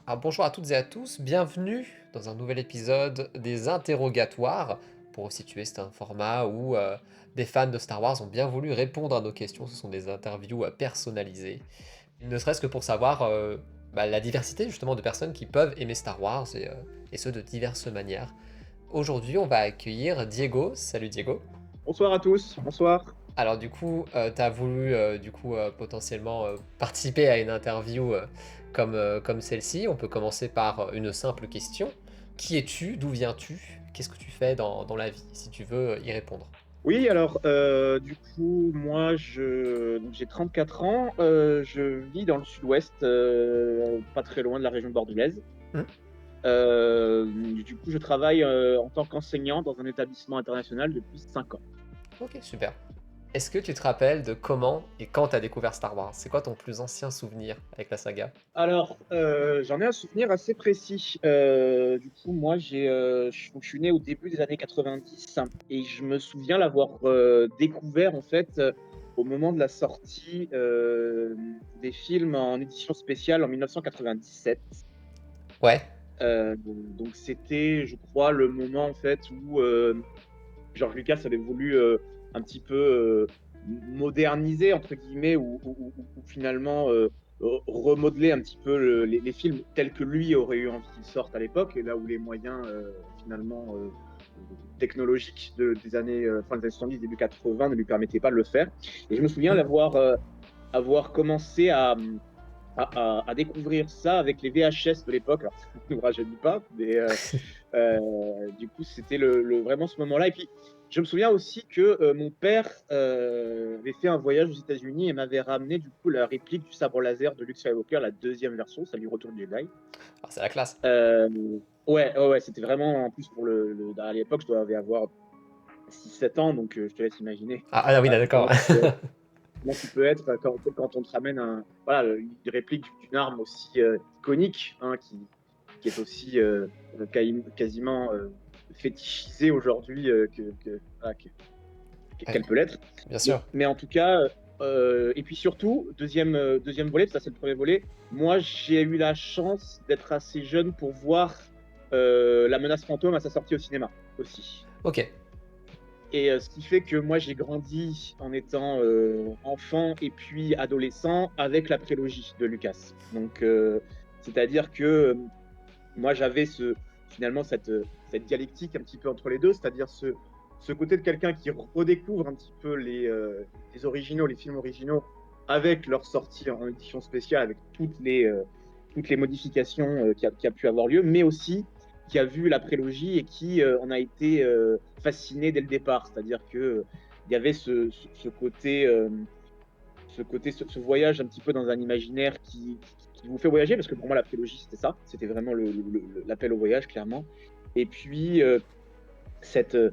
Alors bonjour à toutes et à tous, bienvenue dans un nouvel épisode des interrogatoires. Pour resituer, c'est un format où des fans de Star Wars ont bien voulu répondre à nos questions. Ce sont des interviews personnalisées, ne serait-ce que pour savoir la diversité justement de personnes qui peuvent aimer Star Wars et ce de diverses manières. Aujourd'hui, on va accueillir Diego. Salut Diego. Bonsoir à tous, bonsoir. Alors du coup, tu as voulu potentiellement participer à une interview comme celle-ci. On peut commencer par une simple question. Qui es-tu? D'où viens-tu? Qu'est-ce que tu fais dans la vie? Si tu veux y répondre. Oui, alors, du coup, moi, donc j'ai 34 ans, je vis dans le sud-ouest, pas très loin de la région bordelaise. Hmm. Du coup, je travaille en tant qu'enseignant dans un établissement international depuis 5 ans. Ok, super. Est-ce que tu te rappelles de comment et quand tu as découvert Star Wars? C'est quoi ton plus ancien souvenir avec la saga? Alors, j'en ai un souvenir assez précis. Du coup, moi, je suis né au début des années 90 et je me souviens l'avoir découvert en fait au moment de la sortie des films en édition spéciale en 1997. Ouais. Donc, c'était, je crois, le moment en fait où George Lucas avait voulu un petit peu moderniser entre guillemets ou finalement remodeler un petit peu les films tels que lui aurait eu envie qu'ils sortent à l'époque, et là où les moyens finalement technologiques des années fin des années 70, début 80 ne lui permettaient pas de le faire. Et je me souviens Hmm. l'avoir avoir commencé à découvrir ça avec les VHS de l'époque. Alors, ça ne nous rajeunit pas, mais du coup, c'était vraiment ce moment-là. Et puis, je me souviens aussi que mon père avait fait un voyage aux États-Unis et m'avait ramené du coup la réplique du sabre laser de Luke Skywalker, la deuxième version, celle du Retour du Jedi. Ah, c'est la classe. Euh, ouais, c'était vraiment, en plus, à l'époque, je devais avoir 6 7 ans, donc je te laisse imaginer Oui, voilà, d'accord. comment tu peux être quand on te ramène voilà, une réplique d'une arme aussi iconique, hein, qui est aussi quasiment fétichisée aujourd'hui voilà, Ouais, qu'elle peut l'être. bien Mais, sûr. mais en tout cas, et puis surtout, deuxième volet, ça c'est le premier volet, moi j'ai eu la chance d'être assez jeune pour voir La Menace Fantôme à sa sortie au cinéma aussi. Ok. Et ce qui fait que moi, j'ai grandi en étant enfant et puis adolescent avec la prélogie de Lucas. Donc, c'est-à-dire que moi, j'avais finalement cette dialectique un petit peu entre les deux, c'est-à-dire ce côté de quelqu'un qui redécouvre un petit peu les originaux, les films originaux, avec leur sortie en édition spéciale, avec toutes les modifications qui a pu avoir lieu, mais aussi qui a vu la prélogie et qui en a été fasciné dès le départ. C'est-à-dire que il y avait ce voyage un petit peu dans un imaginaire qui vous fait voyager, parce que pour moi, la prélogie, c'était ça. C'était vraiment l'appel au voyage, clairement. Et puis, cette, euh,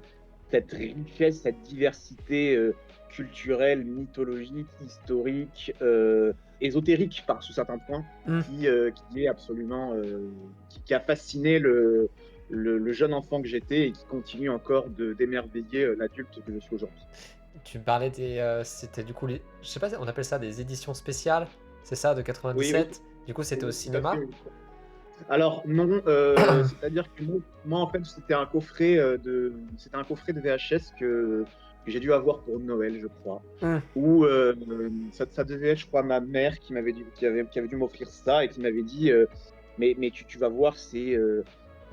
cette richesse, cette diversité culturelle, mythologique, historique, ésotérique sous certains points, Hmm. qui est absolument, qui a fasciné le jeune enfant que j'étais et qui continue encore d'émerveiller l'adulte que je suis aujourd'hui. Tu me parlais c'était du coup, je sais pas, on appelle ça des éditions spéciales, c'est ça, de Oui, oui, 97? Du coup, c'était au oui, tout à fait. cinéma? Oui. Alors non, c'est-à-dire que moi en fait c'était un coffret de VHS que j'ai dû avoir pour Noël, je crois. Hmm. Où ça devait être, je crois, ma mère qui avait dû m'offrir ça et qui m'avait dit mais tu vas voir, c'est euh,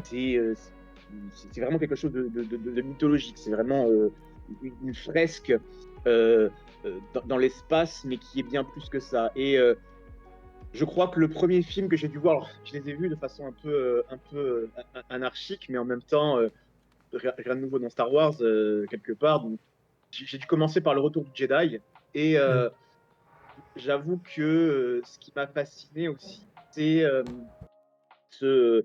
c'est vraiment quelque chose de mythologique. C'est vraiment une fresque dans l'espace, mais qui est bien plus que ça. Et je crois que le premier film que j'ai dû voir, alors, je les ai vus de façon un peu anarchique, mais en même temps, rien de nouveau dans Star Wars, quelque part. Donc, j'ai dû commencer par Le Retour du Jedi. Et Hmm. j'avoue que ce qui m'a fasciné aussi, c'est ce,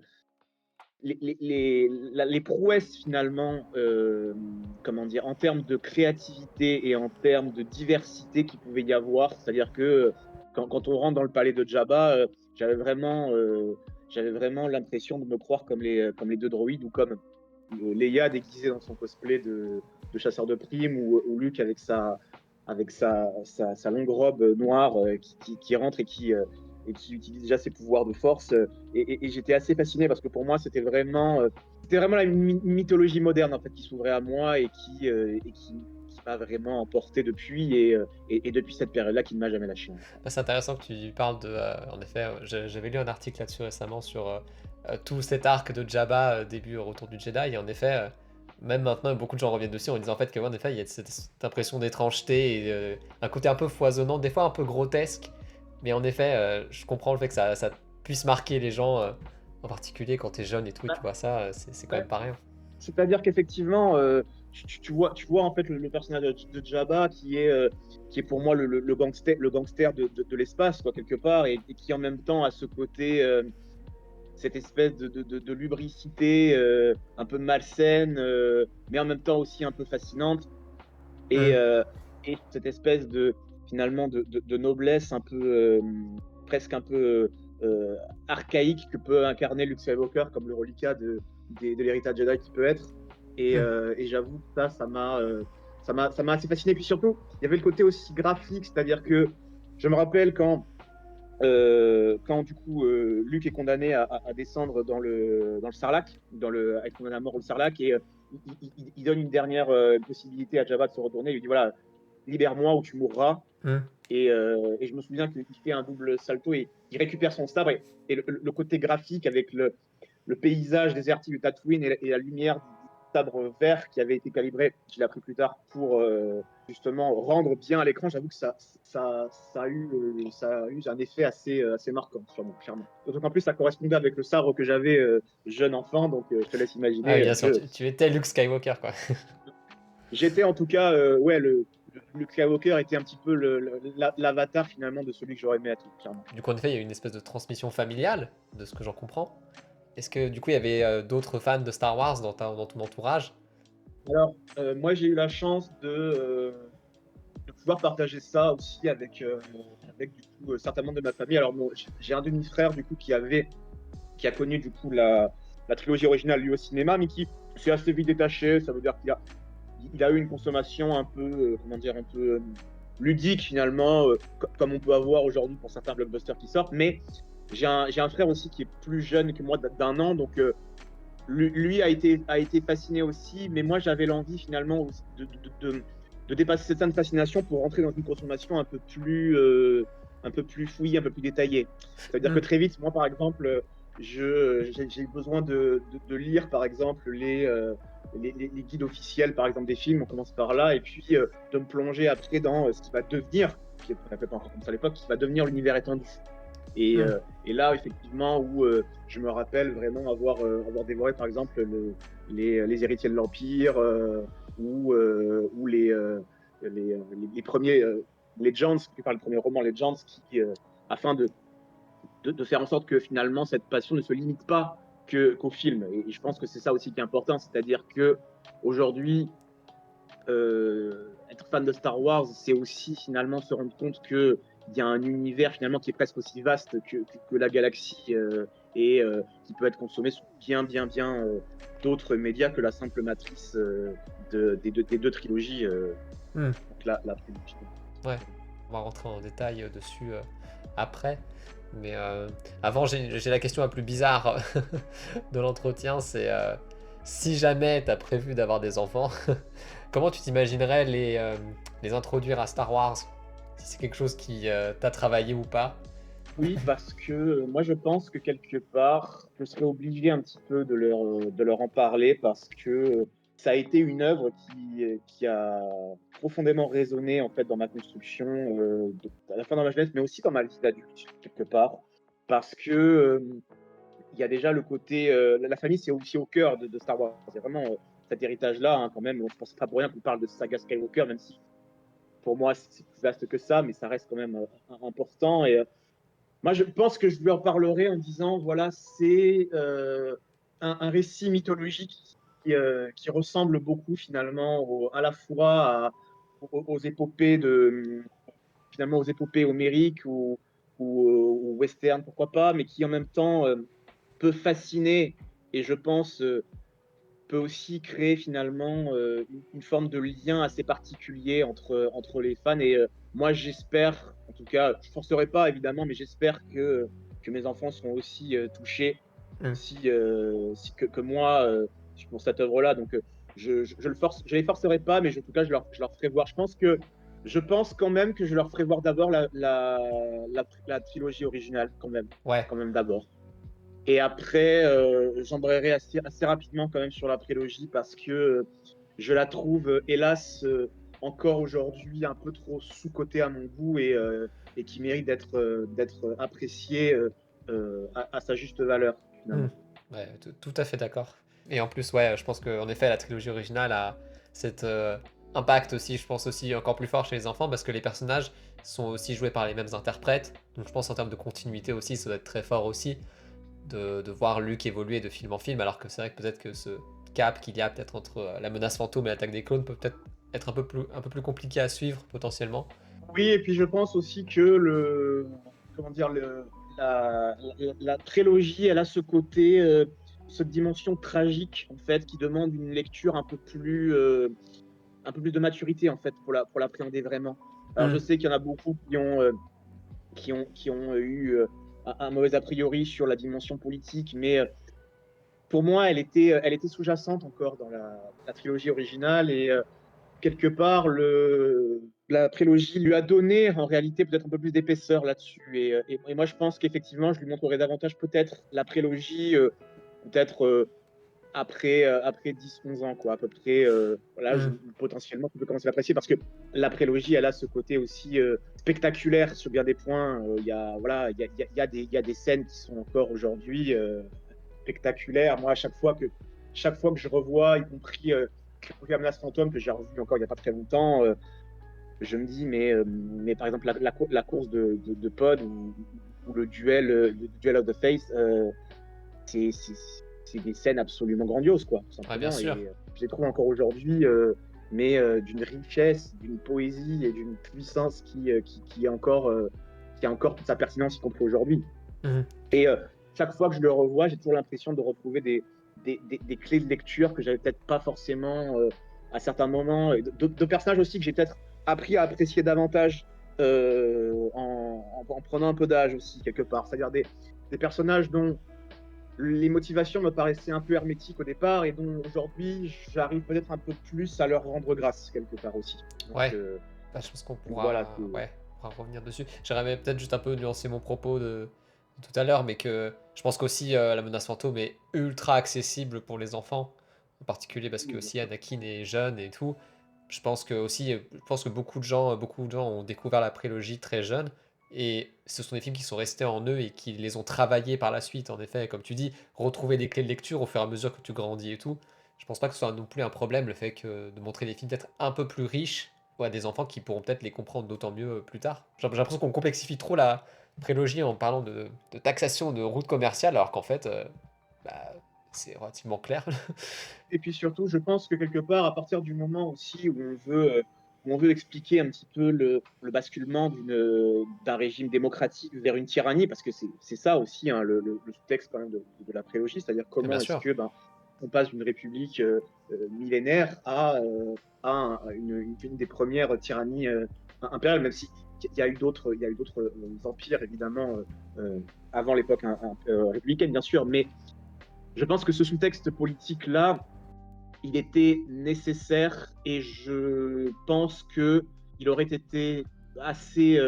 les prouesses finalement, comment dire, en termes de créativité et en termes de diversité qu'il pouvait y avoir. C'est-à-dire que quand on rentre dans le palais de Jabba, j'avais vraiment l'impression de me croire comme les deux droïdes ou comme Leia déguisée dans son cosplay de chasseur de primes ou Luke avec sa longue robe noire qui rentre et et qui utilise déjà ses pouvoirs de force. Et j'étais assez fasciné parce que pour moi, c'était vraiment la mythologie moderne en fait qui s'ouvrait à moi qui m'a vraiment emporté depuis et depuis cette période-là qui ne m'a jamais lâché. Bah, c'est intéressant que tu parles de. En effet, j'avais lu un article là-dessus récemment sur tout cet arc de Jabba, début Retour du Jedi. Et en effet, même maintenant, beaucoup de gens reviennent dessus en disant en fait que, ouais, en effet, il y a cette impression d'étrangeté et un côté un peu foisonnant, des fois un peu grotesque. Mais en effet, je comprends le fait que ça puisse marquer les gens, en particulier quand t'es jeune et tout, et tu vois ça, c'est quand Ouais. même pas rien. C'est-à-dire qu'effectivement, tu vois en fait le personnage de Jabba qui est pour moi le gangster de l'espace, quoi, quelque part, et qui en même temps a ce côté, cette espèce de lubricité un peu malsaine, mais en même temps aussi un peu fascinante, et, Hmm. euh, et cette espèce finalement de noblesse un peu, presque un peu archaïque que peut incarner Luke Skywalker comme le reliquat de l'héritage Jedi qui peut être. Hmm. Et j'avoue que ça m'a assez fasciné. Puis surtout, il y avait le côté aussi graphique, c'est-à-dire que je me rappelle quand du coup Luke est condamné à descendre dans le Sarlacc, à être condamné à mort au Sarlacc, et il donne une dernière possibilité à Jabba de se retourner. Il lui dit voilà, libère-moi ou tu mourras. Hmm. Et je me souviens qu'il fait un double salto et il récupère son sabre. Et le côté graphique avec le paysage désertique de Tatooine et la lumière du sabre vert qui avait été calibré, je l'ai appris plus tard, pour justement rendre bien à l'écran. J'avoue que ça a eu un effet assez marquant sur moi, clairement. D'autant qu'en plus, ça correspondait avec le sabre que j'avais jeune enfant, donc je te laisse Ah, imaginer bien sûr, que tu étais Luke Skywalker, quoi. j'étais en tout cas, ouais, le Skywalker était un petit peu l'avatar finalement de celui que j'aurais aimé être, clairement. Du coup, en effet, il y a eu une espèce de transmission familiale, de ce que j'en comprends. Est-ce que du coup, il y avait d'autres fans de Star Wars dans ton entourage? Alors, moi, j'ai eu la chance de pouvoir partager ça aussi avec du coup certains membres de ma famille. Alors, j'ai un demi-frère du coup qui a connu du coup la trilogie originale lui au cinéma, mais qui s'est assez vite détaché. Ça veut dire qu'il a eu une consommation un peu, comment dire, un peu ludique finalement, comme on peut avoir aujourd'hui pour certains blockbusters qui sortent. Mais j'ai un frère aussi qui est plus jeune que moi d'un an, donc lui a été fasciné aussi, mais moi j'avais l'envie finalement de dépasser cette certaine fascination pour rentrer dans une consommation un peu plus fouillée, un peu plus détaillée. C'est-à-dire que Hmm. très vite, moi par exemple, j'ai besoin de lire par exemple les guides officiels par exemple des films, on commence par là, et puis de me plonger après dans ce qui va devenir, qui n'était pas encore comme ça à l'époque, qui va devenir l'univers étendu. Hmm. Et là, effectivement, où je me rappelle vraiment avoir dévoré, par exemple, les héritiers de l'Empire ou les premiers Legends, qui parle le premier roman Legends, afin de faire en sorte que finalement, cette passion ne se limite pas qu'au film. Et je pense que c'est ça aussi qui est important, c'est-à-dire que aujourd'hui, être fan de Star Wars, c'est aussi finalement se rendre compte qu'il y a un univers finalement qui est presque aussi vaste que la galaxie et qui peut être consommé sous bien d'autres médias que la simple matrice des deux trilogies, Hmm. donc la trilogie. Ouais, on va rentrer en détail dessus après. Mais avant, j'ai la question la plus bizarre de l'entretien, c'est si jamais tu as prévu d'avoir des enfants, comment tu t'imaginerais les introduire à Star Wars? Si c'est quelque chose qui t'a travaillé ou pas? Oui, parce que moi je pense que quelque part, je serais obligé un petit peu de leur en parler parce que ça a été une œuvre qui a profondément résonné en fait dans ma construction, à la fois dans ma jeunesse, mais aussi dans ma vie d'adulte quelque part, parce que il y a déjà le côté, la famille c'est aussi au cœur de Star Wars. C'est vraiment cet héritage-là hein, quand même. Je pense pas pour rien qu'on parle de saga Skywalker, même si pour moi c'est plus vaste que ça, mais ça reste quand même important. Et moi, je pense que je lui en parlerai en disant, voilà, c'est un récit mythologique qui ressemble beaucoup finalement à la fois aux épopées finalement aux épopées homériques ou western, pourquoi pas, mais qui en même temps peut fasciner et je pense peut aussi créer finalement une forme de lien assez particulier entre les fans. moi, j'espère, en tout cas, je forcerai pas évidemment, mais j'espère que mes enfants seront aussi Mmh. si que moi pour cette œuvre-là. Donc, je les forcerai pas, mais en tout cas, je leur ferai voir. Je pense quand même que je leur ferai voir d'abord la trilogie originale, Ouais. quand même d'abord. Et après, j'embrayerai assez rapidement quand même sur la prélogie parce que je la trouve, hélas, encore aujourd'hui un peu trop sous-cotée à mon goût et qui mérite d'être appréciée à sa juste valeur, Mmh. finalement. Ouais, tout à fait d'accord. Et en plus, ouais, je pense qu'en effet, la trilogie originale a cet impact aussi, je pense aussi encore plus fort chez les enfants parce que les personnages sont aussi joués par les mêmes interprètes. Donc je pense en termes de continuité aussi, ça doit être très fort aussi de voir Luke évoluer de film en film, alors que c'est vrai que peut-être que ce cap qu'il y a peut-être entre la menace fantôme et l'attaque des clones peut peut-être être un peu plus compliqué à suivre potentiellement. Oui, et puis je pense aussi que comment dire, la prélogie, elle a ce côté, cette dimension tragique, en fait, qui demande une lecture un peu plus de maturité, en fait, pour l'appréhender vraiment. Alors, je Hmm. sais qu'il y en a beaucoup qui ont eu un mauvais a priori sur la dimension politique, mais pour moi, elle était sous-jacente encore dans la trilogie originale et quelque part, la prélogie lui a donné en réalité peut-être un peu plus d'épaisseur là-dessus. Et moi, je pense qu'effectivement, je lui montrerai davantage peut-être la prélogie, peut-être après 10-11 ans, quoi, à peu près. Voilà, Hmm. potentiellement, tu peux commencer à l'apprécier parce que la prélogie, elle a ce côté aussi spectaculaire sur bien des points. Il y a, voilà, il y a des scènes qui sont encore aujourd'hui spectaculaires. Moi, chaque fois que je revois, y compris Menace Fantôme, que j'ai revu encore il n'y a pas très longtemps, je me dis, mais par exemple, la course de Pod ou le duel of the Face, c'est c'est- c'est des scènes absolument grandioses, quoi, tout Ouais, bien simplement. sûr. Et je les trouve encore aujourd'hui, mais d'une richesse, d'une poésie et d'une puissance qui a encore toute sa pertinence, y compris aujourd'hui. Hmm. Et chaque fois que je le revois, j'ai toujours l'impression de retrouver des clés de lecture que j'avais peut-être pas forcément à certains moments, et de personnages aussi que j'ai peut-être appris à apprécier davantage en prenant un peu d'âge aussi, quelque part. C'est-à-dire des personnages dont les motivations me paraissaient un peu hermétiques au départ et dont aujourd'hui j'arrive peut-être un peu plus à leur rendre grâce, quelque part aussi. Ouais. Bah, je pense qu'on Voilà. pourra, ouais, on pourra revenir dessus. J'aimerais peut-être juste un peu nuancer mon propos de tout à l'heure, mais que je pense qu'aussi la menace fantôme est ultra accessible pour les enfants, en particulier parce que Oui, bien aussi sûr. Anakin est jeune et tout. Je pense que beaucoup de gens ont découvert la prélogie très jeune, et ce sont des films qui sont restés en eux et qui les ont travaillés par la suite. En effet, comme tu dis, retrouver des clés de lecture au fur et à mesure que tu grandis et tout. Je pense pas que ce soit non plus un problème le fait que de montrer des films peut-être un peu plus riches ou à des enfants qui pourront peut-être les comprendre d'autant mieux plus tard. J'ai l'impression qu'on complexifie trop la prélogie en parlant de taxation de routes commerciales, alors qu'en fait, bah, c'est relativement clair. Et puis surtout, je pense que quelque part, à partir du moment aussi où on veut expliquer un petit peu le basculement d'un régime démocratique vers une tyrannie, parce que c'est ça aussi hein, le sous-texte quand même de la prélogie, c'est-à-dire Bien comment est-ce sûr. que on passe d'une république millénaire à une des premières tyrannies impériales, même si il y a eu d'autres empires évidemment avant l'époque républicaine, bien sûr, mais je pense que ce sous-texte politique-là, il était nécessaire et je pense que il aurait été assez,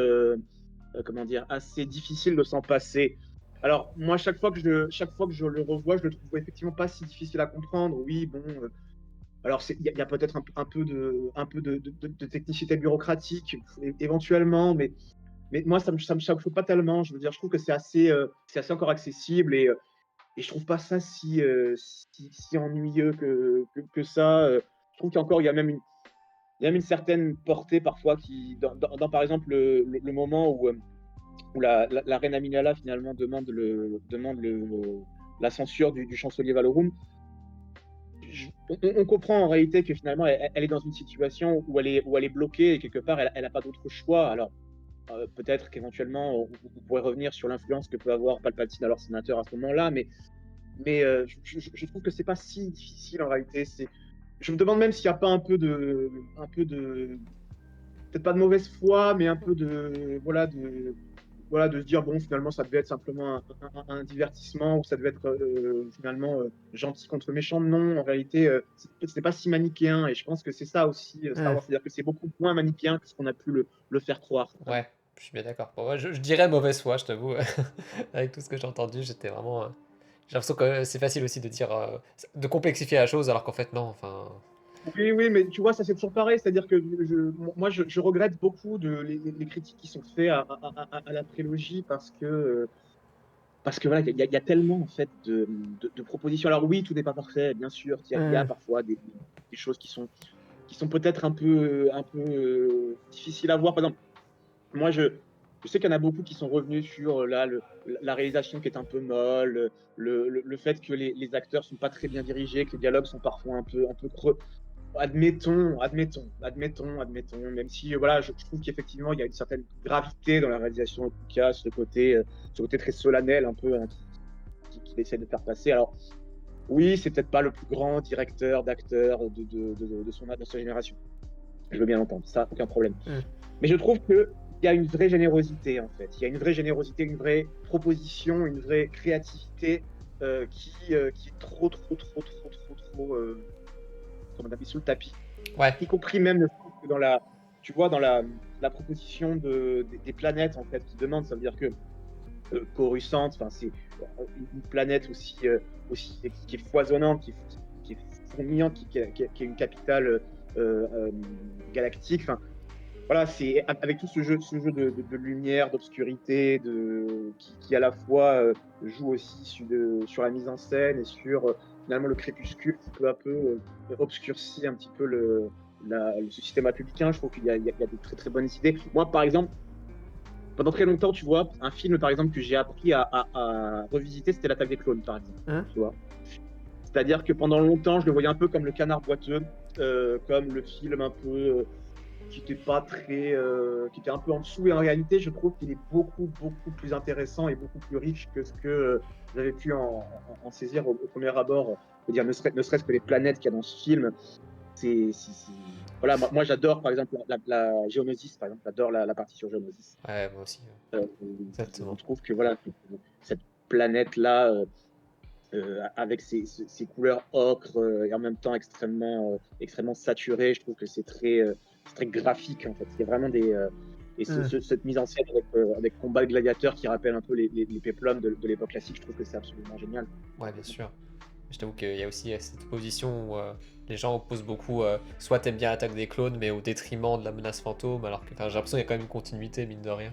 comment dire, assez difficile de s'en passer. Alors moi, chaque fois que je le revois, je le trouve effectivement pas si difficile à comprendre. Oui, bon, alors il y a peut-être un peu de technicité bureaucratique éventuellement, mais moi ça me chauffe pas tellement. Je veux dire, je trouve que c'est assez encore accessible et je trouve pas ça si ennuyeux que ça. Je trouve qu'encore, il y a même une certaine portée parfois par exemple, le moment où la reine Amidala finalement demande la censure du chancelier Valorum. On comprend en réalité que finalement, elle est dans une situation où elle est bloquée et quelque part, elle n'a pas d'autre choix. Alors, peut-être qu'éventuellement, on pourrait revenir sur l'influence que peut avoir Palpatine, alors sénateur à ce moment-là, mais je trouve que c'est pas si difficile en réalité. Je me demande même s'il n'y a pas un peu peut-être pas de mauvaise foi, mais un peu voilà, de se dire, bon, finalement, ça devait être simplement un divertissement, ou ça devait être finalement gentil contre méchant. Non, en réalité, c'est pas si manichéen, et je pense que c'est ça aussi, Star Hmm. Wars, c'est-à-dire que c'est beaucoup moins manichéen que ce qu'on a pu le faire croire. Ouais, je suis bien d'accord. Bon, moi, je dirais mauvaise foi, je t'avoue. Avec tout ce que j'ai entendu, j'étais vraiment. J'ai l'impression que c'est facile aussi de dire, de complexifier la chose, alors qu'en fait, non. Enfin, Oui, oui, mais tu vois, ça c'est toujours pareil, c'est-à-dire que moi, je regrette beaucoup les critiques qui sont faites à la prélogie parce que voilà, il y a tellement en fait de propositions. Alors oui, tout n'est pas parfait, bien sûr. Il y a hmm. parfois des choses qui sont peut-être un peu difficiles à voir. Par exemple, moi, je sais qu'il y en a beaucoup qui sont revenus sur la réalisation qui est un peu molle, le fait que les acteurs sont pas très bien dirigés, que les dialogues sont parfois un peu creux. Admettons, même si voilà, je trouve qu'effectivement il y a une certaine gravité dans la réalisation de Lucas, ce côté très solennel un peu hein, qu'il essaie de faire passer. Alors oui, c'est peut-être pas le plus grand directeur d'acteurs de sa génération. Je veux bien l'entendre, ça, aucun problème. Hmm. Mais je trouve qu'il y a une vraie générosité en fait. Il y a une vraie générosité, une vraie proposition, une vraie créativité qui est trop comment on appelle, sous le tapis, Ouais, y compris même dans tu vois, dans la proposition des planètes en fait qui demandent, ça veut dire que Coruscant, enfin c'est une planète aussi qui est foisonnante, qui est fourmillante, qui est une capitale galactique. Enfin, voilà, c'est avec tout ce jeu de lumière, d'obscurité, qui à la fois joue aussi sur la mise en scène et sur finalement le crépuscule qui peu à peu obscurcit un petit peu le système républicain. Je trouve qu'il y a de très très bonnes idées. Moi, par exemple, pendant très longtemps, tu vois, un film par exemple que j'ai appris à revisiter, c'était L'Attaque des clones, par exemple. hmm. Tu vois. C'est-à-dire que pendant longtemps, je le voyais un peu comme le canard boiteux, comme le film un peu qui était pas très, qui était un peu en dessous. Et en réalité, je trouve qu'il est beaucoup plus intéressant et beaucoup plus riche que ce que j'avais pu en saisir au premier abord. Je veux dire, ne serait-ce que les planètes qu'il y a dans ce film. Voilà, moi j'adore par exemple la Géonosis, par exemple, j'adore la partie sur Géonosis. Ouais, moi aussi. Euh, je Exactement. trouve que voilà, cette planète-là, avec ses couleurs ocre et en même temps extrêmement saturées. Je trouve que c'est très graphique en fait. Il y a vraiment et Hmm. cette mise en scène avec combat de gladiateurs qui rappelle un peu les péplums de l'époque classique, je trouve que c'est absolument génial. Ouais, bien sûr. Je t'avoue qu'il y a aussi cette position où les gens opposent beaucoup, soit t'aimes bien l'attaque des clones, mais au détriment de la menace fantôme, alors que enfin, j'ai l'impression qu'il y a quand même une continuité, mine de rien.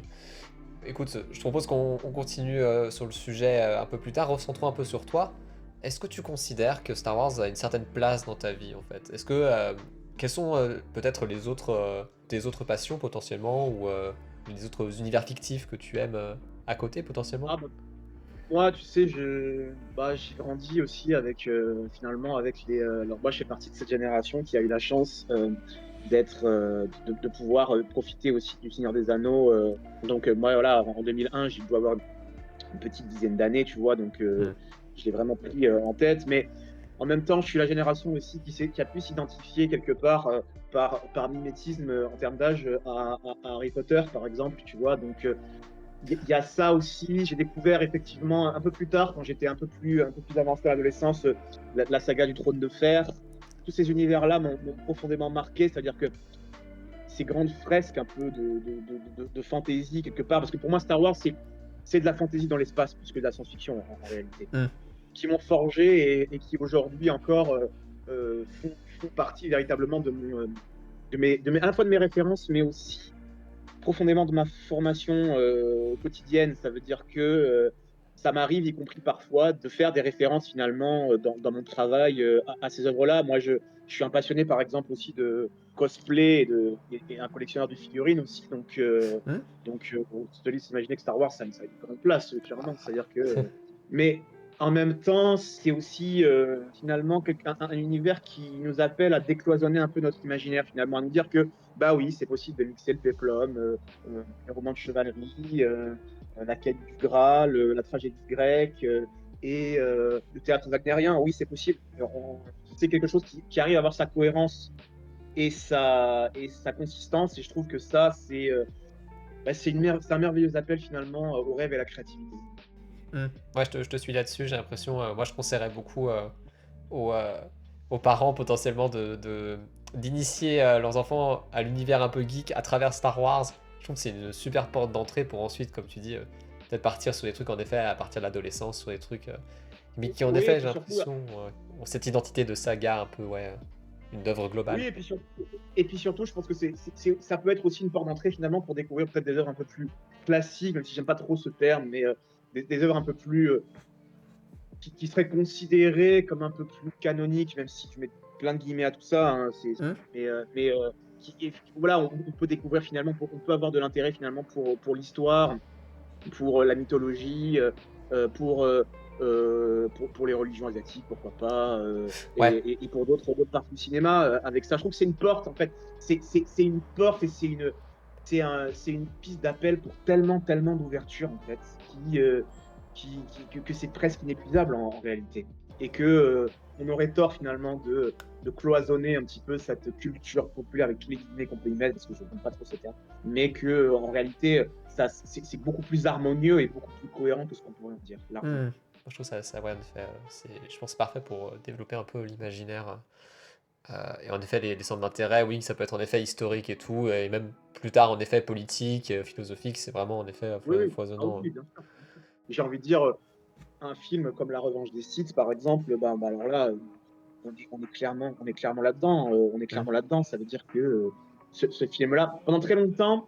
Écoute, je te propose qu'on continue sur le sujet un peu plus tard, recentrons un peu sur toi. Est-ce que tu considères que Star Wars a une certaine place dans ta vie, en fait? Est-ce que, quelles sont peut-être les autres, tes autres passions, potentiellement, ou les autres univers fictifs que tu aimes à côté, potentiellement? Ah, bah, moi, tu sais, j'ai grandi aussi avec finalement avec alors moi, je fais partie de cette génération qui a eu la chance de pouvoir profiter aussi du Seigneur des Anneaux. Donc moi, voilà, en 2001, j'ai dû avoir une petite dizaine d'années, tu vois, donc Hmm. je l'ai vraiment pris en tête. Mais en même temps, je suis la génération aussi qui a pu s'identifier quelque part par mimétisme en termes d'âge à Harry Potter, par exemple, tu vois. Donc, il y a ça aussi. J'ai découvert effectivement un peu plus tard, quand j'étais un peu plus avancé à l'adolescence, la saga du Trône de Fer. Tous ces univers-là m'ont profondément marqué, c'est-à-dire que ces grandes fresques un peu de fantasy quelque part, parce que pour moi Star Wars c'est de la fantasy dans l'espace plus que de la science-fiction en réalité, Hmm. qui m'ont forgé et qui aujourd'hui encore font partie véritablement à la fois de mes références, mais aussi profondément de ma formation quotidienne. Ça veut dire que ça m'arrive, y compris parfois, de faire des références finalement dans mon travail à ces œuvres-là. Moi, je suis un passionné, par exemple, aussi de cosplay et un collectionneur de figurines aussi. Hmm. Je te laisse imaginer que Star Wars, ça a une grande place, clairement. C'est-à-dire que, mais en même temps, c'est aussi finalement un univers qui nous appelle à décloisonner un peu notre imaginaire, finalement, à nous dire que, bah oui, c'est possible de mixer le péplum, les romans de chevalerie, la quête du Graal, la tragédie grecque et le théâtre wagnérien. Oui, c'est possible. C'est quelque chose qui arrive à avoir sa cohérence et sa consistance. Et je trouve que ça, c'est un merveilleux appel finalement au rêve et à la créativité. Hmm. Ouais, je te suis là-dessus. J'ai l'impression, moi, je conseillerais beaucoup aux, euh, aux parents potentiellement d'initier leurs enfants à l'univers un peu geek à travers Star Wars. Je trouve que c'est une super porte d'entrée pour ensuite, comme tu dis, peut-être partir sur des trucs en effet à partir de l'adolescence, sur des trucs, mais qui en Oui, et effet, j'ai puis surtout, l'impression, ont cette identité de saga un peu, ouais, une œuvre globale. oui, et puis surtout, je pense que ça peut être aussi une porte d'entrée finalement pour découvrir peut-être des œuvres un peu plus classiques, même si j'aime pas trop ce terme, mais des œuvres un peu plus qui seraient considérées comme un peu plus canoniques, même si tu mets plein de guillemets à tout ça. Hein, Hmm. mais voilà, on peut découvrir finalement, on peut avoir de l'intérêt finalement pour l'histoire, pour la mythologie, euh, pour, euh, pour les religions asiatiques, pourquoi pas, Ouais. et pour d'autres parties du cinéma. Avec ça, je trouve que c'est une porte, en fait. C'est une porte et c'est une piste d'appel pour tellement d'ouverture, en fait, que c'est presque inépuisable en réalité. Et que on aurait tort finalement de cloisonner un petit peu cette culture populaire avec tous les guillemets qu'on peut y mettre, parce que je n'aime pas trop ce terme, mais que en réalité, c'est beaucoup plus harmonieux et beaucoup plus cohérent que ce qu'on pourrait en dire, largement. Hmm. Je trouve ça ouais, en effet, je pense parfait pour développer un peu l'imaginaire. Et en effet, les centres d'intérêt, oui, ça peut être en effet historique et tout, et même plus tard, en effet, politique, philosophique, c'est vraiment en effet Oui, oui. Ah foisonnant. oui, bien sûr. J'ai envie de dire, un film comme La Revanche des Sith, par exemple, alors là, on est clairement là-dedans. On est Hmm. clairement là-dedans. Ça veut dire que ce film-là, pendant très longtemps,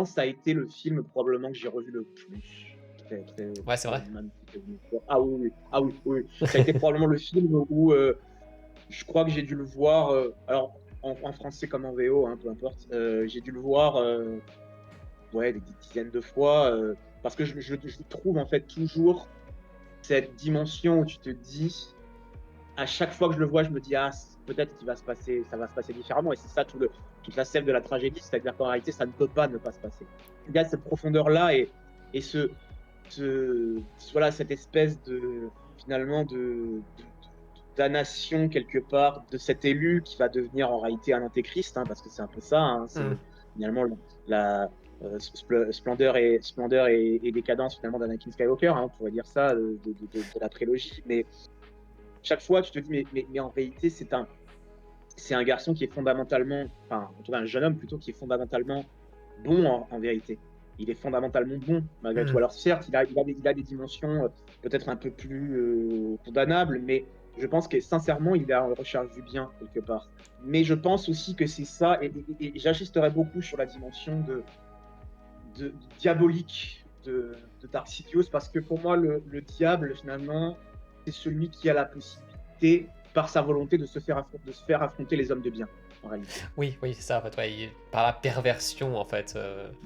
ça a été le film probablement que j'ai revu le plus. Ouais, c'est vrai. Ah oui, oui, ah oui, oui. Ça a été probablement le film où je crois que j'ai dû le voir, alors en français comme en VO, hein, peu importe. J'ai dû le voir ouais, des dizaines de fois, parce que je trouve en fait toujours cette dimension où tu te dis, à chaque fois que je le vois, je me dis, ah, peut-être qu'il va se passer, ça va se passer différemment. Et c'est ça toute la sève de la tragédie, c'est-à-dire qu'en réalité, ça ne peut pas ne pas se passer. Il y a cette profondeur-là et voilà, cette espèce de, finalement, damnation quelque part de cet élu qui va devenir en réalité un antéchrist, hein, parce que c'est un peu ça. Hein, Hmm. c'est finalement la splendeur et décadence finalement d'Anakin Skywalker, hein, on pourrait dire ça de la prélogie. Mais chaque fois, tu te dis, mais en réalité, c'est un garçon qui est fondamentalement, enfin, en tout cas un jeune homme plutôt, qui est fondamentalement bon en vérité. Il est fondamentalement bon, malgré tout. Hmm. Alors certes, il a des dimensions peut-être un peu plus condamnables, mais je pense que sincèrement, il est en recherche du bien, quelque part. Mais je pense aussi que c'est ça, et j'insisterai beaucoup sur la dimension diabolique de Dark Sidious, parce que pour moi, le diable, finalement, c'est celui qui a la possibilité, par sa volonté, de se faire affronter les hommes de bien, en réalité. Oui, oui, c'est ça, en fait, ouais, par la perversion, en fait.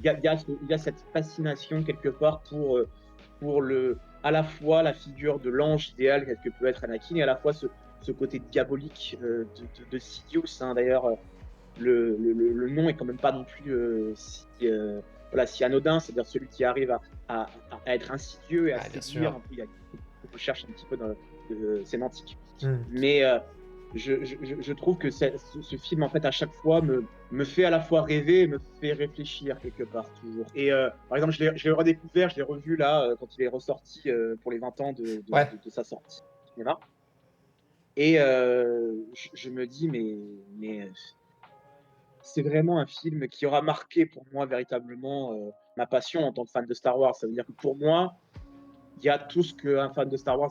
Il y a cette fascination, quelque part, pour à la fois la figure de l'ange idéal que peut être Anakin, et à la fois ce côté diabolique de Sidious. Hein. D'ailleurs, le nom est quand même pas non plus si anodin, c'est-à-dire celui qui arrive à être insidieux et à Ouais, bien sûr. séduire. Un peu, il y a une recherche un petit peu sémantique. Hmm. Mais je trouve que ce film, en fait, à chaque fois, me fait à la fois rêver et me fait réfléchir quelque part, toujours. Et par exemple, je l'ai redécouvert, je l'ai revu là, quand il est ressorti pour les 20 ans Ouais. de sa sortie au cinéma. Et je me dis, mais c'est vraiment un film qui aura marqué pour moi véritablement ma passion en tant que fan de Star Wars. Ça veut dire que pour moi, il y a tout ce qu'un fan de Star Wars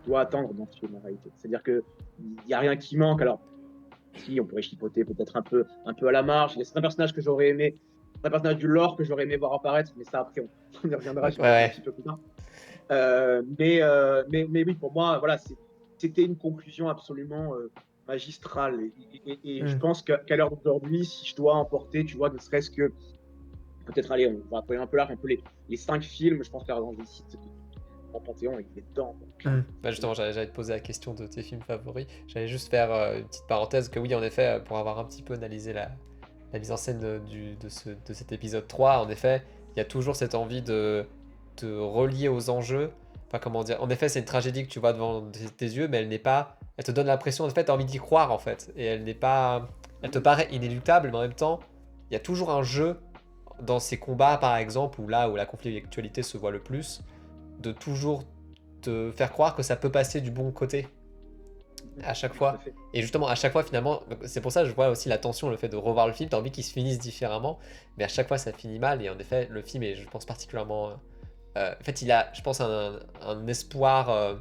doit attendre dans ce film en réalité. C'est-à-dire qu'il n'y a rien qui manque. Alors, si, on pourrait chipoter peut-être un peu à la marge. Il y a certains personnages que j'aurais aimé, certains personnages du lore que j'aurais aimé voir apparaître, mais ça après, on y reviendra, Ouais, j'imagine, un ouais. petit peu plus tard. Mais oui, pour moi, voilà, c'était une conclusion absolument magistrale. Et je Hmm. pense qu'à l'heure d'aujourd'hui, si je dois emporter, tu vois, ne serait-ce que, peut-être, allez, on va appeler un peu large, un peu les 5 films, je pense que la Revanche des Sith, en Panthéon, il est dedans, quoi, Hmm. clairement. Bah, justement, j'allais te poser la question de tes films favoris. J'allais juste faire une petite parenthèse que oui, en effet, pour avoir un petit peu analysé la mise en scène de cet épisode 3, en effet, il y a toujours cette envie de relier aux enjeux. Enfin, comment dire? En effet, c'est une tragédie que tu vois devant tes yeux, mais elle n'est pas. Elle te donne l'impression, en fait, t'as envie d'y croire, en fait. Et elle n'est pas. Elle te paraît inéluctable, mais en même temps, il y a toujours un jeu dans ces combats, par exemple, où là où la conflictualité se voit le plus, de toujours te faire croire que ça peut passer du bon côté à chaque Tout à fois. fait. Et justement, à chaque fois, finalement, c'est pour ça que je vois aussi la tension, le fait de revoir le film. T'as envie qu'il se finisse différemment, mais à chaque fois, ça finit mal. Et en effet, le film est, je pense, particulièrement. En fait, il a, je pense, un espoir.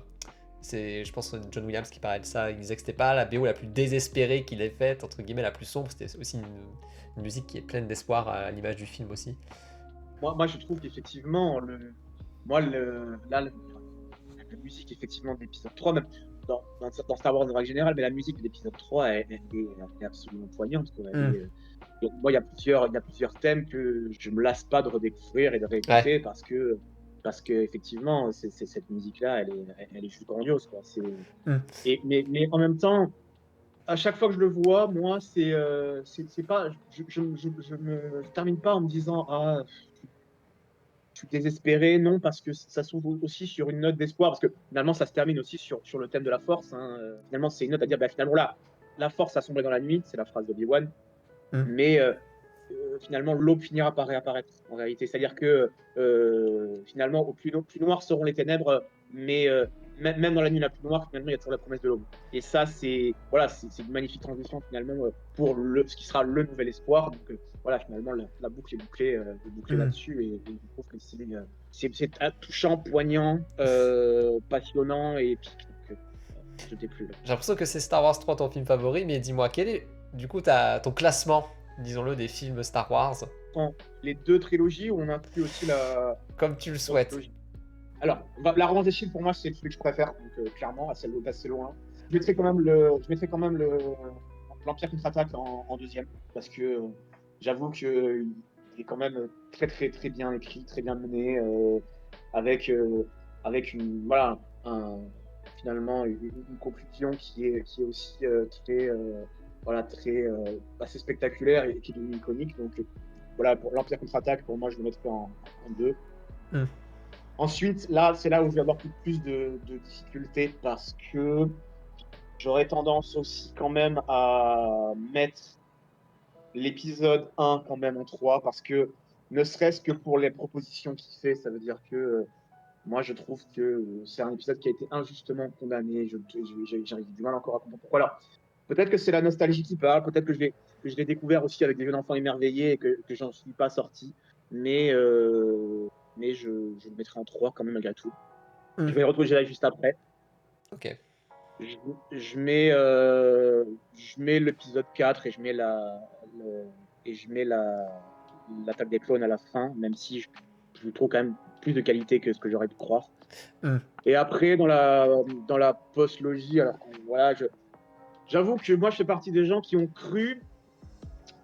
C'est, je pense, John Williams qui parlait de ça. Il disait que c'était pas la BO la plus désespérée qu'il ait faite, entre guillemets, la plus sombre. C'était aussi une musique qui est pleine d'espoir à l'image du film aussi. Moi, je trouve qu'effectivement, moi, la musique, effectivement, de l'épisode 3, même dans Star Wars en règle générale, mais la musique de l'épisode 3, elle est absolument poignante, quoi. Hmm. Donc, moi, il y a plusieurs thèmes que je me lasse pas de redécouvrir et de Ouais. réécouter parce que effectivement, cette musique-là, elle est juste grandiose, quoi. Hmm. Mais en même temps, à chaque fois que je le vois, moi, c'est pas, je termine pas en me disant, ah, je suis désespéré, non, parce que ça s'ouvre aussi sur une note d'espoir, parce que finalement, ça se termine aussi sur le thème de la force, hein. Finalement, c'est une note à dire, bah, finalement, là, la force a sombré dans la nuit, c'est la phrase d'Obi-Wan, Hmm. mais finalement, l'aube finira par réapparaître, en réalité. C'est-à-dire que finalement, plus noires seront les ténèbres, mais même dans la nuit la plus noire, finalement, il y a toujours la promesse de l'aube. Et ça, c'est voilà, c'est une magnifique transition, finalement, pour ce qui sera le nouvel espoir. Donc, voilà, finalement, la boucle est bouclée Hmm. là-dessus, et je trouve que c'est touchant, poignant, passionnant, et épique. Donc, je t'ai plus là. J'ai l'impression que c'est Star Wars 3 ton film favori, mais dis-moi, quel est du coup ton classement, disons-le, des films Star Wars, En les deux trilogies, on inclut aussi comme tu le la souhaites? trilogie. Alors, la revanche des Sith, pour moi, c'est celui que je préfère, donc clairement, à celle assez loin. Je mettrais quand même l'Empire contre-attaque en deuxième, parce que j'avoue que il est quand même très très très bien écrit, très bien mené, avec avec voilà finalement une conclusion qui est aussi très voilà très assez spectaculaire et qui est devenue iconique. Donc voilà, pour l'Empire contre-attaque, pour moi, je le mettrais en deux. Hmm. Ensuite, là, c'est là où je vais avoir plus de difficultés parce que j'aurais tendance aussi quand même à mettre l'épisode 1 quand même en 3 parce que ne serait-ce que pour les propositions qu'il fait, ça veut dire que moi je trouve que c'est un épisode qui a été injustement condamné. J'arrive du mal encore à comprendre pourquoi. Alors, peut-être que c'est la nostalgie qui parle, peut-être que je l'ai découvert aussi avec des jeunes enfants émerveillés et que j'en suis pas sorti, mais, euh, mais je le mettrai en 3 quand même malgré tout. Hmm. Je vais retrouver Jedi juste après. Ok. Je, je mets, je mets l'épisode 4 et je mets l'attaque des clones à la fin, même si je trouve quand même plus de qualité que ce que j'aurais pu croire. Hmm. Et après, dans la post-logie, alors voilà, j'avoue que moi, je fais partie des gens qui ont cru,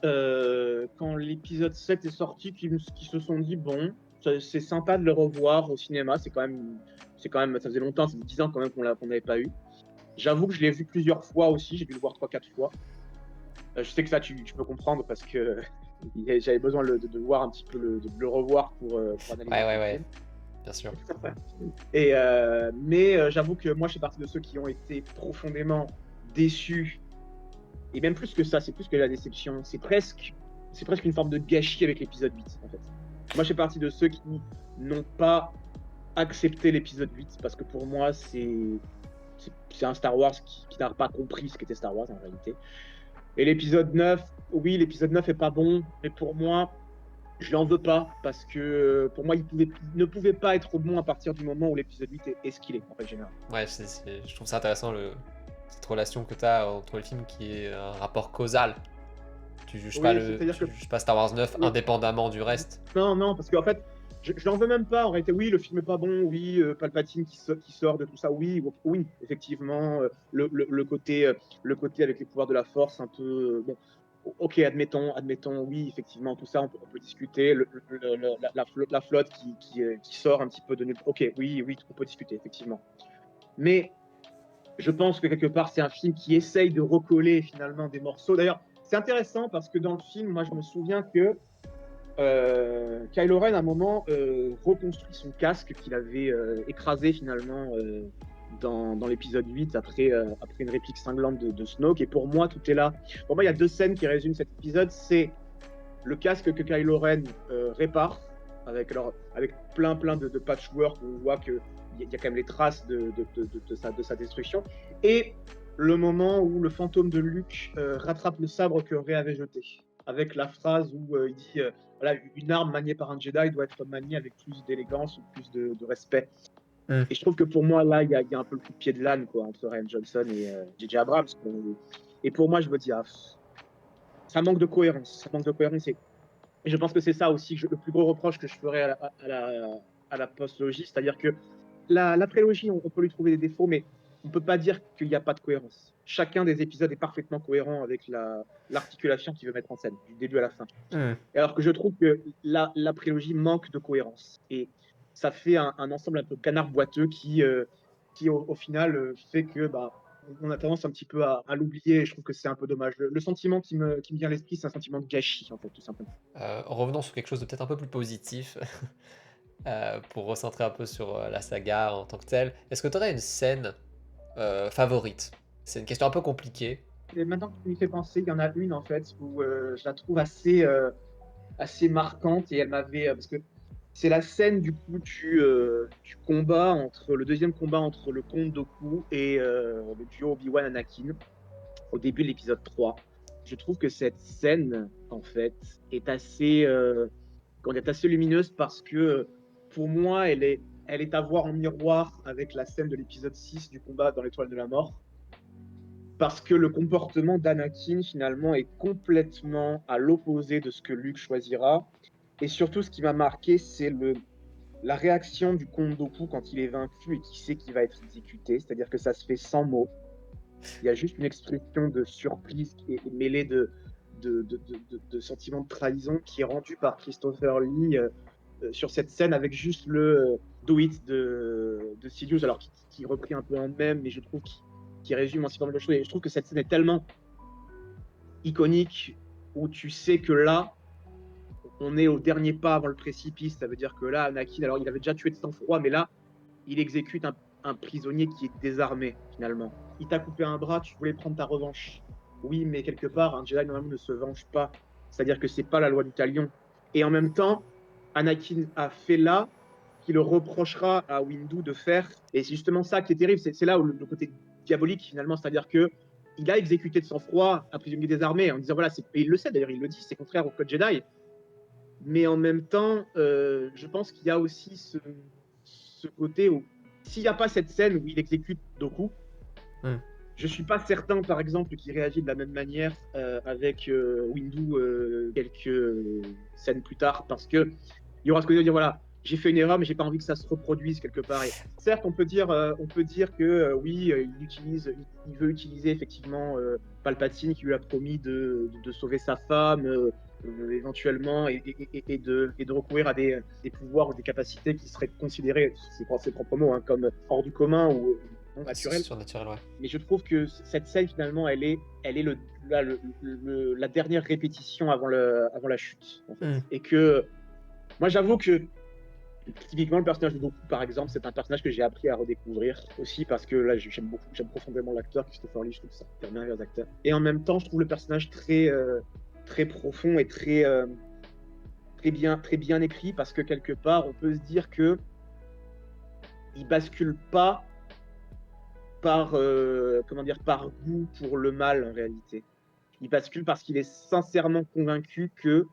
quand l'épisode 7 est sorti, qui se sont dit, bon, c'est sympa de le revoir au cinéma, c'est quand même, ça faisait longtemps, ça fait 10 ans quand même qu'on n'avait pas eu. J'avoue que je l'ai vu plusieurs fois aussi, j'ai dû le voir 3 4 fois. Je sais que ça, tu peux comprendre parce que j'avais besoin de voir un petit peu, de le revoir pour analyser Ouais, un peu ouais, le ouais. film. Bien sûr. Mais j'avoue que moi, je fais partie de ceux qui ont été profondément déçus. Et même plus que ça, c'est plus que la déception. C'est presque une forme de gâchis avec l'épisode 8, en fait. Moi, je fais partie de ceux qui n'ont pas accepté l'épisode 8 parce que pour moi, c'est un Star Wars qui n'a pas compris ce qu'était Star Wars en réalité. Et l'épisode 9, oui, l'épisode 9 est pas bon, mais pour moi, je l'en veux pas parce que pour moi, il ne pouvait pas être bon à partir du moment où l'épisode 8 est ce qu'il est, en fait, général. Ouais, je trouve ça intéressant, cette relation que tu as entre le film qui est un rapport causal. Oui, c'est-à-dire que. Tu juges pas Star Wars 9 Oui, indépendamment du reste. non, non, parce qu'en fait, je n'en veux même pas. En réalité, oui, le film est pas bon. Oui, Palpatine qui sort de tout ça. Oui, oui, effectivement, le côté avec les pouvoirs de la Force, un peu. Bon, ok, admettons, oui, effectivement, tout ça, on peut discuter. La flotte qui sort un petit peu de nulle. Ok, oui, oui, on peut discuter, effectivement. Mais je pense que quelque part, c'est un film qui essaye de recoller finalement des morceaux. D'ailleurs, c'est intéressant parce que dans le film, moi, je me souviens que Kylo Ren, à un moment, reconstruit son casque qu'il avait écrasé finalement dans l'épisode 8 après une réplique cinglante de Snoke. Et pour moi, tout est là. Pour moi, il y a deux scènes qui résument cet épisode. C'est le casque que Kylo Ren répare avec plein de patchwork où on voit qu'il y a quand même les traces de sa destruction. Et le moment où le fantôme de Luke rattrape le sabre que Rey avait jeté. Avec la phrase où il dit voilà, une arme maniée par un Jedi doit être maniée avec plus d'élégance ou plus de respect. Mm. Et je trouve que pour moi, là, il y a un peu le coup de pied de l'âne quoi, entre Rian Johnson et J.J. Abrams. Et pour moi, je me dis, ça manque de cohérence. Ça manque de cohérence. Et je pense que c'est ça aussi le plus gros reproche que je ferais à la post-logie. C'est-à-dire que la prélogie, on peut lui trouver des défauts, mais on ne peut pas dire qu'il n'y a pas de cohérence. Chacun des épisodes est parfaitement cohérent avec l'articulation qu'il veut mettre en scène, du début à la fin. Mm. Et alors que je trouve que la prélogie manque de cohérence. Et ça fait un ensemble un peu canard boiteux qui au final, fait que on a tendance un petit peu à l'oublier. Et je trouve que c'est un peu dommage. Le sentiment qui me vient à l'esprit, c'est un sentiment de gâchis, en fait, tout simplement. Revenons sur quelque chose de peut-être un peu plus positif, pour recentrer un peu sur la saga en tant que telle. Est-ce que tu aurais une scène favorite? C'est une question un peu compliquée. Et maintenant que tu m'y fais penser, il y en a une, en fait, où je la trouve assez marquante. Et elle m'avait. Parce que c'est la scène, du coup, du combat le deuxième combat entre le comte Dooku et le duo Obi-Wan Anakin, au début de l'épisode 3. Je trouve que cette scène, en fait, est assez lumineuse parce que, pour moi, elle est à voir en miroir avec la scène de l'épisode 6 du combat dans l'étoile de la mort. Parce que le comportement d'Anakin, finalement, est complètement à l'opposé de ce que Luke choisira. Et surtout, ce qui m'a marqué, c'est la réaction du comte Dooku quand il est vaincu et qu'il sait qu'il va être exécuté. C'est-à-dire que ça se fait sans mots. Il y a juste une expression de surprise qui est mêlée de sentiments de trahison qui est rendue par Christopher Lee sur cette scène avec juste le Do It de Sidious, alors qui repris un peu en même, mais je trouve qui résume un certain nombre de choses. Et je trouve que cette scène est tellement iconique où tu sais que là, on est au dernier pas avant le précipice. Ça veut dire que là, Anakin, alors il avait déjà tué de sang-froid, mais là, il exécute un prisonnier qui est désarmé, finalement. Il t'a coupé un bras, tu voulais prendre ta revanche. Oui, mais quelque part, un Jedi, normalement, ne se venge pas. C'est-à-dire que c'est pas la loi du talion. Et en même temps, Anakin a fait là qu'il le reprochera à Windu de faire. Et c'est justement ça qui est terrible. C'est là où le côté diabolique, finalement. C'est-à-dire que il a exécuté de sang-froid un prisonnier désarmé en disant voilà, et il le sait d'ailleurs, il le dit, c'est contraire au code Jedi. Mais en même temps, je pense qu'il y a aussi ce côté où, s'il n'y a pas cette scène où il exécute Dooku, je ne suis pas certain, par exemple, qu'il réagit de la même manière avec Windu quelques scènes plus tard, parce qu'il y aura ce côté de dire, voilà, j'ai fait une erreur, mais j'ai pas envie que ça se reproduise quelque part. Et certes, on peut dire que oui, il veut utiliser effectivement Palpatine qui lui a promis de sauver sa femme, éventuellement, et de recourir à des pouvoirs ou des capacités qui seraient considérées, c'est ses propres mots, hein, comme hors du commun ou non naturelles. Surnaturel, ouais. Mais je trouve que cette scène, finalement, elle est la dernière répétition avant la chute. En fait. Et que moi, j'avoue que typiquement, le personnage de Goku, par exemple, c'est un personnage que j'ai appris à redécouvrir aussi parce que là, j'aime profondément l'acteur Christopher Lee, je trouve ça un des meilleurs acteurs. Et en même temps, je trouve le personnage très profond et très bien écrit parce que quelque part, on peut se dire que il bascule pas par goût pour le mal en réalité. Il bascule parce qu'il est sincèrement convaincu que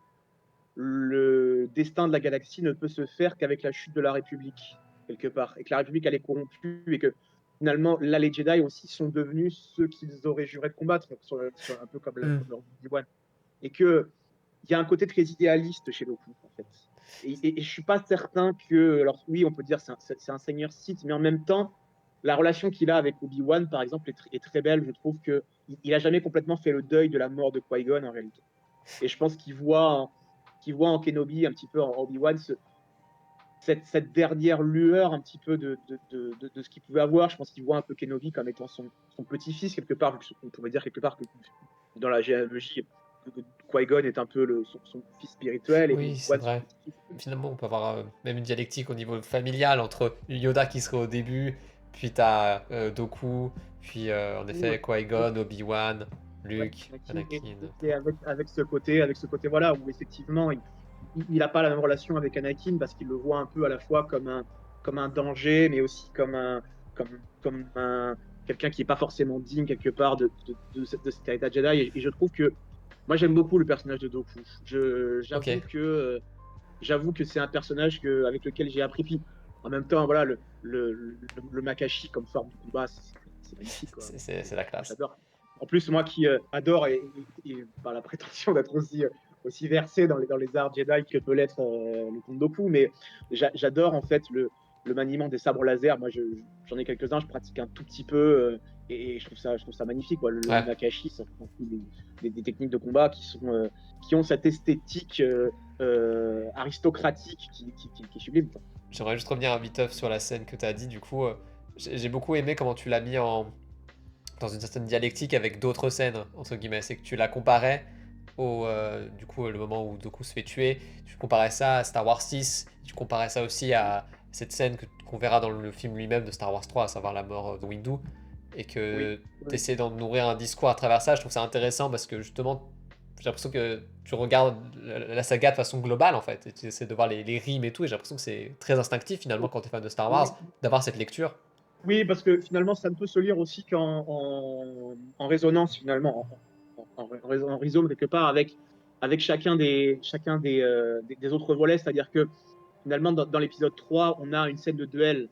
le destin de la galaxie ne peut se faire qu'avec la chute de la République, quelque part. Et que la République, elle est corrompue et que finalement, là, les Jedi aussi sont devenus ceux qu'ils auraient juré de combattre, un peu comme leur Obi-Wan. Et qu'il y a un côté très idéaliste chez Dooku, en fait. Et je suis pas certain que... Alors oui, on peut dire c'est un seigneur Sith, mais en même temps, la relation qu'il a avec Obi-Wan, par exemple, est très belle. Je trouve qu'il a jamais complètement fait le deuil de la mort de Qui-Gon, en réalité. Et je pense qu'il voit en Kenobi, un petit peu en Obi-Wan, cette dernière lueur un petit peu de ce qu'il pouvait avoir. Je pense qu'il voit un peu Kenobi comme étant son petit-fils, quelque part, on pourrait dire quelque part que dans la généalogie, Qui-Gon est un peu son fils spirituel et Oui, c'est Obi-Wan son vrai. petit-fils. Finalement, on peut avoir même une dialectique au niveau familial entre Yoda qui serait au début, puis t'as Dooku, puis en effet Qui-Gon, Obi-Wan, Ouais, Luke, Anakin, Anakin. et avec ce côté voilà où effectivement il a pas la même relation avec Anakin parce qu'il le voit un peu à la fois comme un danger, mais aussi comme un quelqu'un qui est pas forcément digne quelque part de cet état Jedi. Et je trouve que moi j'aime beaucoup le personnage de Dooku. Ok, J'avoue que c'est un personnage avec lequel j'ai appris. Puis en même temps, voilà, le Makashi comme forme de combat, c'est magnifique, quoi. c'est la classe. J'adore. En plus, moi qui adore et par la prétention d'être aussi versé dans les arts Jedi que peut l'être le Comte Dooku, mais j'adore en fait le maniement des sabres laser. Moi, j'en ai quelques-uns, je pratique un tout petit peu et je trouve ça magnifique, quoi. Le Ouais, Makashi, ça fait partie des techniques de combat qui ont cette esthétique aristocratique qui est sublime, quoi. j'aimerais juste revenir vite off sur la scène que tu as dit. Du coup, j'ai beaucoup aimé comment tu l'as mis dans une certaine dialectique avec d'autres scènes, entre guillemets. C'est que tu la comparais du coup, le moment où Dooku se fait tuer, tu comparais ça à Star Wars 6, tu comparais ça aussi à cette scène qu'on verra dans le film lui-même de Star Wars 3, à savoir la mort de Windu, et Oui, que tu oui, essaies d'en nourrir un discours à travers ça. Je trouve ça intéressant parce que justement, j'ai l'impression que tu regardes la saga de façon globale en fait, et tu essaies de voir les rimes et tout, et j'ai l'impression que c'est très instinctif finalement quand tu es fan de Star Wars, oui. d'avoir cette lecture. Oui, parce que finalement, ça ne peut se lire aussi en résonance, finalement, en rhizome quelque part avec chacun des autres volets. C'est-à-dire que finalement, dans l'épisode 3, on a une scène de duel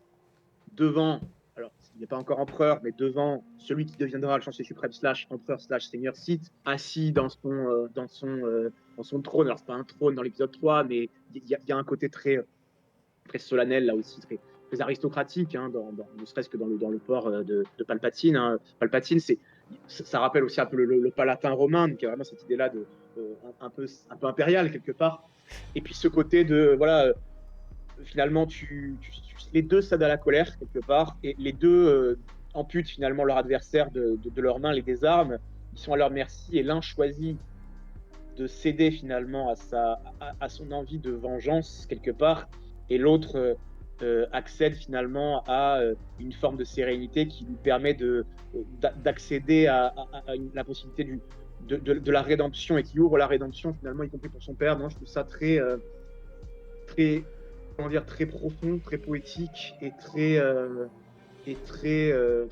devant, alors il n'est pas encore empereur, mais devant celui qui deviendra le chancelier suprême slash empereur slash seigneur Sith, assis dans son trône. Alors, c'est pas un trône dans l'épisode 3, mais il y a un côté très solennel là aussi, très aristocratique, hein, ne serait-ce que dans le port de Palpatine. Hein. Palpatine, ça rappelle aussi un peu le palatin romain, donc il y a vraiment cette idée-là un peu impériale quelque part. Et puis ce côté de, voilà, finalement, les deux cèdent à la colère quelque part, et les deux amputent finalement leur adversaire de leurs mains, les désarment, ils sont à leur merci, et l'un choisit de céder finalement à son envie de vengeance quelque part, et l'autre accède finalement à une forme de sérénité qui lui permet d'accéder à la possibilité de la rédemption et qui ouvre la rédemption finalement, y compris pour son père. Non, je trouve ça très, comment dire, très profond, très poétique très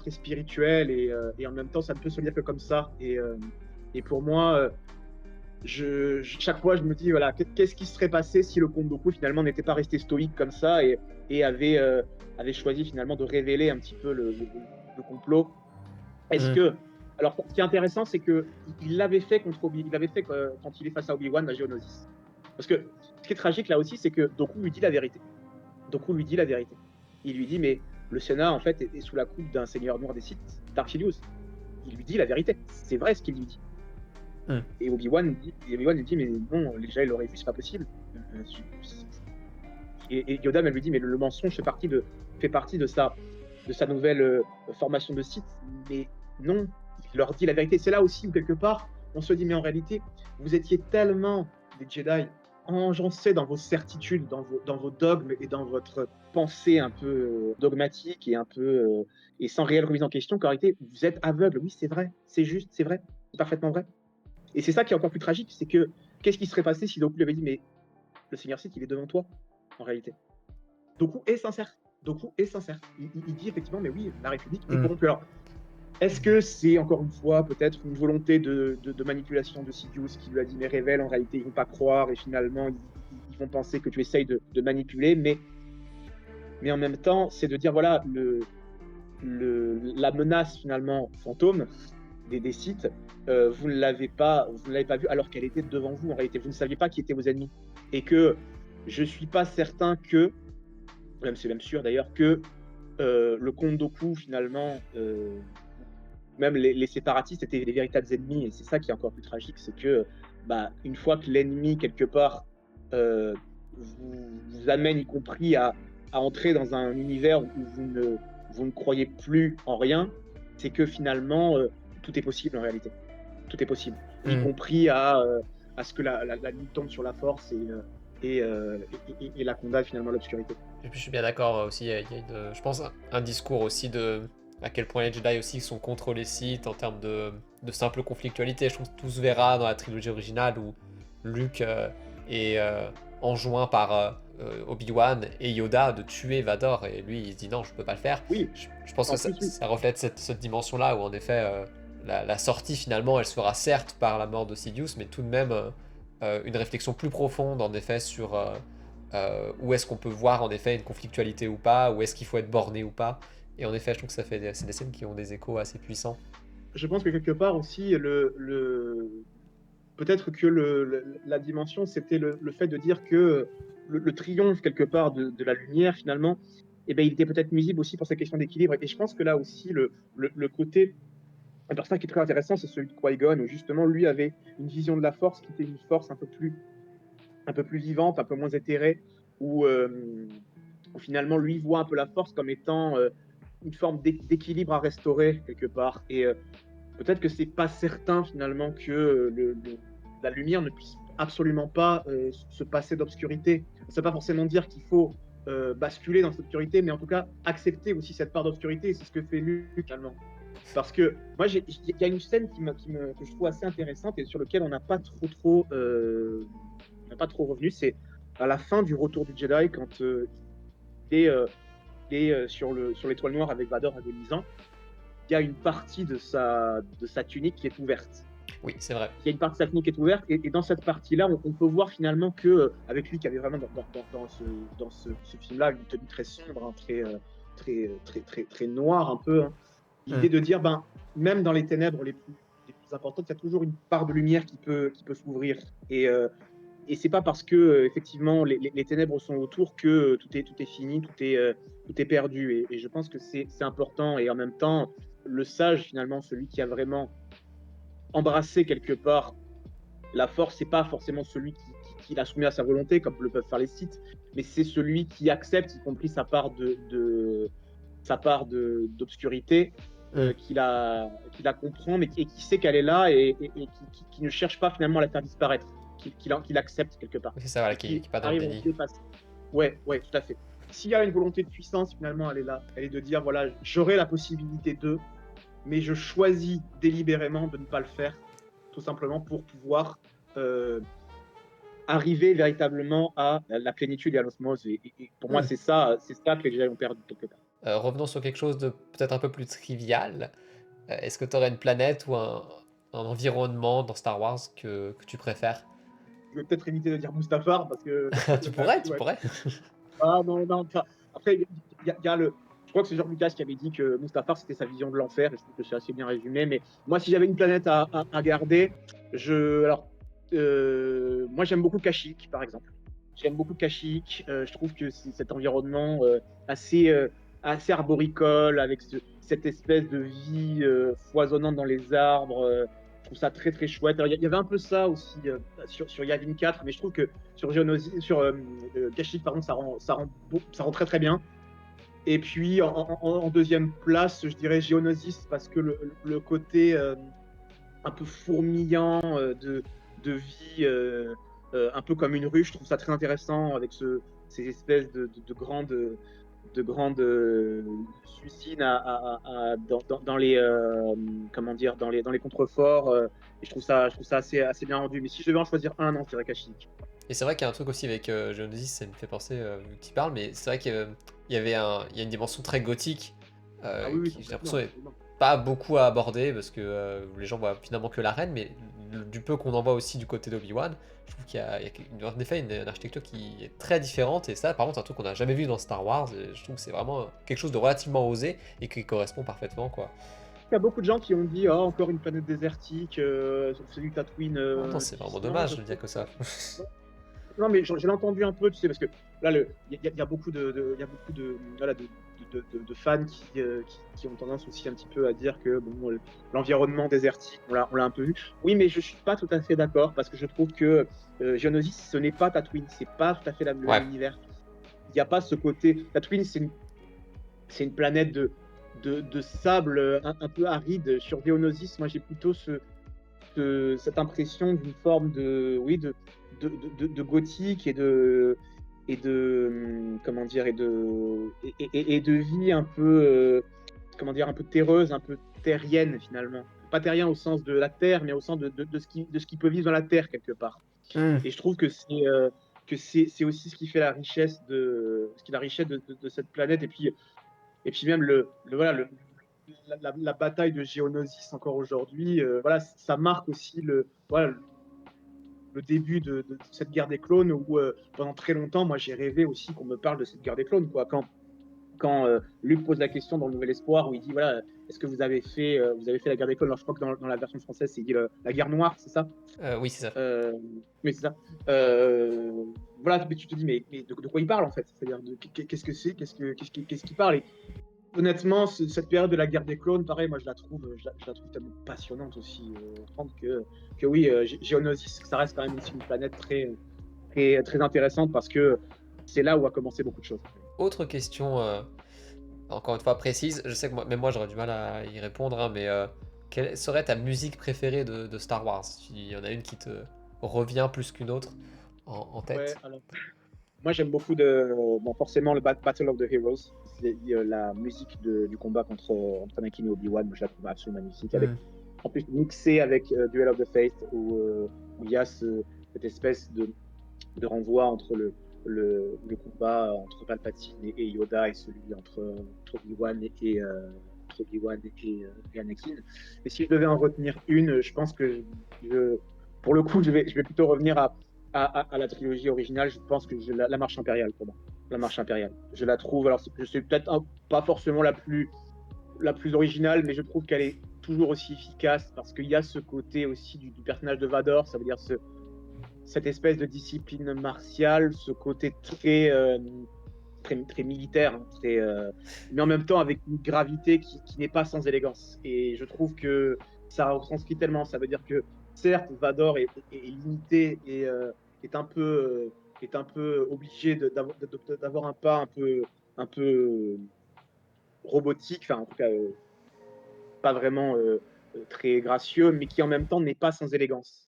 spirituel et en même temps ça ne peut se lire que comme ça. Et pour moi, chaque fois, je me dis, voilà, qu'est-ce qui serait passé si le comte Dooku finalement n'était pas resté stoïque comme ça et avait choisi finalement de révéler un petit peu le complot. Est-ce Mm. que, alors, ce qui est intéressant, c'est que il l'avait fait il l'avait fait quand il est face à Obi-Wan à Geonosis. Parce que ce qui est tragique là aussi, c'est que Dooku lui dit la vérité. Dooku lui dit la vérité. Il lui dit, mais le Sénat en fait est sous la coupe d'un seigneur noir des Sith, Darth Sidious. Il lui dit la vérité. C'est vrai ce qu'il lui dit. Mm. Et Obi-Wan lui dit, mais non, les Jedi l'auraient vu, c'est pas possible. Et Yoda elle lui dit, mais le mensonge fait partie de sa nouvelle formation de Sith. Mais non, il leur dit la vérité. C'est là aussi où, quelque part, on se dit, mais en réalité, vous étiez tellement des Jedi engoncés dans vos certitudes, dans vos dogmes et dans votre pensée un peu dogmatique et un peu et sans réelle remise en question qu'en réalité, vous êtes aveugle. Oui, c'est vrai, c'est juste, c'est vrai, c'est parfaitement vrai. Et c'est ça qui est encore plus tragique, c'est que qu'est-ce qui serait passé si Doku lui avait dit, mais le Seigneur Sith, il est devant toi, en réalité. Doku est sincère. Doku est sincère. Il dit effectivement, mais oui, la République est corrompue. Alors, est-ce que c'est encore une fois peut-être une volonté de manipulation de Sidious qui lui a dit, mais révèle, en réalité, ils vont pas croire et finalement, ils vont penser que tu essayes de manipuler, mais en même temps, c'est de dire, voilà, la menace finalement fantôme des sites, vous ne l'avez pas vu alors qu'elle était devant vous en réalité. Vous ne saviez pas qui étaient vos ennemis. Et que je ne suis pas certain que, c'est même sûr d'ailleurs, que le comte Dooku finalement, même les séparatistes étaient les véritables ennemis. Et c'est ça qui est encore plus tragique, c'est que une fois que l'ennemi quelque part vous amène y compris à entrer dans un univers où vous ne croyez plus en rien, c'est que finalement tout est possible en réalité. tout est possible, y Hmm. compris à ce que la nuit tombe sur la force et la condamne finalement à l'obscurité. Et puis je suis bien d'accord aussi, il y a je pense un discours aussi de à quel point les Jedi aussi sont contre les Sith en termes de simple conflictualité. Je trouve que tout se verra dans la trilogie originale où Luke est enjoint par Obi-Wan et Yoda de tuer Vador et lui il se dit non je peux pas le faire. Oui, Je pense que en plus, oui. ça reflète cette dimension-là où en effet la sortie finalement elle se fera certes par la mort de Sidious mais tout de même une réflexion plus profonde en effet sur où est-ce qu'on peut voir en effet une conflictualité ou pas, où est-ce qu'il faut être borné ou pas. Et en effet, je trouve que c'est des scènes qui ont des échos assez puissants. Je pense que quelque part aussi, peut-être que la dimension, c'était le fait de dire que le triomphe quelque part de la lumière, finalement, eh ben, il était peut-être nuisible aussi pour cette question d'équilibre. Et je pense que là aussi, le côté, un personnage qui est très intéressant, c'est celui de Qui-Gon, où justement, lui avait une vision de la force qui était une force un peu plus vivante, un peu moins éthérée, où, où finalement, lui voit un peu la force comme étant une forme d'équilibre à restaurer quelque part. Et peut-être que c'est pas certain finalement que la lumière ne puisse absolument pas se passer d'obscurité. Ça ne veut pas forcément dire qu'il faut basculer dans cette obscurité, mais en tout cas accepter aussi cette part d'obscurité. Et c'est ce que fait Luke finalement. Parce que moi, il y a une scène que je trouve assez intéressante et sur laquelle on n'a pas on n'a pas trop revenu. C'est à la fin du Retour du Jedi quand il est sur l'étoile noire avec Vador agonisant. Il y a une partie de sa tunique qui est ouverte. Oui, c'est vrai. Il y a une partie de sa tunique qui est ouverte, et dans cette partie-là, on peut voir finalement que, avec lui qui avait vraiment dans ce film-là une tenue très sombre, hein, très noire un peu, hein, Mm. l'idée de dire, ben, même dans les ténèbres les plus importantes, il y a toujours une part de lumière qui peut s'ouvrir. Et c'est pas parce que effectivement les ténèbres sont autour que tout est fini, tout est perdu. Et je pense que c'est important. Et en même temps, le sage, finalement, celui qui a vraiment embrassé quelque part la force, c'est pas forcément celui qui l'a soumis à sa volonté, comme le peuvent faire les Sith, mais c'est celui qui accepte, y compris sa part d'obscurité, Mm. qui la comprend, mais qui sait qu'elle est là et qui ne cherche pas finalement à la faire disparaître, qui l'accepte quelque part Oui, c'est ça, voilà, et qui qui est pas dans le arrive à déni. dépasser. Ouais, ouais, tout à fait. S'il y a une volonté de puissance, finalement, elle est là. Elle est de dire, voilà, j'aurai la possibilité de, mais je choisis délibérément de ne pas le faire, tout simplement pour pouvoir euh, arriver véritablement à la plénitude et à l'osmose. Et pour moi, Mm. c'est ça que les Jedi ont perdu quelque part. Revenons sur quelque chose de peut-être un peu plus trivial. Est-ce que tu aurais une planète ou un environnement dans Star Wars que tu préfères? Je vais peut-être éviter de dire Mustafar parce que Tu bah, pourrais, tu ouais. pourrais. Ah non, non. Enfin, après, y a le. Je crois que c'est George Lucas qui avait dit que Mustafar c'était sa vision de l'enfer, et je trouve que c'est assez bien résumé. Mais moi, si j'avais une planète à garder, alors, moi j'aime beaucoup Kashyyyk, par exemple. J'aime beaucoup Kashyyyk. Je trouve que c'est cet environnement assez, assez arboricole, avec cette espèce de vie foisonnante dans les arbres. Je trouve ça très très chouette. Alors, il y avait un peu ça aussi sur Yavin 4, mais je trouve que sur Kashyyyk, pardon, ça rend très très bien. Et puis en deuxième place, je dirais Geonosis, parce que le côté un peu fourmillant de vie, un peu comme une ruche, je trouve ça très intéressant avec ces espèces de grandes usines dans les comment dire dans les contreforts. Et je trouve ça assez bien rendu. Mais si je devais en choisir un, non, je dirais Kashyyyk. Et c'est vrai qu'il y a un truc aussi avec Geonosis, ça me fait penser, vu que tu parles, mais c'est vrai il y a une dimension très gothique Ah oui, oui, qui, j'ai l'impression, complètement, est absolument. pas beaucoup à aborder parce que les gens voient finalement que la reine, mais du peu qu'on en voit aussi du côté d'Obi-Wan, je trouve qu'il y a en effet une architecture qui est très différente et ça, par contre, c'est un truc qu'on n'a jamais vu dans Star Wars. Et je trouve que c'est vraiment quelque chose de relativement osé et qui correspond parfaitement, quoi. Il y a beaucoup de gens qui ont dit oh, encore une planète désertique, c'est du Tatooine Ah non, c'est vraiment 10. Non, dommage je de dire trouve que ça. non, mais j'ai entendu un peu, tu sais, parce que là, il y a beaucoup il y a beaucoup voilà, de fans qui ont tendance aussi un petit peu à dire que bon, l'environnement désertique, on l'a un peu vu. Oui, mais je suis pas tout à fait d'accord parce que je trouve que Geonosis, ce n'est pas Tatooine, c'est pas tout à fait le même Ouais. univers. Il n'y a pas ce côté. Tatooine, c'est une planète de sable un peu aride. Sur Geonosis, moi, j'ai plutôt cette impression d'une forme de, oui, de gothique comment dire, et de vie un peu, comment dire, un peu terreuse, un peu terrienne finalement. Pas terrien au sens de la terre, mais au sens de ce qui peut vivre dans la terre quelque part. Hmm. Et je trouve que c'est aussi ce qui fait la richesse de cette planète. Et puis même voilà, la bataille de Géonosis encore aujourd'hui, voilà, ça marque aussi voilà, le début de cette guerre des clones où pendant très longtemps, moi j'ai rêvé aussi qu'on me parle de cette guerre des clones, quoi. Quand Luc pose la question dans le Nouvel Espoir où il dit voilà, est-ce que vous avez fait la guerre des clones? Alors je crois que dans la version française c'est dit la guerre noire, c'est ça? Oui, c'est ça. Oui, c'est ça. Euh, voilà, mais tu te dis mais de quoi il parle en fait? C'est-à-dire qu'est-ce que c'est? Qu'est-ce qu'il parle? Et honnêtement, cette période de la guerre des clones, pareil, moi je la trouve tellement passionnante aussi. Prendre que oui, Geonosis, ça reste quand même aussi une planète très intéressante parce que c'est là où a commencé beaucoup de choses. Autre question, encore une fois précise, je sais que même moi j'aurais du mal à y répondre, hein, mais quelle serait ta musique préférée de Star Wars? Il y en a une qui te revient plus qu'une autre en Ouais, tête? alors moi j'aime beaucoup bon, forcément le Battle of the Heroes, c'est la musique du combat entre Anakin et Obi-Wan, moi je la trouve absolument magnifique. Hmm. En plus mixé avec Duel of the Fates où il y a cette espèce de renvoi entre le combat entre Palpatine et Yoda et celui entre Obi-Wan et Anakin. Et si je devais en retenir une, je pense que pour le coup, je vais plutôt revenir à la trilogie originale. Je pense que la marche impériale pour moi. La marche impériale. Je la trouve, alors je sais peut-être pas forcément la plus originale, mais je trouve qu'elle est toujours aussi efficace parce qu'il y a ce côté aussi du personnage de Vador, ça veut dire cette espèce de discipline martiale, ce côté très militaire, hein, mais en même temps avec une gravité qui n'est pas sans élégance. Et je trouve que ça retranscrit tellement. Ça veut dire que certes, Vador est limité et est un peu obligé d'avoir un pas un peu robotique, enfin en tout cas pas vraiment très gracieux, mais qui en même temps n'est pas sans élégance.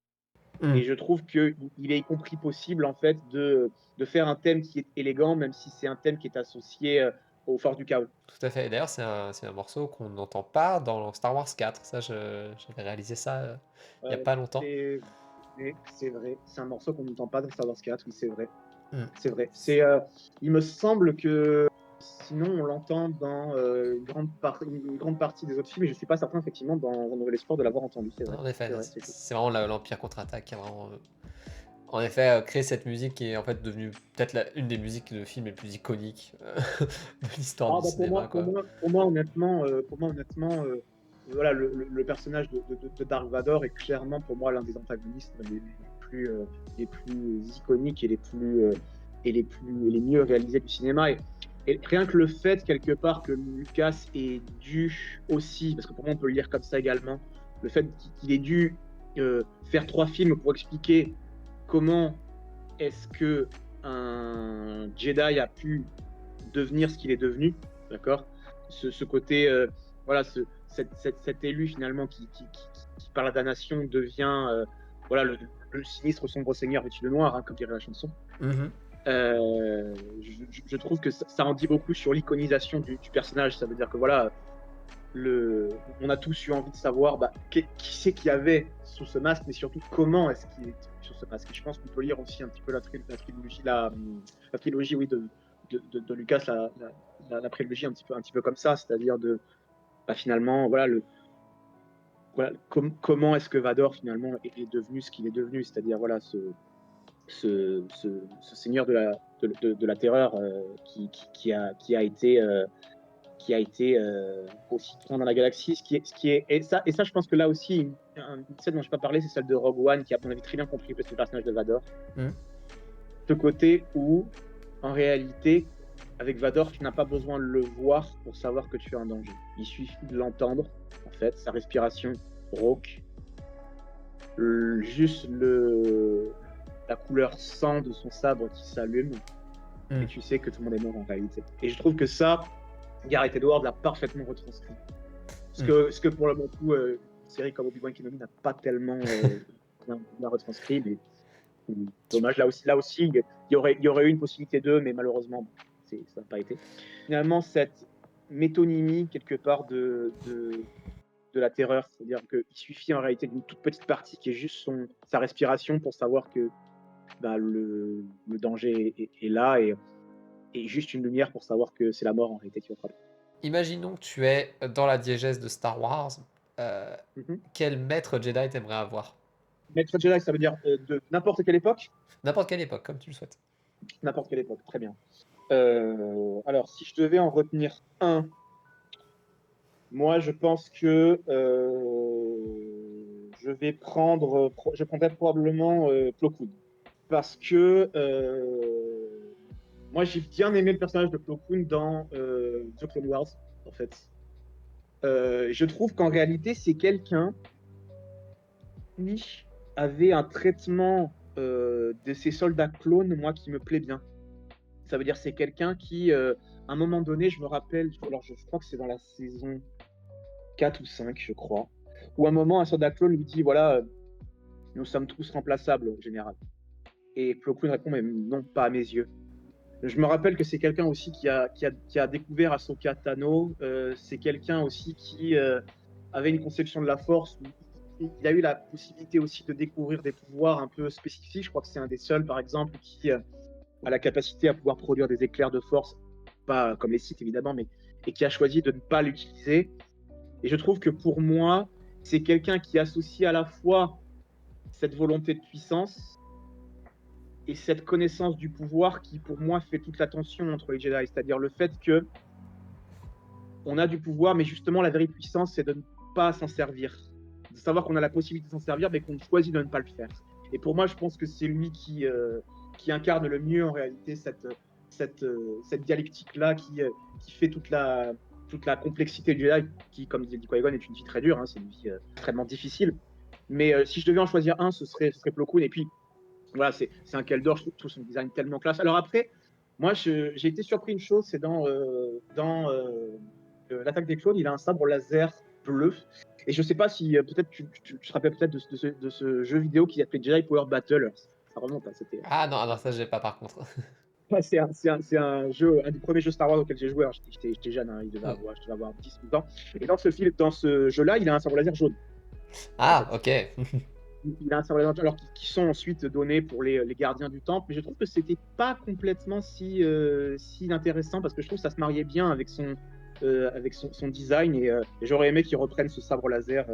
Hmm. Et je trouve qu'il est y compris possible, en fait, de faire un thème qui est élégant, même si c'est un thème qui est associé aux forces du chaos. Tout à fait. Et d'ailleurs, c'est un morceau qu'on n'entend pas dans Star Wars 4. Ça, j'avais réalisé ça il n'y a Euh, pas longtemps. c'est c'est vrai. C'est un morceau qu'on n'entend pas dans Star Wars 4, oui, c'est vrai. Hmm. C'est vrai. Il me semble que sinon, on l'entend dans une grande partie des autres films, et je ne suis pas certain, effectivement, dans Un Nouvel Espoir de l'avoir entendu. C'est vrai. En effet, C'est vrai, c'est chaud. c'est vraiment l'Empire contre-attaque qui a vraiment, en effet, créé cette musique qui est en fait devenue peut-être une des musiques de films les plus iconiques de l'histoire Ah, du bah, cinéma, quoi. pour moi, honnêtement voilà, le personnage de Dark Vador est clairement pour moi l'un des antagonistes les plus iconiques et les mieux réalisés du cinéma. Et rien que le fait, quelque part, que Lucas ait dû aussi, parce que pour moi, on peut le lire comme ça également, le fait qu'il ait dû faire 3 films pour expliquer comment est-ce que un Jedi a pu devenir ce qu'il est devenu, d'accord? Ce côté, voilà, cet élu finalement qui par la damnation devient, voilà, le sinistre sombre seigneur vêtu de noir, hein, comme dirait la chanson. Mhm. Je trouve que ça en dit beaucoup sur l'iconisation du personnage. Ça veut dire que voilà, on a tous eu envie de savoir qui c'est qu'il y avait sous ce masque, mais surtout comment est-ce qu'il est sur ce masque. Et je pense qu'on peut lire aussi un petit peu la trilogie oui, de Lucas, la prélogie un petit peu comme ça, c'est-à-dire finalement, voilà, comment est-ce que Vador finalement est devenu ce qu'il est devenu, c'est-à-dire voilà, ce seigneur de la terreur qui a été aussi présent dans la galaxie. Et ça, je pense que là aussi, une scène dont je n'ai pas parlé, c'est celle de Rogue One, qui a, à mon avis, très bien compris le personnage de Vador. Mhm. Ce côté où, en réalité, avec Vador, tu n'as pas besoin de le voir pour savoir que tu es en danger. Il suffit de l'entendre, en fait, sa respiration rauque, juste la couleur sang de son sabre qui s'allume, et tu sais que tout le monde est mort en réalité. Et je trouve que ça, Gareth Edwards l'a parfaitement retranscrit. Ce que pour le coup, série comme Obi-Wan Kenobi n'a pas tellement bien retranscrit. Mais dommage, là aussi, il y aurait eu une possibilité d'eux, mais malheureusement, ça n'a pas été. Finalement, cette métonymie, quelque part, de la terreur, c'est-à-dire qu'il suffit en réalité d'une toute petite partie qui est juste sa respiration pour savoir que le danger est là, et juste une lumière pour savoir que c'est la mort en réalité qui va frapper. Imaginons que tu es dans la diégèse de Star Wars. Mhm. Quel maître Jedi t'aimerais avoir? Maître Jedi, ça veut dire de n'importe quelle époque? N'importe quelle époque, comme tu le souhaites. N'importe quelle époque, très bien. Alors, si je devais en retenir un, moi, je pense que je prendrais probablement Plo Koon. Parce que moi, j'ai bien aimé le personnage de Plo Koon dans The Clone Wars, en fait. Je trouve qu'en réalité, c'est quelqu'un qui avait un traitement de ses soldats clones, moi, qui me plaît bien. Ça veut dire c'est quelqu'un qui, à un moment donné, je me rappelle, alors je crois que c'est dans la saison 4 ou 5, je crois, où à un moment, un soldat clone lui dit, voilà, nous sommes tous remplaçables, général. Et Plo Koon répond, mais non, pas à mes yeux. Je me rappelle que c'est quelqu'un aussi qui a découvert Ahsoka Tano. C'est quelqu'un aussi qui avait une conception de la force. Il a eu la possibilité aussi de découvrir des pouvoirs un peu spécifiques. Je crois que c'est un des seuls, par exemple, qui a la capacité à pouvoir produire des éclairs de force, pas comme les Sith évidemment, mais et qui a choisi de ne pas l'utiliser. Et je trouve que pour moi, c'est quelqu'un qui associe à la fois cette volonté de puissance et cette connaissance du pouvoir qui, pour moi, fait toute la tension entre les Jedi. C'est-à-dire le fait que on a du pouvoir, mais justement, la vraie puissance, c'est de ne pas s'en servir. De savoir qu'on a la possibilité de s'en servir, mais qu'on choisit de ne pas le faire. Et pour moi, je pense que c'est lui qui incarne le mieux, en réalité, cette dialectique-là qui fait toute la complexité du Jedi, qui, comme dit Qui-Gon, est une vie très dure, hein, c'est une vie extrêmement difficile. Mais si je devais en choisir un, ce serait Plo Koon. Et puis, voilà, c'est un Keldor, je trouve son design tellement classe. Alors après, moi, j'ai été surpris une chose, c'est dans l'Attaque des clones, il a un sabre laser bleu. Et je sais pas si, peut-être, tu te rappelles peut-être de ce jeu vidéo qui s'appelait Jedi Power Battle. Ça remonte, hein, c'était... Ah non, alors ça, j'ai pas par contre. Ouais, c'est un jeu, un des premiers jeux Star Wars auxquels j'ai joué. Alors, j'étais jeune, hein, je devais avoir 10-12 ans. Et dans ce jeu-là, il a un sabre laser jaune. Ah, En fait. ok. Il a un sabre laser alors qui sont ensuite donnés pour les gardiens du temple, mais je trouve que c'était pas complètement si intéressant parce que je trouve que ça se mariait bien avec son design et j'aurais aimé qu'il reprenne ce sabre laser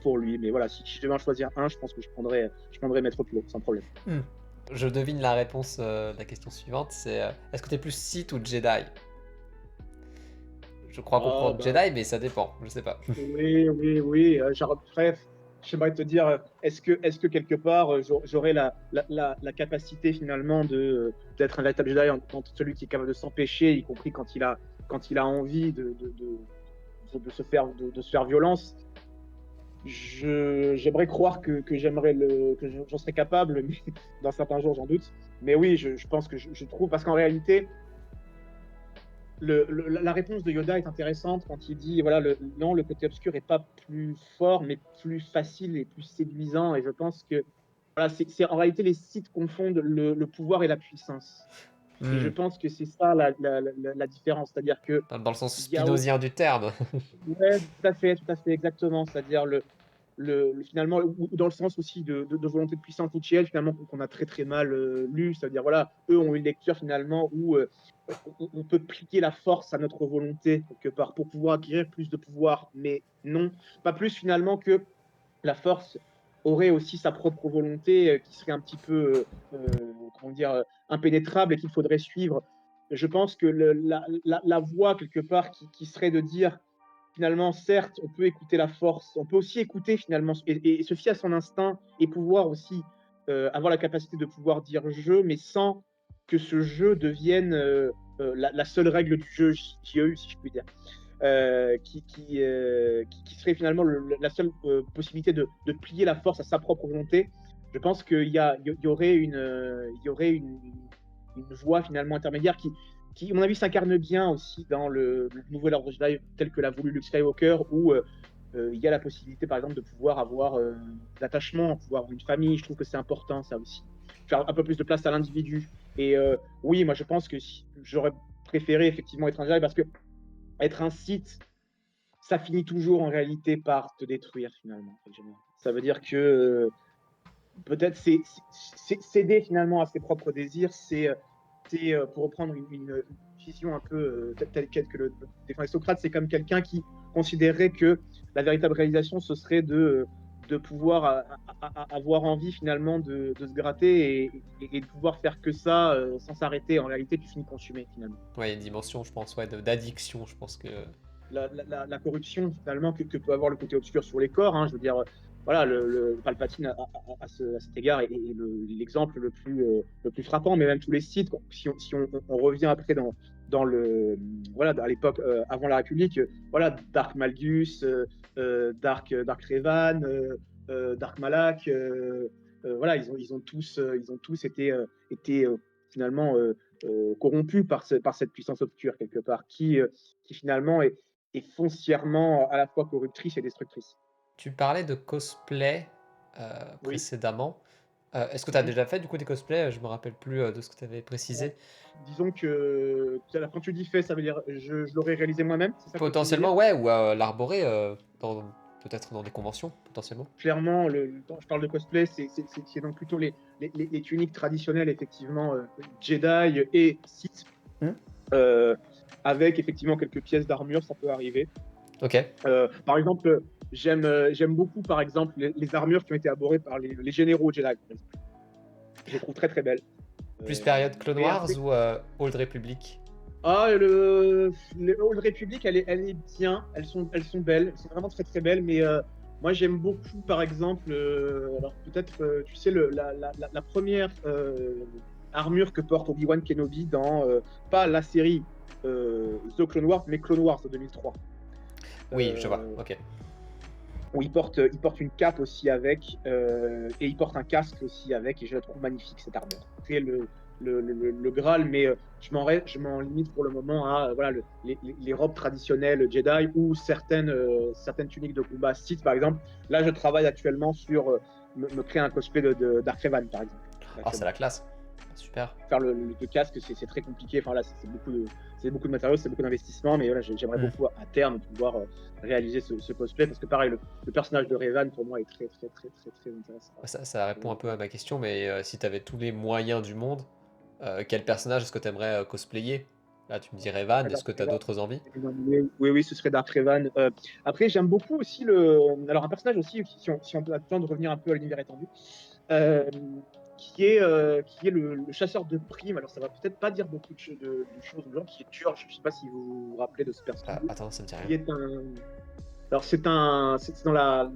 pour lui. Mais voilà, si je devais en choisir un, je pense que je prendrais Maître Plo, sans problème. Je devine la réponse de la question suivante, c'est est-ce que t'es plus Sith ou Jedi? Je crois Oh, comprendre Jedi, mais ça dépend, je sais pas. oui. Bref, j'aimerais te dire, est-ce que quelque part, j'aurais la capacité finalement d'être un véritable Jedi entre celui qui est capable de s'empêcher, y compris quand il a envie de se faire violence. J'aimerais croire que j'en serais capable, mais dans certains jours, j'en doute. Mais oui, je pense que je trouve, parce qu'en réalité, la réponse de Yoda est intéressante quand il dit voilà, non, le côté obscur est pas plus fort, mais plus facile et plus séduisant. Et je pense que voilà, en réalité, les Sith confondent le pouvoir et la puissance. Et je pense que c'est ça la différence. C'est-à-dire que Dans le sens il y a aussi... spinozien du terme. Ouais, tout à fait, exactement. C'est-à-dire finalement, ou dans le sens aussi de volonté de puissance Nietzschéenne, finalement, qu'on a très très mal lu. C'est-à-dire, voilà, eux ont une lecture finalement où on peut plier la force à notre volonté, quelque part, pour pouvoir acquérir plus de pouvoir. Mais non, pas plus finalement que la force aurait aussi sa propre volonté qui serait un petit peu, comment dire, impénétrable et qu'il faudrait suivre. Je pense que la voie, quelque part, qui serait de dire finalement, certes, on peut écouter la force, on peut aussi écouter finalement et se fier à son instinct et pouvoir aussi avoir la capacité de pouvoir dire je, mais sans que ce jeu devienne la seule règle du jeu JE, si je puis dire. Qui serait finalement la seule possibilité de plier la force à sa propre volonté. Je pense qu'il y aurait une voie finalement intermédiaire qui, à mon avis, s'incarne bien aussi dans le nouvel ordre Jedi tel que l'a voulu Luke Skywalker, où il y a la possibilité, par exemple, de pouvoir avoir d'attachement, pouvoir avoir une famille. Je trouve que c'est important, ça aussi. Faire un peu plus de place à l'individu. Et oui, moi, je pense que j'aurais préféré effectivement être un Jedi parce que être un Sith, ça finit toujours en réalité par te détruire finalement. Ça veut dire que peut-être céder finalement à ses propres désirs, pour reprendre une vision un peu telle quelle que le défendait Socrate, c'est comme quelqu'un qui considérait que la véritable réalisation, ce serait de pouvoir avoir envie finalement de se gratter et de pouvoir faire que ça sans s'arrêter. En réalité, tu finis consumé finalement. Ouais, il y a une dimension, je pense, ouais, d'addiction, je pense que... La corruption finalement que peut avoir le côté obscur sur les corps. Hein, je veux dire, voilà, le Palpatine à cet égard est l'exemple le plus frappant, mais même tous les sites, si on revient après dans voilà, à l'époque avant la République, voilà, Dark Malgus, Dark Revan, Dark Malak, voilà, ils ont tous été finalement corrompus par cette puissance obscure quelque part, qui finalement est foncièrement à la fois corruptrice et destructrice. Tu parlais de cosplay Oui. précédemment. Est-ce que tu as Mhm. déjà fait du coup des cosplays? Je me rappelle plus de ce que tu avais précisé. Disons que quand tu dis fait, ça veut dire je l'aurais réalisé moi-même, c'est ça que tu veux dire? Potentiellement, ouais, ou l'arborer, peut-être dans des conventions, potentiellement. Clairement, quand je parle de cosplay, c'est donc plutôt les tuniques traditionnelles, effectivement, Jedi et Sith, Hmm. euh, avec effectivement quelques pièces d'armure, ça peut arriver. Ok. Par exemple, j'aime beaucoup, par exemple, les armures qui ont été arborées par les généraux Jedi, par exemple. Je les trouve très très belles. Plus Euh, période Clone mais Wars après, ou Old Republic? les Old Republic, elle est bien, elles sont belles, elles sont vraiment très très belles, mais moi j'aime beaucoup, par exemple, alors peut-être, tu sais, la première armure que porte Obi-Wan Kenobi dans, pas la série The Clone Wars, mais Clone Wars de 2003. Oui, je vois, Euh, ok. où il porte une cape aussi avec, et il porte un casque aussi avec, et je la trouve magnifique cette armure. C'est le Graal, mais je m'en limite pour le moment à voilà, les robes traditionnelles Jedi ou certaines tuniques de combat Sith, par exemple. Là, je travaille actuellement sur me créer un cosplay de Dark Revan, par exemple. Ah, c'est Actuellement. la classe. Super. Faire le casque, c'est très compliqué. Enfin, là, c'est beaucoup de matériaux, c'est beaucoup d'investissement, mais voilà, j'aimerais Hmm. beaucoup à terme pouvoir réaliser ce cosplay parce que pareil, le personnage de Revan pour moi est très très très très très intéressant. Ouais, ça répond un peu à ma question, mais si tu avais tous les moyens du monde, quel personnage est-ce que tu aimerais cosplayer? Là, tu me dirais Van, est-ce Dark que tu as Revan, d'autres envies? oui, oui, oui, ce serait Dark Revan. Après, j'aime beaucoup aussi alors un personnage aussi, si on a le temps de revenir un peu à l'univers étendu, euh, qui est le chasseur de primes. Alors, ça va peut-être pas dire beaucoup de choses aux gens, qui est Turge. Je sais pas si vous vous rappelez de ce personnage. Attends, ça me dit rien. Qui est un, Alors, c'est dans la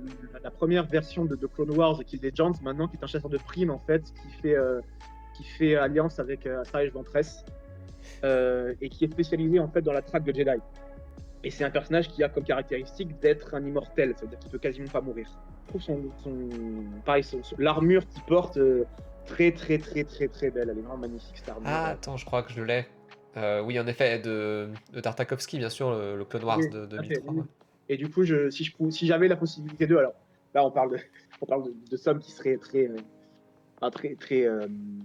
première version de Clone Wars Kill the Giants, maintenant, qui est un chasseur de primes, en fait, qui fait alliance avec Asajj Ventress, et qui est spécialisé, en fait, dans la traque de Jedi. Et c'est un personnage qui a comme caractéristique d'être un immortel, c'est-à-dire qu'il peut quasiment pas mourir. Je trouve pareil, l'armure qu'il porte très, très, très, très, très belle. Elle est vraiment magnifique, cette armure. Ah, attends, je crois que je l'ai. Oui, en effet, de Tartakovsky, bien sûr, le Clone Wars Oui, de tout à fait, 2003. oui. Et du coup, si j'avais la possibilité de, alors là, on parle de sommes qui seraient très, très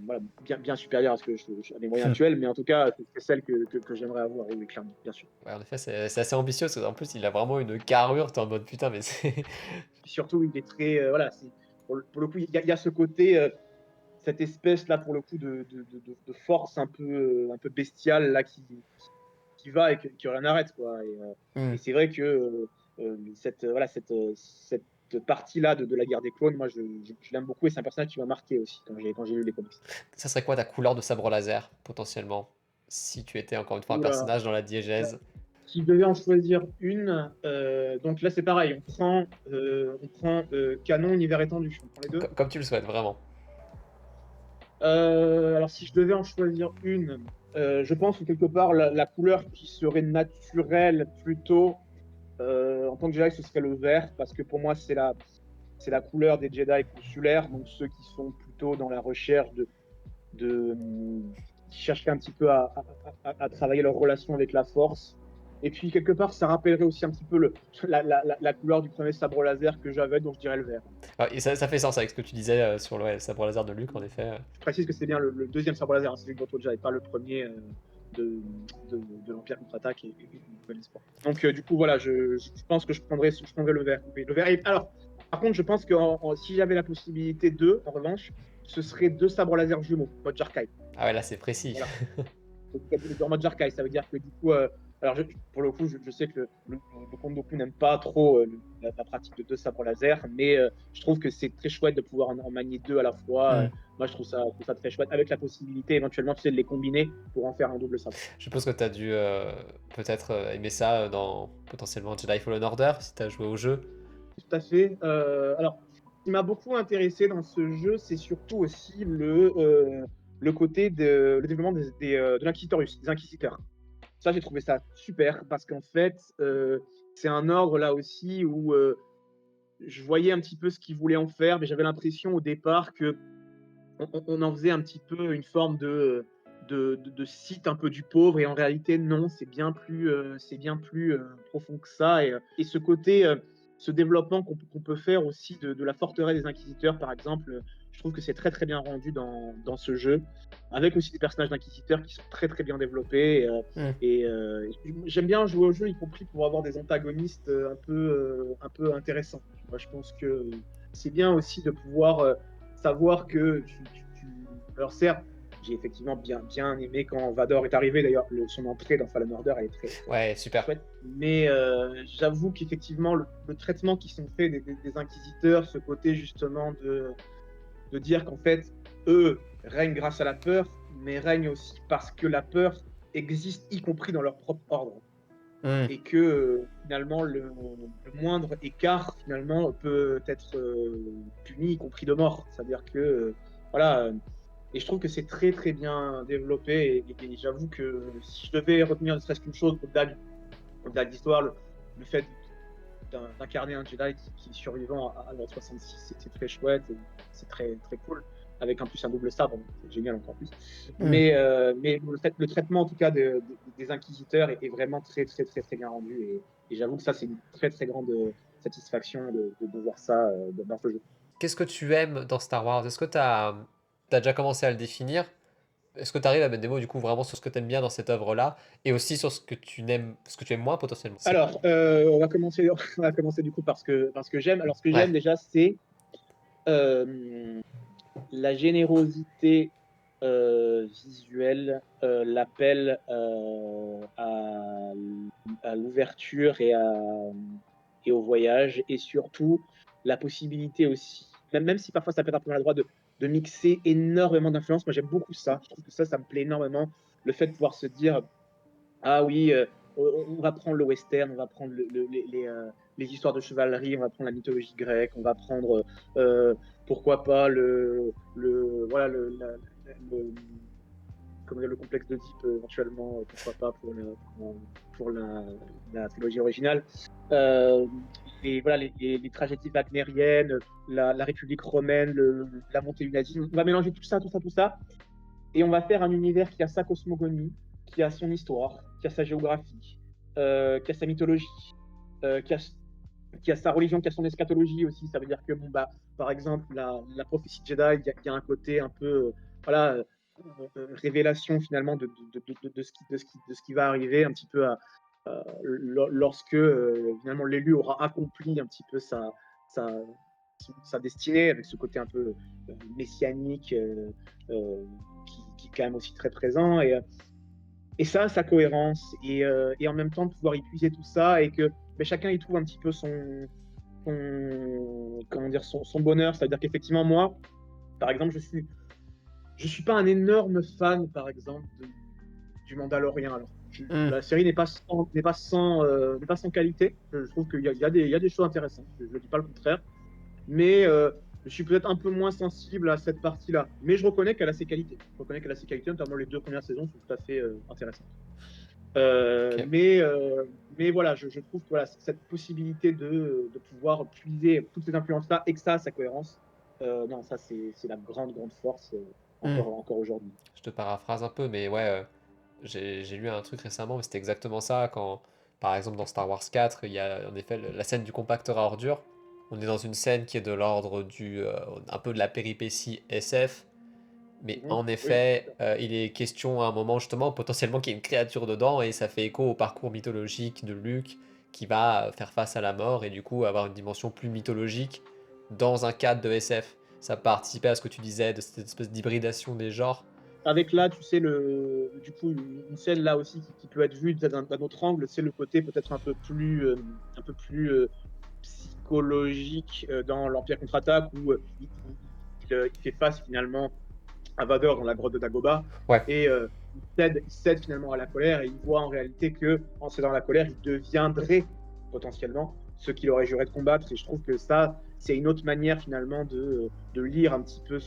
voilà, bien supérieures à ce que à mes moyens actuels, mais en tout cas, c'est celle que j'aimerais avoir, oui, clairement, bien sûr. Ouais, en effet, c'est assez ambitieux, parce qu'en plus, il a vraiment une carrure, t'es en mode putain, mais c'est... Puis surtout, il est très, voilà, pour le coup, il y a ce côté, cette espèce là, pour le coup, de force un peu bestiale là qui va et qui rien n'arrête, quoi. Hmm. Et c'est vrai que voilà, cette partie-là de la guerre des clones, moi, je l'aime beaucoup et c'est un personnage qui m'a marqué aussi quand j'ai lu les comics. Ça serait quoi ta couleur de sabre laser, potentiellement, si tu étais encore une fois un Oula. personnage dans la diégèse? Si je devais en choisir une, donc là c'est pareil, on prend canon, univers étendu, on prend les deux. Comme tu le souhaites, vraiment. Alors si je devais en choisir une, je pense que quelque part la couleur qui serait naturelle plutôt en tant que Jedi, ce serait le vert, parce que pour moi c'est la couleur des Jedi consulaires, donc ceux qui sont plutôt dans la recherche qui chercheraient un petit peu à travailler leur relation avec la Force. Et puis quelque part, ça rappellerait aussi un petit peu la couleur du premier sabre laser que j'avais, donc je dirais le vert. Ouais, et ça fait sens avec ce que tu disais sur le sabre laser de Luke, en effet. Je précise que c'est bien le deuxième sabre laser, hein, celui de Grotto et pas le premier de, de l'Empire contre-attaque et du Nouvel Espoir. Donc du coup, voilà, je pense que je prendrais le vert. Oui, le vert. Et, alors, par contre, je pense que si j'avais la possibilité de, en revanche, ce serait 2 sabres laser jumeaux, mode Jarkai. Ah ouais, là c'est précis. Voilà. En mode Jarkai, ça veut dire que du coup, alors pour le coup, je sais que le Comte Dooku n'aime pas trop la pratique de 2 sabres laser, mais je trouve que c'est très chouette de pouvoir en manier 2 à la fois. Hmm. Moi, je trouve ça très chouette, avec la possibilité éventuellement, tu sais, de les combiner pour en faire un double sabre. Je suppose que tu as dû peut-être aimer ça dans potentiellement Jedi Fallen Order, si tu as joué au jeu. Tout à fait. Alors, ce qui m'a beaucoup intéressé dans ce jeu, c'est surtout aussi le côté le développement de l'Inquisitorius, des Inquisiteurs. Ça, j'ai trouvé ça super parce qu'en fait, c'est un ordre là aussi où je voyais un petit peu ce qu'ils voulaient en faire, mais j'avais l'impression au départ que on en faisait un petit peu une forme de site un peu du pauvre, et en réalité, non, c'est bien plus profond que ça. Et ce côté, ce développement qu'on peut faire aussi de la forteresse des Inquisiteurs, par exemple, je trouve que c'est très très bien rendu dans ce jeu, avec aussi des personnages d'Inquisiteurs qui sont très très bien développés. Hmm. J'aime bien jouer au jeu, y compris pour avoir des antagonistes un peu intéressants. Moi, je pense que c'est bien aussi de pouvoir savoir que alors certes, j'ai effectivement bien aimé quand Vador est arrivé. D'ailleurs, son entrée dans Fallen Order, elle est très, très, Ouais, très super. chouette. Mais j'avoue qu'effectivement, le traitement qui sont faits des inquisiteurs, ce côté justement de dire qu'en fait, eux règnent grâce à la peur, mais règnent aussi parce que la peur existe, y compris dans leur propre ordre. Hmm. Et que finalement, le moindre écart finalement peut être puni, y compris de mort. C'est-à-dire que voilà. Et je trouve que c'est très très bien développé. Et j'avoue que si je devais retenir ne serait-ce qu'une chose au-delà de l'histoire, le fait d'incarner un Jedi qui est survivant à l'ordre 66, c'est très chouette, c'est très très cool. Avec en plus un double sabre, c'est génial encore plus. Hmm. Mais le traitement en tout cas des inquisiteurs est vraiment très très très très bien rendu. Et j'avoue que ça c'est une très très grande satisfaction de voir ça dans ce jeu. Qu'est-ce que tu aimes dans Star Wars? Est-ce que tu as déjà commencé à le définir? Est-ce que tu arrives à mettre des mots du coup vraiment sur ce que tu aimes bien dans cette œuvre-là et aussi sur ce que tu aimes moins potentiellement? Alors, on va commencer du coup parce que j'aime. Alors, ce que j'aime Ouais. déjà, c'est euh, la générosité visuelle, l'appel à l'ouverture et au voyage, et surtout la possibilité aussi, même si parfois ça peut être un peu maladroit, de mixer énormément d'influences. Moi, j'aime beaucoup ça. Je trouve que ça me plaît énormément. Le fait de pouvoir se dire, ah oui, on va prendre le western, on va prendre les histoires de chevalerie, on va prendre la mythologie grecque, on va prendre, pourquoi pas, voilà, le- comment dire, le complexe d'Oedipe, éventuellement, pourquoi pas, pour la trilogie originale. Euh, voilà, les tragédies wagnériennes, la République romaine, la montée du nazisme. On va mélanger tout ça, tout ça, tout ça, et on va faire un univers qui a sa cosmogonie, qui a son histoire, qui a sa géographie, qui a sa mythologie, euh, qui, a, qui a sa religion, qui a son eschatologie aussi. Ça veut dire que, bon, bah, par exemple, la prophétie de Jedi, il y a un côté un peu, voilà, révélation finalement de ce qui va arriver un petit peu lorsque finalement l'élu aura accompli un petit peu sa, sa destinée, avec ce côté un peu messianique qui est quand même aussi très présent. Et ça, sa cohérence, et en même temps de pouvoir épuiser tout ça, et que mais chacun y trouve un petit peu comment dire, son bonheur. C'est-à-dire qu'effectivement, moi, par exemple, je suis pas un énorme fan, par exemple, du Mandalorian. Alors, Hmm. la série n'est pas sans qualité. Je trouve qu'il y a des choses intéressantes. Je ne dis pas le contraire. Mais je suis peut-être un peu moins sensible à cette partie-là. Mais je reconnais qu'elle a ses qualités. Je reconnais qu'elle a ses qualités, notamment les 2 premières saisons sont tout à fait intéressantes. Euh, Ok. mais, euh, mais voilà, je trouve que voilà, cette possibilité de pouvoir puiser toutes ces influences-là et que ça a sa cohérence, non, ça c'est la grande, grande force Hmm. encore aujourd'hui. Je te paraphrase un peu, mais ouais, j'ai lu un truc récemment, mais c'était exactement ça quand Par exemple, dans Star Wars 4, il y a en effet la scène du compacteur à ordures. On est dans une scène qui est de l'ordre un peu de la péripétie SF. Mais Mhm. en Oui, effet, il est question à un moment justement potentiellement qu'il y ait une créature dedans et ça fait écho au parcours mythologique de Luke qui va faire face à la mort et du coup avoir une dimension plus mythologique dans un cadre de SF. Ça participait à ce que tu disais de cette espèce d'hybridation des genres. avec là, tu sais, du coup, une scène là aussi qui peut être vue d'un autre angle, c'est le côté peut-être un peu plus psychologique dans l'Empire contre-attaque où il fait face finalement à Vador dans la grotte de Dagobah Ouais. et il cède finalement à la colère et il voit en réalité que en cédant à la colère, il deviendrait potentiellement ce qu'il aurait juré de combattre. Et je trouve que ça, c'est une autre manière finalement de lire un petit peu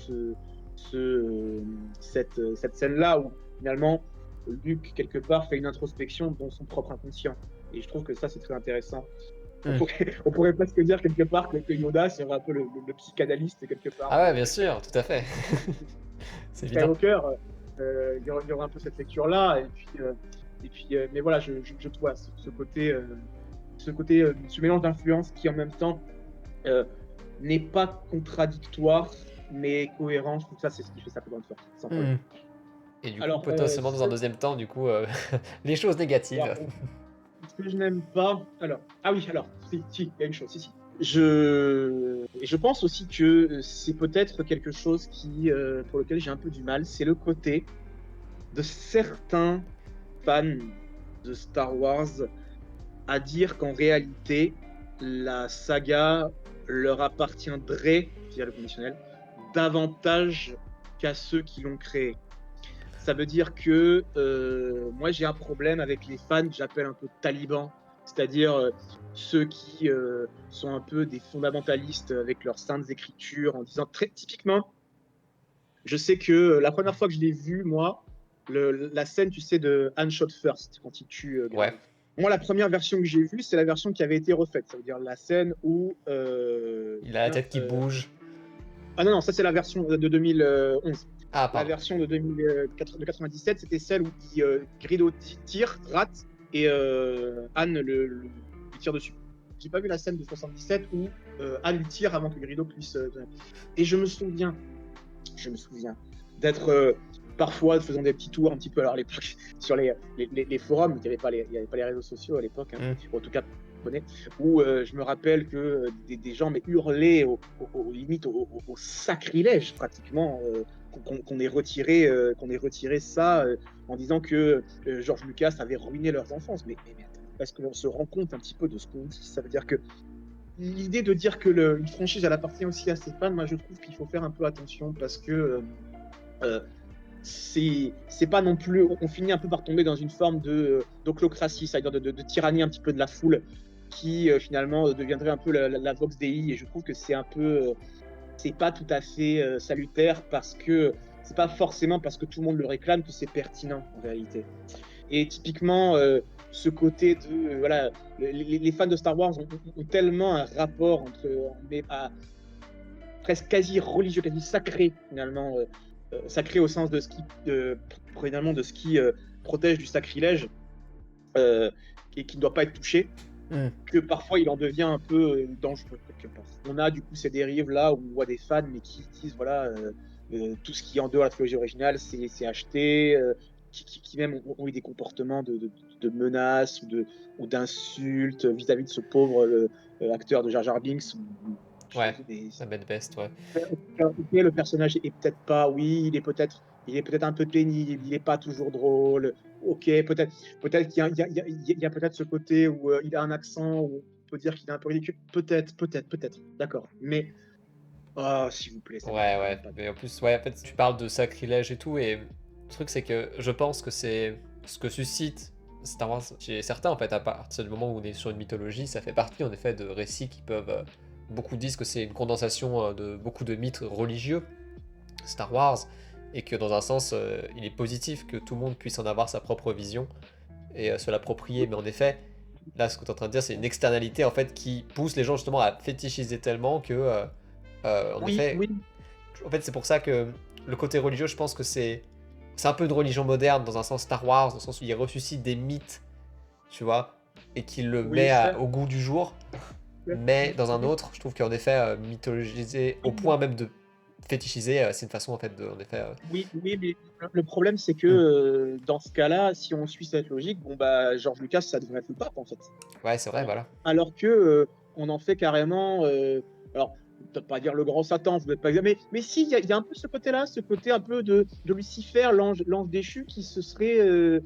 cette scène-là où finalement Luke, quelque part, fait une introspection dans son propre inconscient. Et je trouve que ça, c'est très intéressant. Hmm. On pourrait presque dire quelque part que Yoda serait un peu le psychanalyste quelque part Ah ouais, bien sûr, tout à fait. C'est évident. Skywalker. Il y aura un peu cette lecture-là. Mais voilà, je trouve ce mélange d'influences qui en même temps euh, n'est pas contradictoire, mais cohérent. Je trouve que ça, c'est ce qui fait sa plus grande force, sans problème. Hmm. Et du coup, Alors, potentiellement dans un deuxième temps, du coup, les choses négatives. alors, ce que je n'aime pas. Ah oui, alors, si, il y a une chose, si. Et je pense aussi que c'est peut-être quelque chose pour lequel j'ai un peu du mal, c'est le côté de certains fans de Star Wars à dire qu'en réalité, la saga leur appartiendrait, via le conditionnel, davantage qu'à ceux qui l'ont créée. Ça veut dire que moi j'ai un problème avec les fans que j'appelle un peu talibans, c'est-à-dire ceux qui sont un peu des fondamentalistes avec leurs saintes écritures en disant très typiquement, je sais que la première fois que je l'ai vu, moi, la scène, tu sais, de Han Shot First, quand il tue Ouais. Greedo. Moi, la première version que j'ai vue, c'est la version qui avait été refaite. Ça veut dire la scène où. Il a la tête qui bouge. Ah non, non, ça, c'est la version de 2011. Ah, La pardon. version de 97, c'était celle où Greedo tire, rate, et Han lui tire dessus. J'ai pas vu la scène de 77 où Han lui tire avant que Greedo puisse. Et je me souviens d'être parfois faisant des petits tours un petit peu alors à l'époque sur les forums, il n'y avait, avait pas les réseaux sociaux à l'époque, hein, Hmm. en tout cas où je me rappelle que des gens mais hurlaient limite au sacrilège pratiquement qu'on ait retiré ça en disant que George Lucas avait ruiné leurs enfances. Mais attends, est-ce qu'on se rend compte un petit peu de ce qu'on dit? Ça veut dire que l'idée de dire que une franchise elle appartient aussi à ses fans, moi je trouve qu'il faut faire un peu attention parce que euh, c'est pas non plus, on finit un peu par tomber dans une forme d'oclocratie, c'est-à-dire de tyrannie un petit peu de la foule qui finalement deviendrait un peu la Vox Dei et je trouve que c'est un peu c'est pas tout à fait salutaire parce que c'est pas forcément parce que tout le monde le réclame que c'est pertinent en réalité. Et typiquement, ce côté de. Voilà, les fans de Star Wars ont tellement un rapport presque quasi religieux, quasi sacré, finalement. Sacré au sens de ce qui, finalement, de ce qui protège du sacrilège et qui ne doit pas être touché, Hmm. que parfois il en devient un peu dangereux, quelque part. On a du coup ces dérives là où on voit des fans, mais qui disent voilà. Tout ce qui est en dehors de la trilogie originale, c'est acheté, qui même ont eu des comportements de menaces ou d'insultes vis-à-vis de ce pauvre acteur de Jar Jar Binks. Ouais. La bête best, ouais. Ok, le personnage est peut-être pas, oui, il est peut-être un peu pénible, il est pas toujours drôle. Ok, peut-être qu'il y a, il y a peut-être ce côté où il a un accent où on peut dire qu'il est un peu ridicule. Peut-être, d'accord. Mais oh, s'il vous plaît, ça Ouais, m'arrête quand ouais. même pas. Mais en plus, ouais, en fait, tu parles de sacrilège et tout, et le truc, c'est que je pense que c'est ce que suscite Star Wars chez certains, en fait, à partir du moment où on est sur une mythologie, ça fait partie, en effet, de récits qui peuvent. Beaucoup disent que c'est une condensation de beaucoup de mythes religieux, Star Wars, et que dans un sens, il est positif que tout le monde puisse en avoir sa propre vision et se l'approprier. Mais en effet, là, ce que tu es en train de dire, c'est une externalité, en fait, qui pousse les gens justement à fétichiser tellement que. En Oui, effet, oui, en fait, c'est pour ça que le côté religieux, je pense que c'est un peu une religion moderne dans un sens Star Wars, dans le sens où il ressuscite des mythes, tu vois. et qui le Oui, met certes, au goût du jour. certes, Mais oui, dans un oui, autre, je trouve qu'en effet, mythologiser au oui, point même de fétichiser, c'est une façon en fait de, en effet. oui, oui, mais le problème, c'est que Hmm. dans ce cas-là, si on suit cette logique, bon, bah, George Lucas, ça devrait être le pape, en fait. Ouais, c'est vrai, Voilà. voilà. Alors que on en fait carrément, alors peut-être pas dire le grand Satan, je ne vais pas dire, mais si, il y a un peu ce côté-là, ce côté un peu de Lucifer, l'ange déchu, qui serait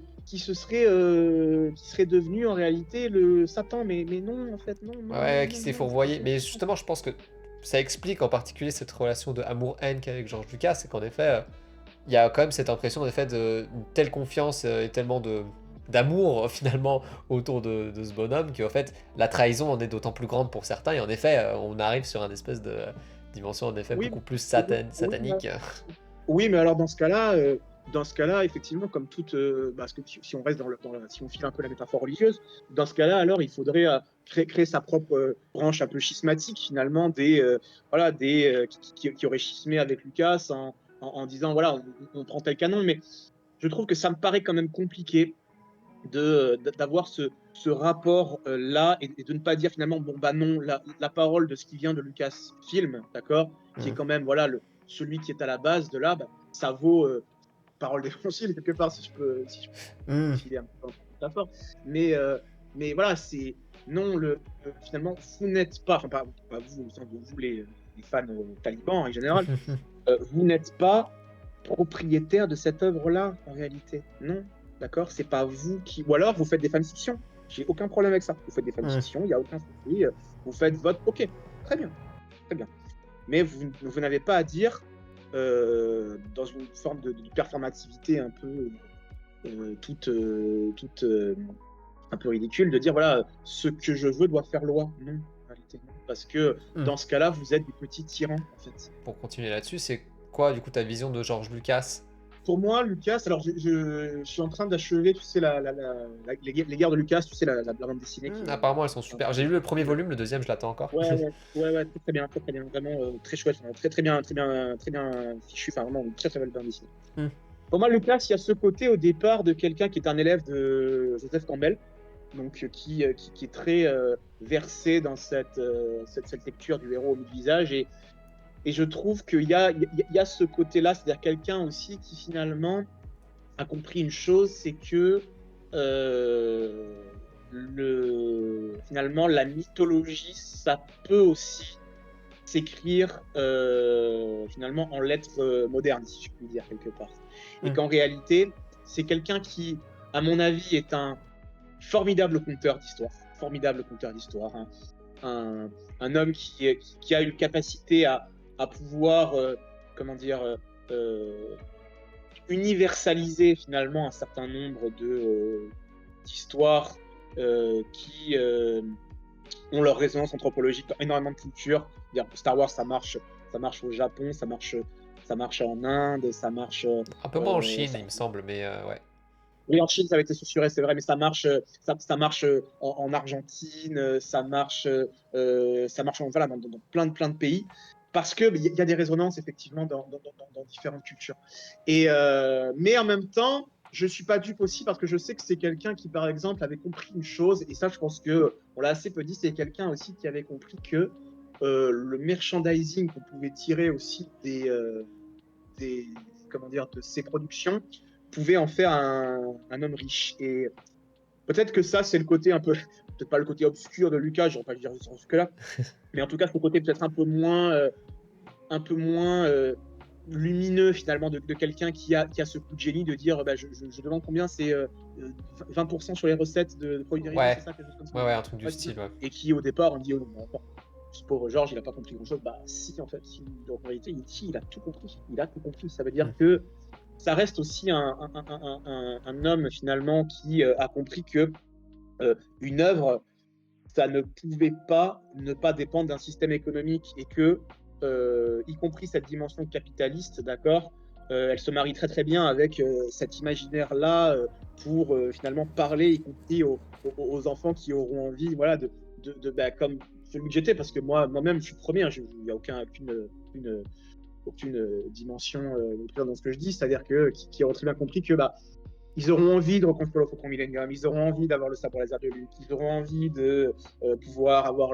devenu en réalité le Satan. Mais non, en fait, non, non, non, Ouais, qui non, s'est non. fourvoyé. Mais justement, je pense que ça explique en particulier cette relation de amour-haine qu'avec George Lucas, c'est qu'en effet, il y a quand même cette impression en effet d'une telle confiance et tellement de d'amour finalement autour de ce bonhomme qu'en fait la trahison en est d'autant plus grande pour certains et en effet on arrive sur une espèce de dimension en effet Oui, beaucoup plus oui, oui, satanique. oui, mais alors dans ce cas-là, effectivement, comme toute, parce que si on reste si on file un peu la métaphore religieuse, dans ce cas-là, alors il faudrait créer sa propre branche un peu schismatique finalement voilà, qui auraient schismé avec Lucas en disant voilà, on prend tel canon, mais je trouve que ça me paraît quand même compliqué d'avoir ce rapport là et de ne pas dire finalement bon bah non la parole de ce qui vient de Lucasfilm, d'accord, qui est Mm. quand même voilà celui qui est à la base de là, bah, ça vaut parole d'évangile quelque part si je peux Mm. filer un peu dans cette métaphore, mais voilà c'est non finalement vous n'êtes pas enfin pas vous au sens de vous les fans talibans en général, vous n'êtes pas propriétaire de cette œuvre-là, en réalité. Non, d'accord. C'est pas vous qui. Ou alors, vous faites des fanfictions. J'ai aucun problème avec ça. Vous faites des Mm. fanfictions, il n'y a aucun souci. Vous faites votre. Ok, très bien, très bien. Mais vous n'avez pas à dire, dans une forme de performativité un peu un peu ridicule, de dire voilà, ce que je veux doit faire loi. Non, en réalité, non. Parce que Mm. dans ce cas-là, vous êtes des petits tyrans, en fait. Pour continuer là-dessus, c'est quoi du coup ta vision de George Lucas? Pour moi, Lucas, alors je suis en train d'achever, tu sais, les guerres de Lucas, tu sais, la bande dessinée Mm, qui est. apparemment elles sont super. J'ai lu le premier volume, le deuxième je l'attends encore. Ouais, ouais, ouais, ouais, très, très bien, très, très bien, vraiment très chouette, vraiment, très, très bien, très bien, très bien fichu, enfin, vraiment, une très, très belle bande dessinée. Mm. Pour moi, Lucas, il y a ce côté au départ de quelqu'un qui est un élève de Joseph Campbell, donc qui est très versé dans cette lecture du héros au mille visages, et je trouve qu'il y a ce côté-là, c'est-à-dire quelqu'un aussi qui finalement a compris une chose, c'est que finalement, la mythologie, ça peut aussi s'écrire finalement en lettres modernes, si je puis dire quelque part. Et Mm. qu'en réalité, c'est quelqu'un qui, à mon avis, est un formidable conteur d'histoire, hein. Un homme qui a une capacité à pouvoir, comment dire, euh, universaliser finalement un certain nombre d'histoires qui ont leur résonance anthropologique dans énormément de cultures. Star Wars, ça marche au Japon, ça marche en Inde, ça marche. Un peu moins en Chine il me semble, mais ouais. Oui, en Chine, ça avait été censuré, c'est vrai, mais ça marche en Argentine, ça marche voilà, dans plein de pays, parce que il y a des résonances effectivement dans différentes cultures. Mais en même temps, je suis pas dupe aussi parce que je sais que c'est quelqu'un qui, par exemple, avait compris une chose, et ça, je pense que on l'a assez peu dit, c'est quelqu'un aussi qui avait compris que le merchandising qu'on pouvait tirer aussi des comment dire, de ses productions pouvait en faire un homme riche. Et peut-être que ça, c'est le côté un peu, peut-être pas le côté obscur de Lucas, je ne vais pas dire jusque-là, mais en tout cas, ce côté peut-être un peu moins lumineux finalement de quelqu'un qui a ce coup de génie de dire bah, je demande combien c'est 20% sur les recettes de produits dérivés, c'est Ouais, ça, quelque chose comme ça. ouais, un truc du Ouais, c'est ça. style, ouais. Et qui au départ on dit oh, non, ce pauvre Georges il n'a pas compris grand-chose. Bah si en fait, si, en réalité il a tout compris. Il a tout compris. Ça veut dire Mm. que ça reste aussi un homme finalement qui a compris que une œuvre, ça ne pouvait pas ne pas dépendre d'un système économique et que, y compris cette dimension capitaliste, d'accord, elle se marie très très bien avec cet imaginaire-là pour finalement parler, y compris aux enfants qui auront envie, voilà, bah, comme celui que j'étais, parce que moi-même, je suis le premier, hein, il n'y a aucune dimension dans ce que je dis, c'est-à-dire qui aurait très bien compris que bah, ils auront envie de reconstruire le Faucon Millennium, ils auront envie d'avoir le sabre laser de Luke, ils auront envie de pouvoir avoir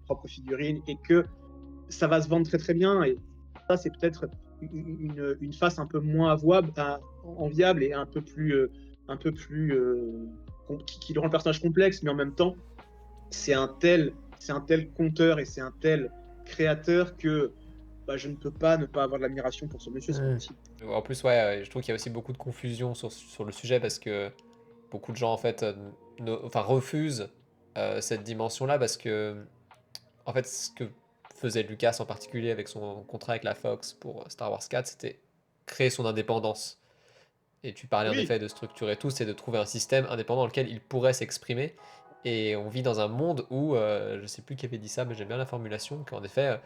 propre figurine, et que ça va se vendre très très bien. Et ça, c'est peut-être une face un peu moins enviable et un peu plus qui rend le personnage complexe, mais en même temps, c'est un tel conteur et c'est un tel créateur que je ne peux pas ne pas avoir de l'admiration pour ce monsieur, c'est pas Mm. possible. En plus, ouais, je trouve qu'il y a aussi beaucoup de confusion sur le sujet parce que beaucoup de gens en fait enfin, refusent cette dimension-là parce que en fait ce que faisait Lucas en particulier avec son contrat avec la Fox pour Star Wars 4, c'était créer son indépendance. Et tu parlais en Oui, effet de structurer tout, c'est de trouver un système indépendant dans lequel il pourrait s'exprimer. Et on vit dans un monde où, je sais plus qui avait dit ça, mais j'aime bien la formulation, qu'en effet,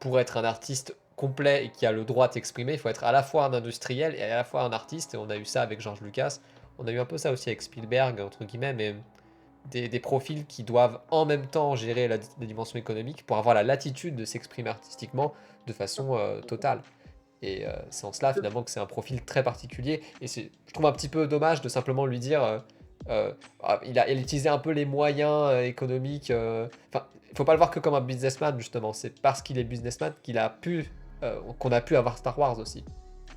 pour être un artiste complet et qui a le droit de s'exprimer, il faut être à la fois un industriel et à la fois un artiste. Et on a eu ça avec George Lucas. On a eu un peu ça aussi avec Spielberg, entre guillemets, mais des profils qui doivent en même temps gérer la dimension économique pour avoir la latitude de s'exprimer artistiquement de façon totale. Et c'est en cela finalement que c'est un profil très particulier. Et je trouve un petit peu dommage de simplement lui dire, il utilisait un peu les moyens économiques. Enfin, il faut pas le voir que comme un businessman justement. C'est parce qu'il est businessman qu'on a pu avoir Star Wars aussi.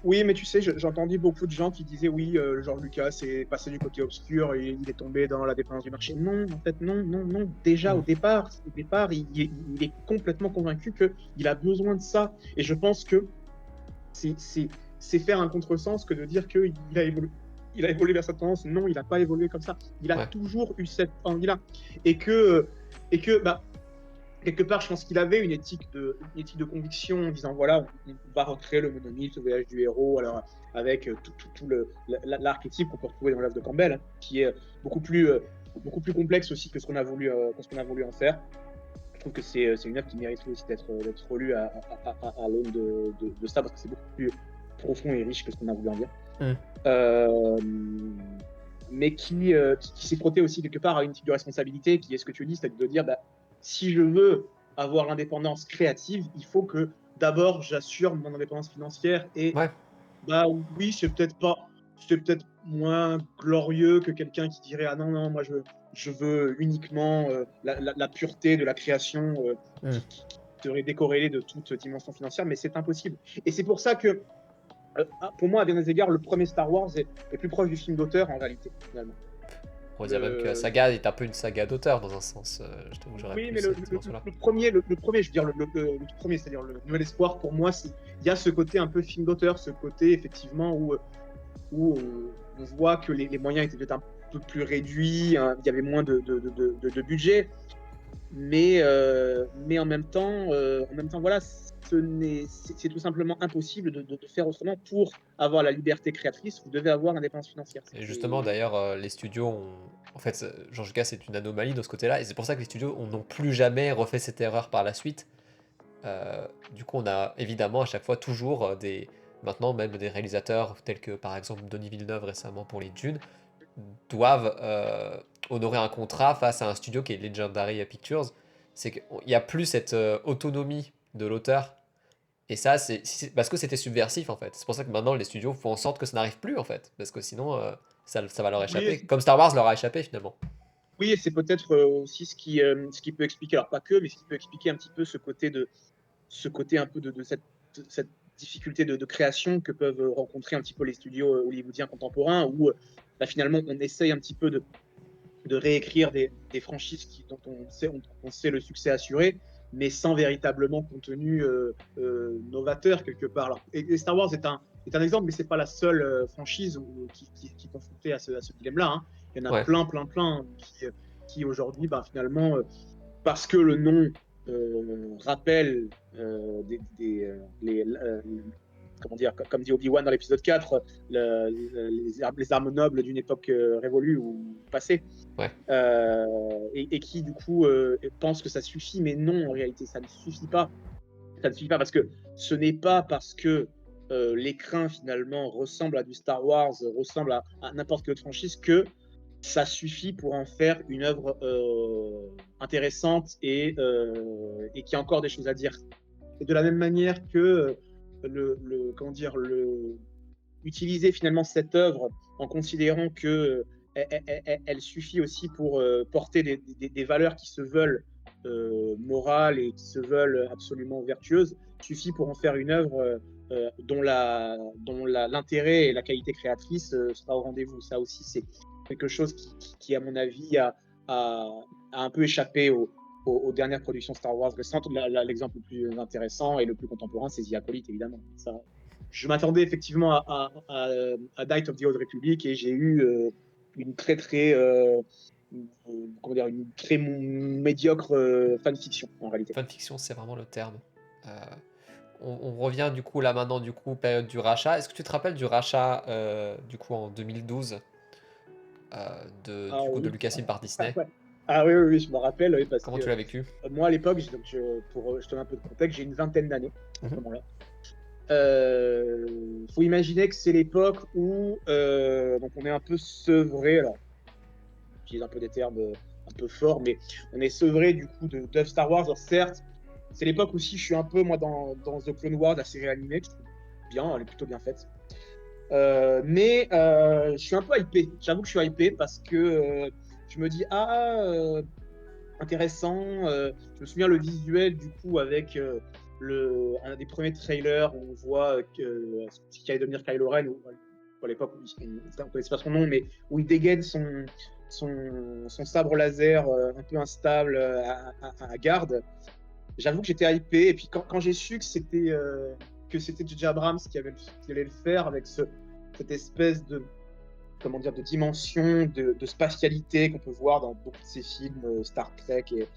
oui, mais tu sais, j'ai entendu beaucoup de gens qui disaient oui, George Lucas est passé du côté obscur et il est tombé dans la dépendance du marché. Non, en fait, non, non, non. Déjà, Mm. au départ, il est complètement convaincu qu'il a besoin de ça. Et je pense que c'est faire un contresens que de dire qu'il a évolué. Il a évolué vers cette tendance. Non, il n'a pas évolué comme ça. Il a Ouais. toujours eu cette envie-là. Et que quelque part, je pense qu'il avait une éthique de conviction en disant voilà, on va recréer le monomythe, le voyage du héros, alors avec tout l'archétype qu'on peut retrouver dans l'œuvre de Campbell, hein, qui est beaucoup plus complexe aussi que ce qu'on a voulu en faire. Je trouve que c'est une œuvre qui mériterait aussi d'être relue à l'aune de ça, parce que c'est beaucoup plus profond et riche que ce qu'on a voulu en dire. Mm. Euh, mais qui s'est frotté aussi quelque part à une type de responsabilité qui est ce que tu dis, c'est de dire si je veux avoir l'indépendance créative, il faut que d'abord j'assure mon indépendance financière. Et Ouais. oui, c'est peut-être moins glorieux que quelqu'un qui dirait ah non non, moi je veux uniquement la pureté de la création Mm. qui serait décorrélée de toute dimension financière, mais c'est impossible. Et c'est pour ça que pour moi, à bien des égards, le premier Star Wars est plus proche du film d'auteur en réalité, finalement. On va dire même que la Le... saga est un peu une saga d'auteur dans un sens. Je t'avoue, j'aurais Oui, plus mais cette dimension-là. le premier, je veux dire, le tout premier, c'est-à-dire le Nouvel Espoir, pour moi, il y a ce côté un peu film d'auteur, ce côté effectivement où on voit que les moyens étaient peut-être un peu plus réduits, hein, il y avait moins de budget, mais en même temps, voilà, c'est tout simplement impossible de faire autrement. Pour avoir la liberté créatrice, vous devez avoir l'indépendance financière. Et justement, d'ailleurs, les studios ont. En fait, George Lucas c'est une anomalie dans ce côté-là, et c'est pour ça que les studios n'ont plus jamais refait cette erreur par la suite. Du coup, on a évidemment à chaque fois toujours maintenant même des réalisateurs tels que par exemple Denis Villeneuve récemment pour les Dunes doivent honorer un contrat face à un studio qui est Legendary Pictures. C'est qu'il n'y a plus cette autonomie de l'auteur. Et ça, c'est parce que c'était subversif en fait. C'est pour ça que maintenant les studios font en sorte que ça n'arrive plus en fait. Parce que sinon, ça va leur échapper. Oui, Comme Star Wars leur a échappé finalement. oui, et c'est peut-être aussi ce qui peut expliquer, alors pas que, mais ce qui peut expliquer un petit peu ce côté un peu cette difficulté de création que peuvent rencontrer un petit peu les studios hollywoodiens contemporains, où finalement on essaye un petit peu de réécrire des franchises dont on sait le succès assuré, mais sans véritablement contenu novateur quelque part. Alors, et Star Wars est un exemple, mais c'est pas la seule franchise qui est confrontée à ce dilemme-là, hein. Il y en a Ouais. plein, plein, plein qui aujourd'hui, finalement, parce que le nom rappelle comment dire, comme dit Obi-Wan dans l'épisode 4, les armes nobles d'une époque révolue ou passée, Ouais. et qui du coup pense que ça suffit, mais non, en réalité, ça ne suffit pas. Ça ne suffit pas parce que ce n'est pas parce que l'écrin finalement ressemble à du Star Wars, ressemble à n'importe quelle autre franchise, que ça suffit pour en faire une œuvre intéressante et qui a encore des choses à dire. Et de la même manière que comment dire, utiliser finalement cette œuvre en considérant que elle suffit aussi pour porter des valeurs qui se veulent morales et qui se veulent absolument vertueuses, suffit pour en faire une œuvre dont l'intérêt et la qualité créatrice sera au rendez-vous. Ça aussi, c'est quelque chose qui à mon avis, a un peu échappé aux dernières productions Star Wars récentes. L'exemple le plus intéressant et le plus contemporain, c'est The Acolyte, évidemment. Ça, je m'attendais effectivement à Night of the Old Republic et j'ai eu une très comment dire, une très médiocre fanfiction en réalité. Fanfiction, c'est vraiment le terme. Euh, on revient du coup là maintenant du coup période du rachat. Est-ce que tu te rappelles du rachat du coup en 2012 Ah du coup de oui, Lucasfilm par Disney? ouais. Ah oui, oui, oui, je me rappelle, oui, parce Comment que tu l'as vécu? moi à l'époque, donc pour je te donne un peu de contexte, j'ai une vingtaine d'années à ce Mhm. moment-là. Faut imaginer que c'est l'époque où donc on est un peu sevré, alors j'utilise un peu des termes un peu forts, mais on est sevré du coup d'œuvres Star Wars. Alors certes, c'est l'époque aussi, je suis un peu moi dans The Clone Wars, la série animée, que je trouve bien, elle est plutôt bien faite. Mais je suis un peu hypé. J'avoue que je suis hypé parce que je me dis intéressant. Je me souviens le visuel du coup avec un des premiers trailers où on voit ce qui allait devenir Kylo Ren, ou à l'époque on ne connaissait pas son nom, mais où il dégaine son sabre laser un peu instable à garde. J'avoue que j'étais hypé. Et puis quand j'ai su que c'était J.J. Abrams qui allait le faire avec cette espèce de comment dire de dimension, de spatialité qu'on peut voir dans beaucoup de ces films Star Trek. Et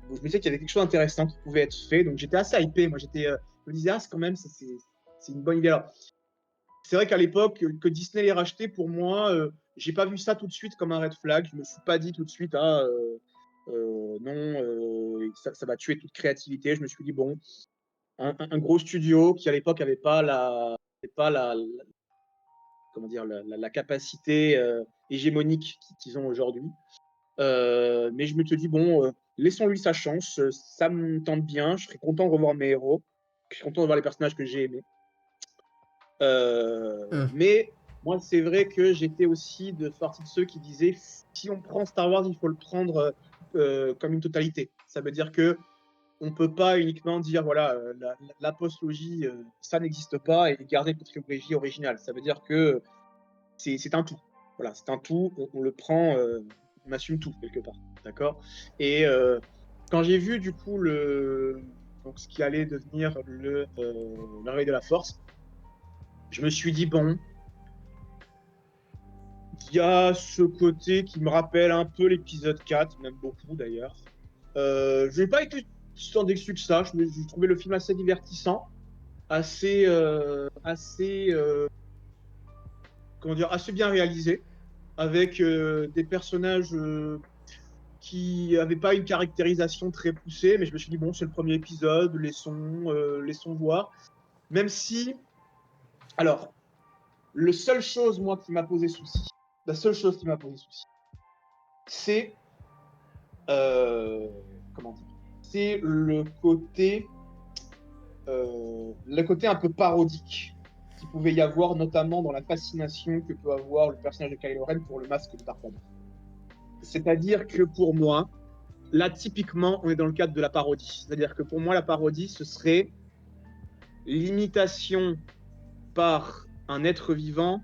je me disais qu'il y avait quelque chose d'intéressant qui pouvait être fait. Donc j'étais assez hypé. Moi, je me disais, c'est quand même, c'est une bonne idée. Alors, c'est vrai qu'à l'époque, que Disney l'ait racheté, pour moi, j'ai pas vu ça tout de suite comme un red flag. Je me suis pas dit tout de suite, non, ça va tuer toute créativité. Je me suis dit, bon, un gros studio qui à l'époque avait pas comment dire, la capacité hégémonique qu'ils ont aujourd'hui. Mais je me suis dit, bon, laissons-lui sa chance, ça me tente bien, je serais content de revoir mes héros, je serais content de voir les personnages que j'ai aimés. Hmm. Mais moi, c'est vrai que j'étais aussi de partie de ceux qui disaient, si on prend Star Wars, il faut le prendre comme une totalité. Ça veut dire que on ne peut pas uniquement dire, voilà, la postlogie, ça n'existe pas, et garder la trilogie originale. Ça veut dire que c'est un tout. Voilà, c'est un tout, on le prend, on assume tout quelque part, d'accord. Et quand j'ai vu du coup donc, ce qui allait devenir le réveil de la force, je me suis dit bon, il y a ce côté qui me rappelle un peu l'épisode 4, même beaucoup d'ailleurs. Je n'ai pas été tant déçu que ça, j'ai trouvé le film assez divertissant, assez comment dire, assez bien réalisé, avec des personnages qui n'avaient pas une caractérisation très poussée, mais je me suis dit, bon, c'est le premier épisode, laissons voir. Même si, alors, le seule chose, moi, qui m'a posé souci, la seule chose qui m'a posé souci, c'est, euh, comment dire, c'est le côté un peu parodique qu'il pouvait y avoir, notamment dans la fascination que peut avoir le personnage de Kylo Ren pour le masque de Dark Vador. C'est-à-dire que pour moi, là, typiquement, on est dans le cadre de la parodie. C'est-à-dire que pour moi, la parodie, ce serait l'imitation par un être vivant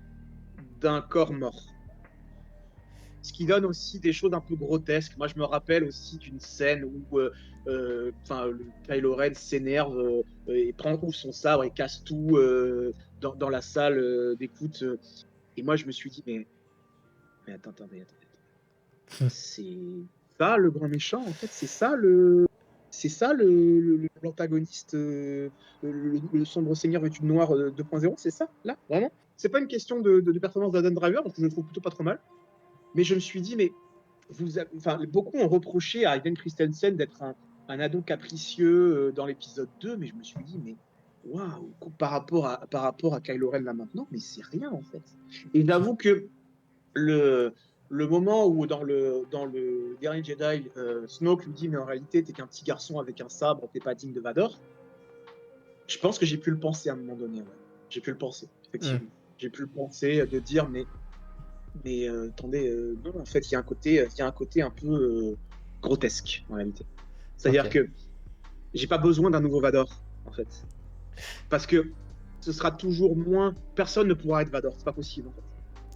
d'un corps mort. Ce qui donne aussi des choses un peu grotesques. Moi, je me rappelle aussi d'une scène où Kylo Ren s'énerve et prend son sabre et casse tout dans la salle d'écoute. Et moi, je me suis dit, mais attendez. C'est ça le grand méchant, en fait. C'est ça l'antagoniste, le sombre seigneur vêtu de noir 2.0, c'est ça, là, vraiment. C'est pas une question de performance d'Adam Driver, parce que je le trouve plutôt pas trop mal. Mais je me suis dit, mais enfin, beaucoup ont reproché à Hayden Christensen d'être un ado capricieux dans l'épisode 2, mais je me suis dit, mais waouh, par rapport à Kylo Ren là maintenant, mais c'est rien en fait. Et j'avoue que le, le moment où dans le dernier Jedi, Snoke lui dit, mais en réalité, t'es qu'un petit garçon avec un sabre, t'es pas digne de Vador, je pense que j'ai pu le penser à un moment donné. Ouais. J'ai pu le penser, Hmm. effectivement. j'ai pu le penser, de dire mais attendez, non, en fait, il y a un côté un peu grotesque en réalité. Ok. C'est-à-dire que j'ai pas besoin d'un nouveau Vador, en fait. Parce que ce sera toujours moins. Personne ne pourra être Vador, c'est pas possible en fait.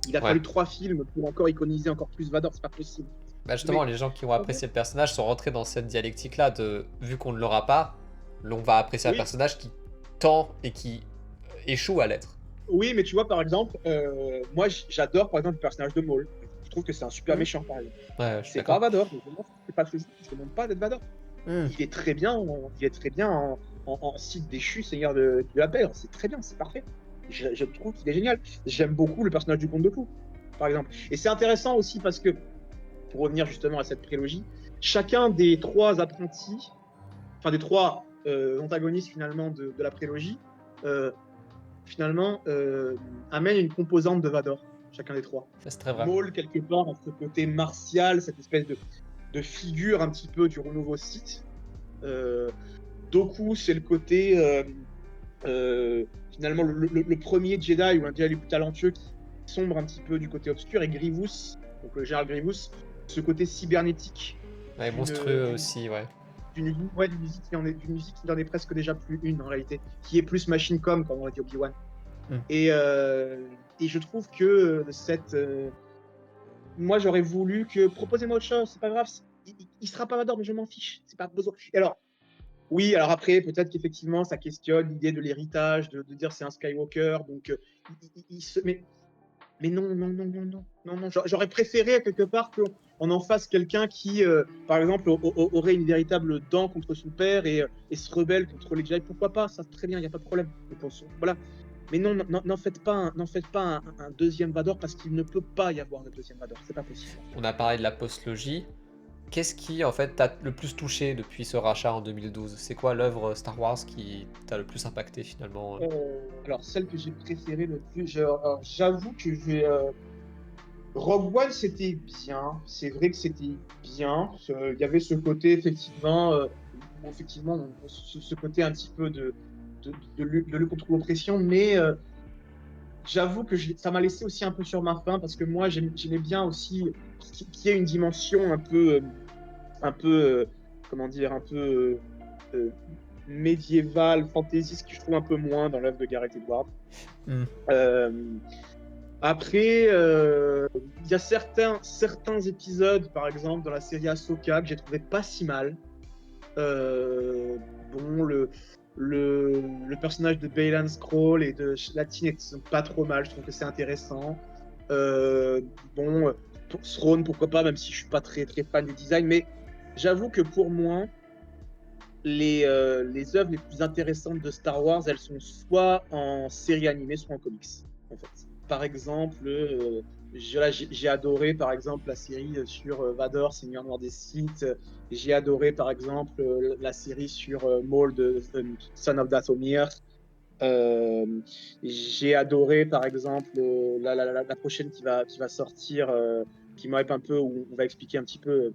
Il a Ouais. fallu 3 films pour encore iconiser encore plus Vador, c'est pas possible. Bah justement, Mais les gens qui ont apprécié le personnage sont rentrés dans cette dialectique-là de vu qu'on ne l'aura pas, l'on va apprécier un oui, personnage qui tend et qui échoue à l'être. oui, mais tu vois, par exemple, moi j'adore par exemple le personnage de Maul. Je trouve que c'est un super Hmm. méchant par exemple. Ouais, je suis C'est pas d'accord. Vador, mais vraiment, c'est pas possible, je ne demande pas d'être Vador. Hmm. Il est très bien en Sith déchu, Seigneur de la Paix. C'est très bien, c'est parfait. Je trouve qu'il est génial. J'aime beaucoup le personnage du Comte de Fou, par exemple. Et c'est intéressant aussi parce que, pour revenir justement à cette prélogie, chacun des 3 apprentis, enfin des 3 antagonistes finalement de la prélogie, euh, finalement amène une composante de Vador, chacun des 3. Ça, c'est très vrai. Maul, quelque part, a ce côté martial, cette espèce de figure un petit peu du renouveau Sith. Euh, Doku, c'est le côté finalement le premier Jedi ou un Jedi le plus talentueux qui sombre un petit peu du côté obscur, et Grievous, donc le général Grievous, ce côté cybernétique Ouais, d'une monstrueux d'une aussi, ouais. d'une musique qui en est presque déjà plus une en réalité, qui est plus machine com comme on l'a dit Obi-Wan. Hmm. Et je trouve que moi j'aurais voulu que proposez-moi autre chose, c'est pas grave, il sera pas Vador mais je m'en fiche, c'est pas besoin. Et alors oui, alors après, peut-être qu'effectivement, ça questionne l'idée de l'héritage, de dire c'est un Skywalker, donc mais non, non, non, non, non, non, non. J'aurais préféré quelque part qu'on en fasse quelqu'un qui, par exemple, aurait une véritable dent contre son père et se rebelle contre les Jedi. Pourquoi pas? Ça, très bien, il n'y a pas de problème. Voilà. Mais non, n'en faites pas un deuxième Vador parce qu'il ne peut pas y avoir de deuxième Vador. C'est pas possible. On a parlé de la postlogie. Qu'est-ce qui, en fait, t'a le plus touché depuis ce rachat en 2012? C'est quoi l'œuvre Star Wars qui t'a le plus impacté finalement? Alors, celle que j'ai préférée le plus, alors, j'avoue que Rogue One, c'était bien. C'est vrai que c'était bien. Il y avait ce côté, effectivement, ce côté un petit peu de lutte contre l'oppression, mais j'avoue que ça m'a laissé aussi un peu sur ma faim parce que moi, j'aimais bien aussi qu'il y ait une dimension un peu, comment dire, un peu euh, médiévale, fantaisiste, que je trouve un peu moins dans l'œuvre de Gareth Edwards. Hmm. Euh, Après, il y a certains épisodes, par exemple, dans la série Ahsoka, que j'ai trouvé pas si mal. Bon, le personnage de Baylan Scroll et de Latine sont pas trop mal, je trouve que c'est intéressant. Euh, bon, pour Throne, pourquoi pas, même si je suis pas très, très fan du design, mais j'avoue que pour moi, les œuvres les plus intéressantes de Star Wars, elles sont soit en série animée, soit en comics, en fait. Par exemple, j'ai adoré, par exemple, la série sur Vador, Seigneur Noir des Sith. J'ai adoré, par exemple, la série sur Maul de Son of Dathomir. Euh, j'ai adoré, par exemple, la prochaine qui va sortir, qui m'hype un peu, où on va expliquer un petit peu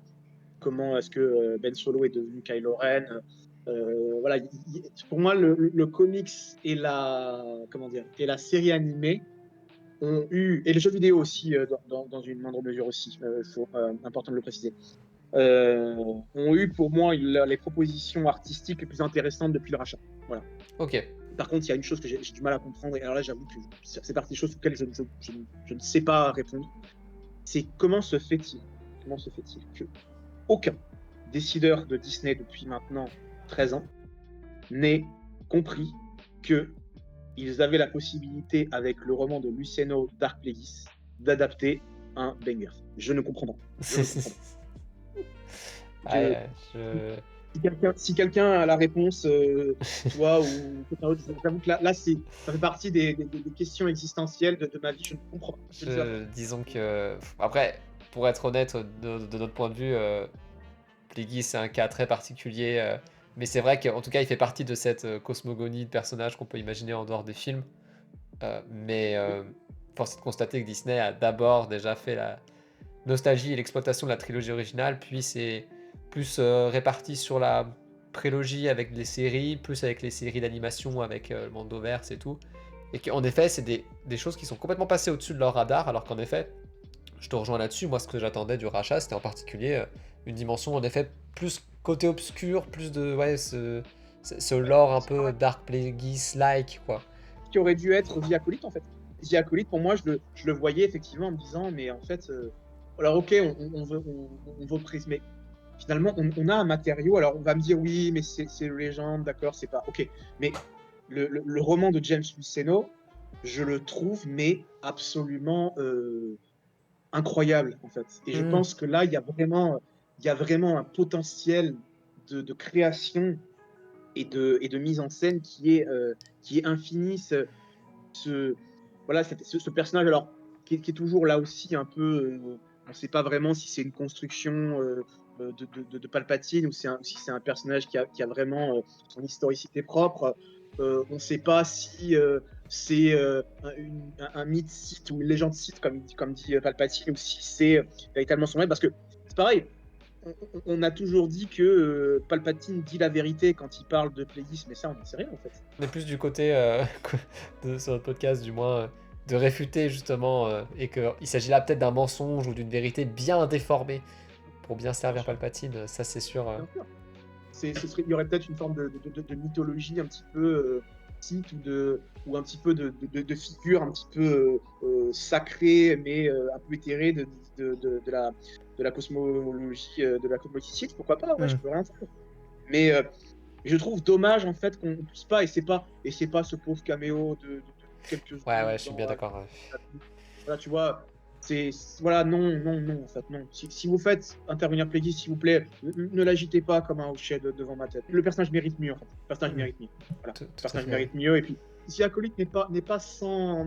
comment est-ce que Ben Solo est devenu Kylo Ren. Voilà, pour moi, le comics et comment dire, et la série animée ont eu, et les jeux vidéo aussi, dans une moindre mesure aussi, important de le préciser, ont eu pour moi les propositions artistiques les plus intéressantes depuis le rachat. Voilà. Ok. Par contre, il y a une chose que j'ai du mal à comprendre, et alors là, j'avoue que c'est partie des choses auxquelles je ne sais pas répondre. C'est comment se fait-il que aucun décideur de Disney depuis maintenant 13 ans n'ait compris que ils avaient la possibilité, avec le roman de Luceno Dark Plagueis, d'adapter un banger. Je ne comprends pas. Je ne comprends pas. Je, Ouais, je... si quelqu'un a la réponse, toi ou quelqu'un d'autre, j'avoue que là ça fait partie des questions existentielles de ma vie. Je ne comprends pas. Je ne sais pas faire. Disons que... Après, pour être honnête, de notre point de vue, Pleggy, c'est un cas très particulier. Mais c'est vrai qu'en tout cas, il fait partie de cette cosmogonie de personnages qu'on peut imaginer en dehors des films. Mais force est de constater que Disney a d'abord déjà fait la nostalgie et l'exploitation de la trilogie originale, puis c'est plus réparti sur la prélogie avec les séries, plus avec les séries d'animation avec le Mandoverse et tout. et qu'en effet, c'est des choses qui sont complètement passées au-dessus de leur radar, alors qu'en effet, je te rejoins là-dessus, moi ce que j'attendais du rachat, c'était en particulier une dimension en effet plus côté obscur, plus de ouais, ce lore un peu Dark Plagueis-like, quoi. Qui aurait dû être The Acolyte en fait. The Acolyte, pour moi, je le voyais effectivement en me disant, mais en fait, alors ok, on veut mais finalement, on a un matériau. Alors on va me dire, oui, mais c'est une légende, d'accord, c'est pas. Ok, mais le roman de James Luceno, je le trouve, mais absolument incroyable en fait. Et je pense que là, il y a vraiment un potentiel de création et de mise en scène qui est infini. Voilà, ce personnage, alors, qui est toujours là aussi un peu. On ne sait pas vraiment si c'est une construction de Palpatine ou si c'est un personnage qui a vraiment son historicité propre. On ne sait pas si c'est un mythe Sith ou une légende Sith, comme dit Palpatine, ou si c'est véritablement son maître. Parce que c'est pareil, on a toujours dit que Palpatine dit la vérité quand il parle de Plagueis, mais ça, on n'en sait rien en fait. On est plus du côté sur notre podcast, du moins, de réfuter justement, et qu'il s'agit là peut-être d'un mensonge ou d'une vérité bien déformée pour bien servir Palpatine, ça c'est sûr. Bien sûr. Il y aurait peut-être une forme de mythologie un petit peu Sith ou un petit peu de figure un petit peu sacrée mais un peu éthérée de la cosmologie Sith, pourquoi pas, ouais, je peux rien faire. Mais je trouve dommage en fait qu'on ne pousse pas, et c'est pas ce pauvre caméo de quelques secondes. Ouais, je suis bien d'accord. Voilà, tu vois, voilà, non, en fait, non. Si vous faites intervenir Plagueis, s'il vous plaît, ne l'agitez pas comme un hochet devant ma tête. Le personnage mérite mieux, en fait. Le personnage mérite mieux. Voilà. Le personnage mérite mieux. Et puis, si Acolyte n'est pas sans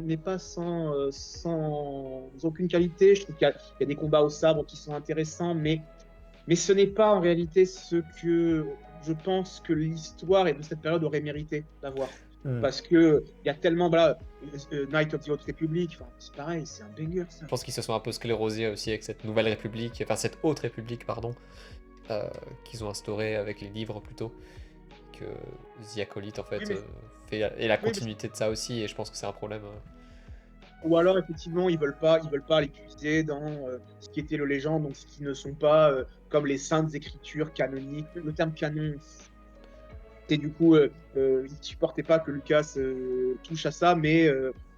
aucune qualité, je trouve qu'il y a des combats au sabre qui sont intéressants, mais ce n'est pas en réalité ce que je pense que l'histoire et de cette période aurait mérité d'avoir. Parce que il y a tellement, voilà, Knight of the Old Republic, c'est pareil, c'est un banger ça. Je pense qu'ils se sont un peu sclérosés aussi avec cette nouvelle république, enfin cette haute république, pardon, qu'ils ont instaurée avec les livres plutôt, que The Acolyte en fait fait la continuité de ça aussi, et je pense que c'est un problème. Ou alors effectivement ils veulent pas les puiser dans ce qui était le légende, donc ce qui ne sont pas comme les saintes écritures canoniques. Le terme canon, et du coup ils supportaient pas que Lucas touche à ça, mais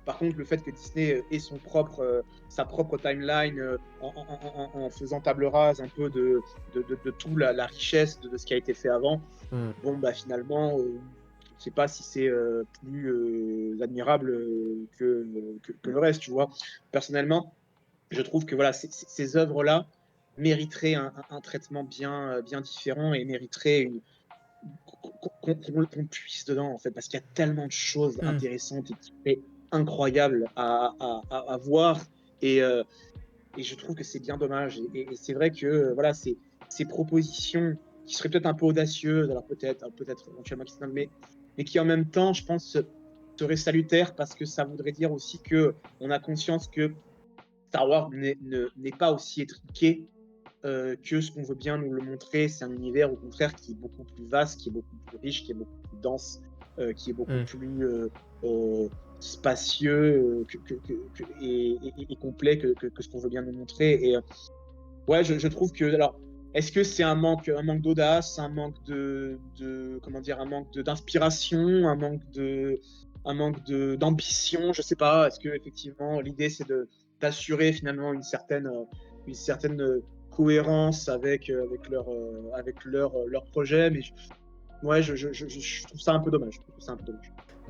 par contre, le fait que Disney ait sa propre timeline en faisant table rase un peu de toute la richesse de ce qui a été fait avant, bon, bah finalement, je ne sais pas si c'est plus admirable que le reste, tu vois. Personnellement, je trouve que voilà, ces œuvres-là mériteraient un traitement bien différent et mériteraient qu'on puisse dedans, en fait, parce qu'il y a tellement de choses intéressantes et incroyables à voir, et je trouve que c'est bien dommage. Et c'est vrai que voilà, ces propositions qui seraient peut-être un peu audacieuses, alors peut-être éventuellement mais qui en même temps, je pense, seraient salutaires, parce que ça voudrait dire aussi que on a conscience que Star Wars n'est pas aussi étriqué que ce qu'on veut bien nous le montrer. C'est un univers au contraire qui est beaucoup plus vaste, qui est beaucoup plus riche, qui est beaucoup plus dense, qui est beaucoup plus spacieux et complet que ce qu'on veut bien nous montrer. Et ouais, je trouve que, alors, est-ce que c'est un manque d'audace, un manque comment dire, un manque d'inspiration, un manque d'ambition, je sais pas. Est-ce que effectivement l'idée c'est d'assurer finalement une certaine cohérence avec leur projet, mais ouais, je trouve ça un peu dommage.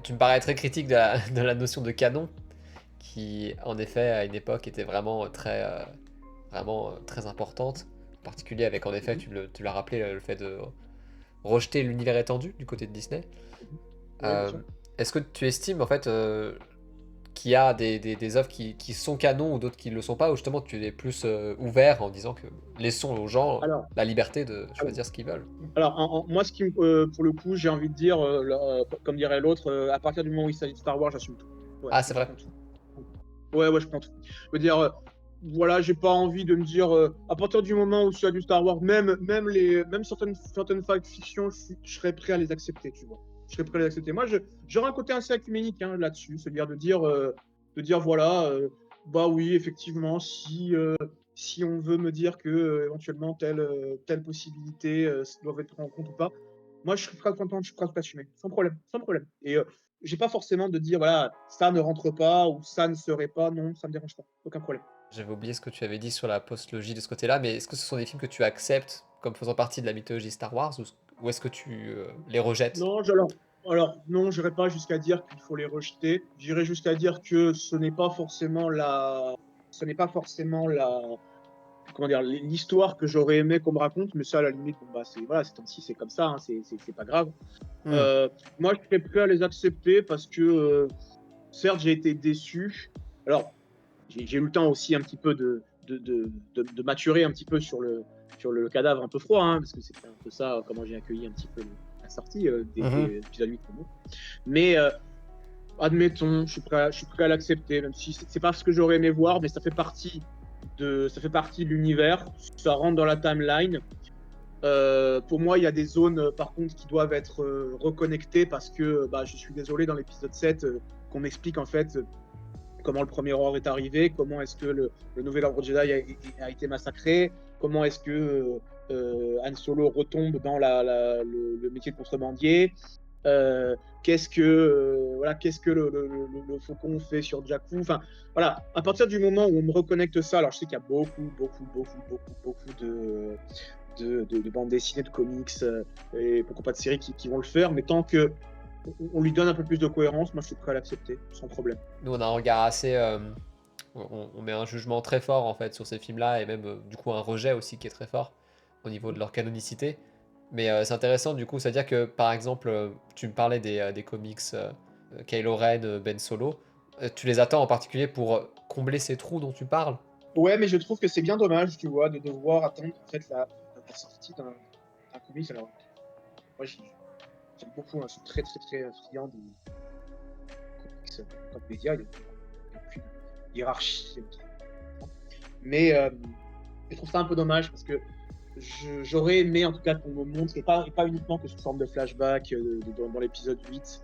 Tu me parais très critique de la notion de canon, qui en effet à une époque était vraiment très importante, en particulier avec en effet, tu l'as rappelé, le fait de rejeter l'univers étendu du côté de Disney. Est-ce que tu estimes en fait qu'il y a des œuvres qui sont canons ou d'autres qui ne le sont pas, ou justement tu es plus ouvert en disant que laissons aux gens la liberté de choisir ce qu'ils veulent? Alors, moi, pour le coup, j'ai envie de dire, comme dirait l'autre, à partir du moment où il s'agit de Star Wars, j'assume tout. Ouais, ah, c'est vrai. Ouais, je prends tout. Je veux dire, voilà, j'ai pas envie de me dire, à partir du moment où il y a du Star Wars, même certaines fictions, je serais prêt à les accepter, tu vois. Je serais prêt à les accepter. Moi, j'aurais un côté assez œcuménique hein, là-dessus, c'est-à-dire de dire voilà, bah oui, effectivement, si on veut me dire que éventuellement telle possibilité doit être prise en compte ou pas, moi, je serais prêt à t'entendre, je suis prêt à t'assumer, sans problème, sans problème. Et j'ai pas forcément de dire voilà, ça ne rentre pas ou ça ne serait pas, non, ça me dérange pas, aucun problème. J'avais oublié ce que tu avais dit sur la postlogie de ce côté-là, mais est-ce que ce sont des films que tu acceptes comme faisant partie de la mythologie Star Wars ou est-ce que tu les rejettes? Non, alors non, j'irai pas jusqu'à dire qu'il faut les rejeter. J'irai jusqu'à dire que ce n'est pas forcément la, comment dire, l'histoire que j'aurais aimé qu'on me raconte, mais ça, à la limite, bon, bah, voilà, ces temps-ci, c'est comme ça, hein, c'est pas grave. Hmm. Euh, Moi, je serais prêt à les accepter parce que, certes, j'ai été déçu. Alors, j'ai eu le temps aussi un petit peu de maturer un petit peu sur le cadavre un peu froid, hein, parce que c'était un peu ça, comment j'ai accueilli un petit peu la sortie Mhm. des épisodes 8 pour moi. Mais admettons, je suis prêt à l'accepter, même si c'est pas ce que j'aurais aimé voir, mais ça fait partie de l'univers, ça rentre dans la timeline. Pour moi, il y a des zones, par contre, qui doivent être reconnectées parce que, bah, je suis désolé, dans l'épisode 7, qu'on m'explique en fait comment le premier ordre est arrivé, comment est-ce que le nouvel ordre Jedi a été massacré, comment est-ce que Han Solo retombe dans le métier de contrebandier, qu'est-ce que le faucon fait sur Jakku. Enfin, voilà, à partir du moment où on me reconnecte ça, alors je sais qu'il y a beaucoup, beaucoup, beaucoup, beaucoup, beaucoup de bandes dessinées, de comics et pourquoi pas de séries qui vont le faire, mais tant que on lui donne un peu plus de cohérence, moi je suis prêt à l'accepter, sans problème. Nous, on a un regard assez. On met un jugement très fort en fait sur ces films-là et même du coup un rejet aussi qui est très fort au niveau de leur canonicité. Mais c'est intéressant du coup, c'est-à-dire que par exemple, tu me parlais des comics Kylo Ren, Ben Solo. Tu les attends en particulier pour combler ces trous dont tu parles? Ouais, mais je trouve que c'est bien dommage, tu vois, de devoir attendre en fait la sortie d'un comics. Alors, moi, j'aime beaucoup, hein, je suis très, très, très friand des comics comme média. Il y a aucune hiérarchie. Mais je trouve ça un peu dommage parce que j'aurais aimé en tout cas qu'on me montre, et pas uniquement que sous forme de flashback dans l'épisode 8.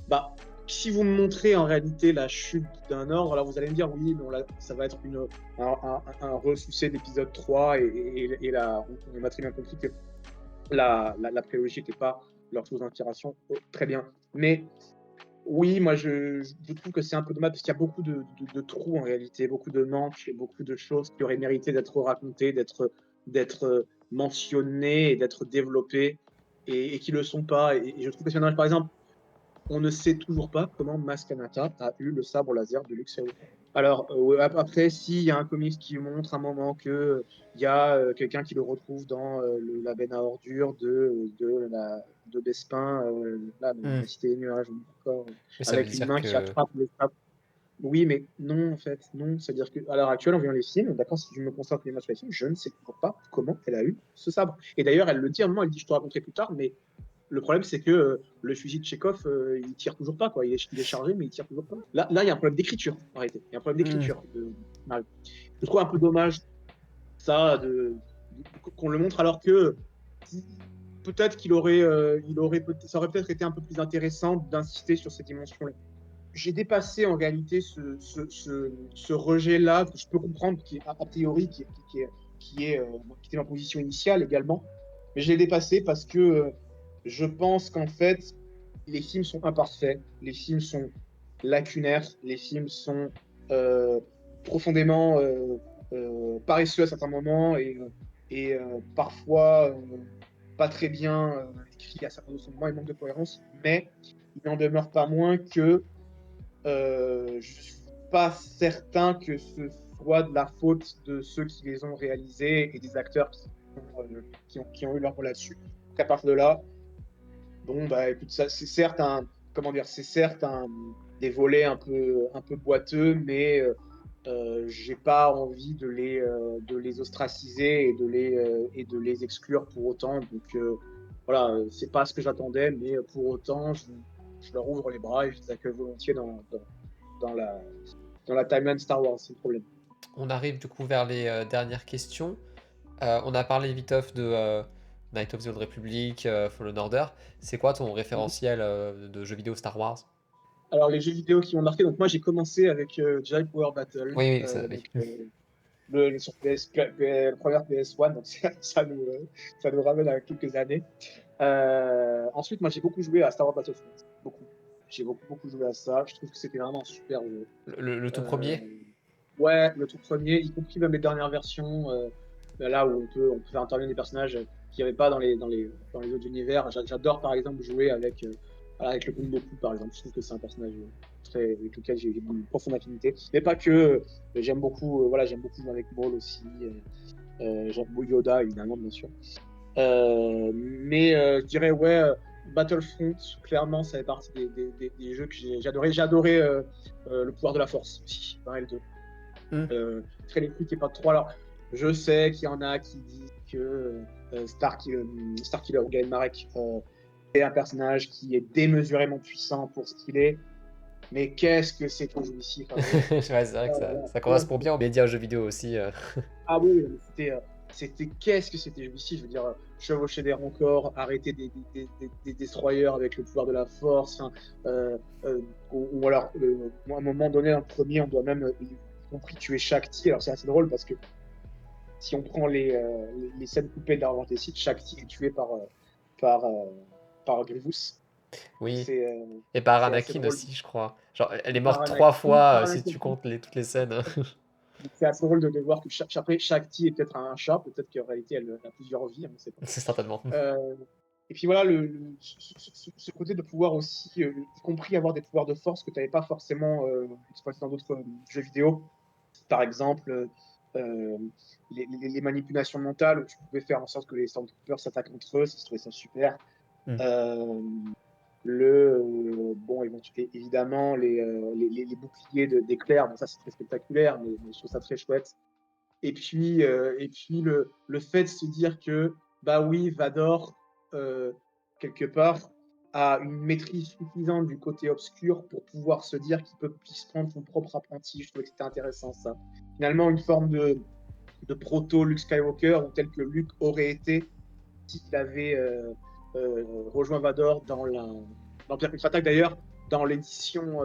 Bah, si vous me montrez en réalité la chute d'un ordre, alors vous allez me dire oui, mais ça va être un ressucé d'épisode 3 et là, on a très bien compris que la prélogie n'était pas leur source d'inspiration. Oh, très bien. Mais oui, moi je trouve que c'est un peu dommage parce qu'il y a beaucoup de trous en réalité, beaucoup de manques, et beaucoup de choses qui auraient mérité d'être racontées, d'être mentionnées et d'être développées et qui ne le sont pas. Et je trouve que c'est dommage. Par exemple, on ne sait toujours pas comment Maz Kanata a eu le sabre laser de Luke Skywalker. Alors, après, s'il y a un comics qui montre un moment qu'il y a quelqu'un qui le retrouve dans la benne à ordures de Bespin, Hmm. la Cité des Nuages, encore, Mais ça veut avec une dire main qui que. attrape le sabre. Oui, mais non, en fait, non. C'est-à-dire qu'à l'heure actuelle, en voyant les films, d'accord, si je me concentre sur les films, je ne sais toujours pas comment elle a eu ce sabre. Et d'ailleurs, elle le dit à un moment, elle dit, je te raconterai plus tard, mais le problème, c'est que le fusil de Chekhov, il tire toujours pas, quoi. Il est chargé, mais il tire toujours pas. Là, il y a un problème d'écriture, en réalité. Il y a un problème Hmm. d'écriture. Je trouve un peu dommage, ça, qu'on le montre, alors que peut-être ça aurait peut-être été un peu plus intéressant d'insister sur ces dimensions-là. J'ai dépassé en réalité ce rejet-là, que je peux comprendre, qui est a priori, qui était ma position initiale également, mais je l'ai dépassé parce que je pense qu'en fait, les films sont imparfaits, les films sont lacunaires, les films sont euh, profondément paresseux à certains moments et parfois pas très bien écrits à certains moments et manque de cohérence, mais il n'en demeure pas moins que je suis pas certain que ce soit de la faute de ceux qui les ont réalisés et des acteurs qui ont eu leur rôle là-dessus. Donc à partir de là, bon bah écoute, ça c'est certes comment dire, c'est certes des volets un peu boiteux, mais j'ai pas envie de les ostraciser et de les exclure pour autant. Donc voilà, c'est pas ce que j'attendais, mais pour autant, je leur ouvre les bras et je les accueille volontiers dans la, dans la timeline Star Wars, sans problème. On arrive du coup vers les dernières questions. On a parlé vite off Knights of the Old Republic, Fallen Order. C'est quoi ton référentiel de jeux vidéo Star Wars? Alors, les jeux vidéo qui m'ont marqué, donc moi j'ai commencé avec Jedi Power Battle, Oui, oui, ça, oui. sur la première PS1, donc ça nous ramène à quelques années. Ensuite, moi j'ai beaucoup joué à Star Wars Battlefront, beaucoup. J'ai beaucoup joué à ça, je trouve que c'était vraiment un super jeu. Le tout Euh, premier? ouais, le tout premier, y compris même les dernières versions, là où on peut faire intervenir des personnages qu'il n'y avait pas dans les autres univers. J'adore par exemple jouer voilà, avec le Count Dooku par exemple. Je trouve que c'est un personnage avec lequel j'ai une profonde affinité. Mais pas que. J'aime beaucoup, voilà, j'aime beaucoup jouer avec Maul aussi. J'aime Yoda évidemment, bien sûr. Je dirais, ouais, Battlefront, clairement, ça fait partie des jeux que j'ai adoré. J'ai adoré le pouvoir de la force aussi, dans L2. Très électrique et pas trop. Alors, je sais qu'il y en a qui disent que Starkiller ou Galen Marek est un personnage qui est démesurément puissant pour ce qu'il est. Mais qu'est-ce que c'est trop jouissif à jouer. Ouais, c'est vrai que ça correspond bien aux médias jeux vidéo aussi. Ah oui, c'était qu'est-ce que c'était jouissif, je veux dire, chevaucher des rancors, arrêter des destroyers avec le pouvoir de la force, hein, ou alors, à un moment donné, un premier, on doit même, y compris tuer Shakti. Alors c'est assez drôle parce que si on prend les scènes coupées d'Argent et Sith, Shakti est tué par, euh, par Grievous. Donc Oui. Et par c'est assez Anakin drôle. aussi, je crois. Genre, elle est Par morte 3 Anakin, fois par si Anakin. tu comptes toutes les scènes. C'est assez drôle de voir que après, Shakti est peut-être un chat, peut-être qu'en réalité elle a plusieurs vies, on ne sait pas. C'est certainement. Et puis voilà, ce côté de pouvoir aussi, y compris avoir des pouvoirs de force que tu n'avais pas forcément exploité dans d'autres jeux vidéo. Par exemple, euh, les manipulations mentales où tu pouvais faire en sorte que les Stormtroopers s'attaquent entre eux, je trouvais ça super. Euh, bon, évidemment, les boucliers d'éclairs, bon, ça c'est très spectaculaire, mais je trouve ça très chouette. Et puis le fait de se dire que, bah oui, Vador, quelque part, a une maîtrise suffisante du côté obscur pour pouvoir se dire qu'il peut se prendre son propre apprenti. Je trouvais que c'était intéressant, ça. Finalement, une forme de proto-Luke Skywalker, ou tel que Luke aurait été s'il avait rejoint Vador dans l'Empire contre-attaque. D'ailleurs, dans l'édition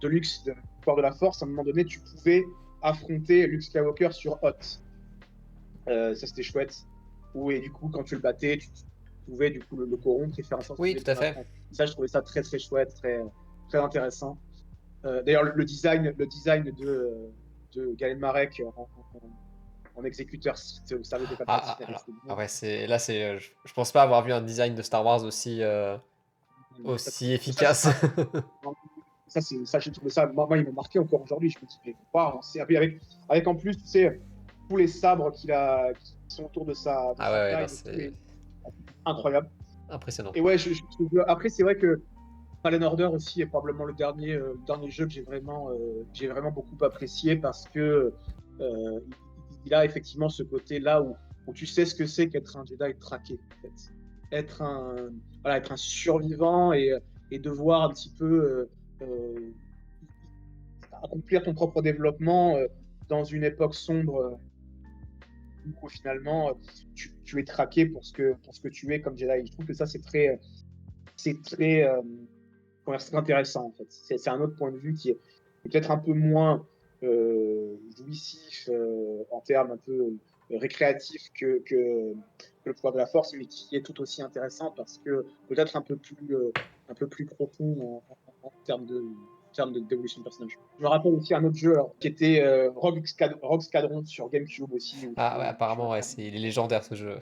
de Luke de Pouvoir de la Force, à un moment donné, tu pouvais affronter Luke Skywalker sur Hoth. Ça, c'était chouette. Et du coup, quand tu le battais, tu pouvais du coup le corrompre et faire en sorte Oui, qu'il ait tout à ton fait. apprenti. Ça, je trouvais ça très chouette, très intéressant. D'ailleurs, le design de Galen Marek en exécuteur Sith au service de Palpatine, Ouais, je pense pas avoir vu un design de Star Wars aussi, aussi ça, c'est efficace. pas. Ça, j'ai trouvé ça. Moi, il m'a marqué encore aujourd'hui. Je me dis, mais waouh, avec en plus, tu sais, tous les sabres qui sont autour de Ah sa ouais, non, taille, c'est incroyable. impressionnant. Et ouais, après, c'est vrai que Fallen Order aussi est probablement le dernier jeu que j'ai vraiment beaucoup apprécié parce que euh, il a effectivement ce côté-là où tu sais ce que c'est qu'être un Jedi traqué, en fait. Être un survivant et devoir un petit peu accomplir ton propre développement dans une époque sombre où finalement tu es traqué pour ce que tu es comme Jedi. Je trouve que ça, c'est très intéressant en fait. C'est un autre point de vue qui est peut-être un peu moins jouissif en termes un peu récréatifs que le pouvoir de la force, mais qui est tout aussi intéressant parce que peut-être un peu plus profond en termes d'évolution de personnage. Je me rappelle aussi un autre jeu alors, qui était Rogue Squadron sur GameCube aussi. Ah ouais, apparemment, ouais, il est légendaire ce jeu.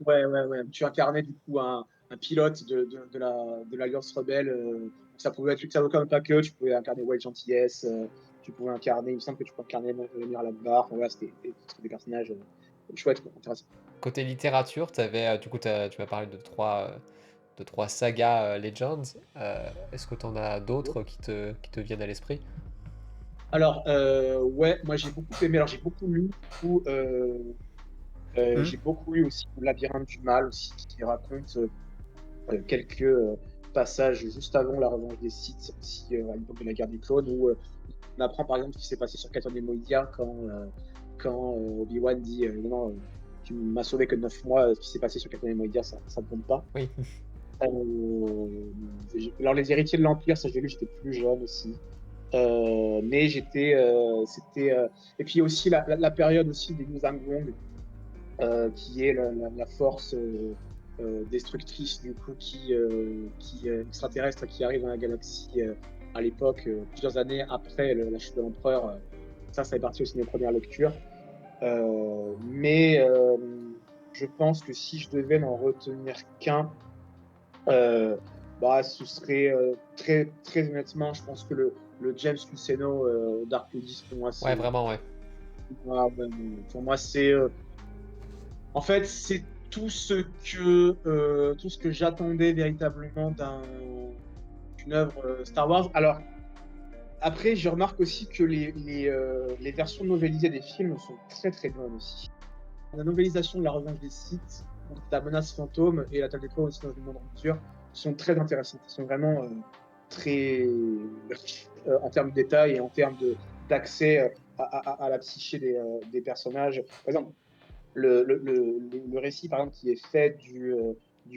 Ouais. Tu incarnais du coup un pilote de l'Alliance Rebelle. Ça pouvait être Luke Skywalker, pas que. Tu pouvais incarner Wild Gentillesse. Tu pouvais incarner, il me semble que tu pouvais incarner Amir Lakbar. Enfin, voilà, c'était des personnages chouettes, quoi, intéressants. Côté littérature, du coup, tu m'as parlé de trois sagas Legends. Est-ce que tu en as d'autres qui te viennent à l'esprit? Alors, ouais, moi j'ai beaucoup aimé. Alors, j'ai beaucoup lu. Du coup, j'ai beaucoup lu aussi Le Labyrinthe du Mal, aussi, qui raconte quelques passages juste avant la revanche des Sith, aussi à l'époque de la guerre des clones, où on apprend par exemple ce qui s'est passé sur Caton et Moïdia quand Obi-Wan dit non, tu m'as sauvé que 9 mois, ce qui s'est passé sur Captain America, ça ne compte pas. Oui. Alors, Les Héritiers de l'Empire, ça, je l'ai lu, j'étais plus jeune aussi. Mais c'était. Et puis aussi la période aussi des Yuzhang-Gong, qui est la force destructrice, du coup, qui extraterrestre qui arrive dans la galaxie à l'époque, plusieurs années après la chute de l'empereur. Ça fait partie aussi de mes premières lectures. Mais je pense que si je devais n'en retenir qu'un, ce serait très, très honnêtement, je pense que le James Luceno Dark Abyss, pour moi, Ouais, vraiment, ouais. pour moi, c'est en fait, c'est tout ce que j'attendais véritablement d'une œuvre Star Wars. Alors, après, je remarque aussi que les versions novélisées des films sont très très bonnes aussi. La novélisation de La Revanche des Sith, La Menace Fantôme et L'Attaque des Clones aussi dans une moindre mesure sont très intéressantes. Ils sont vraiment très riches en termes de détails et en termes d'accès à la psyché des personnages. Par exemple, le récit, par exemple, qui est fait du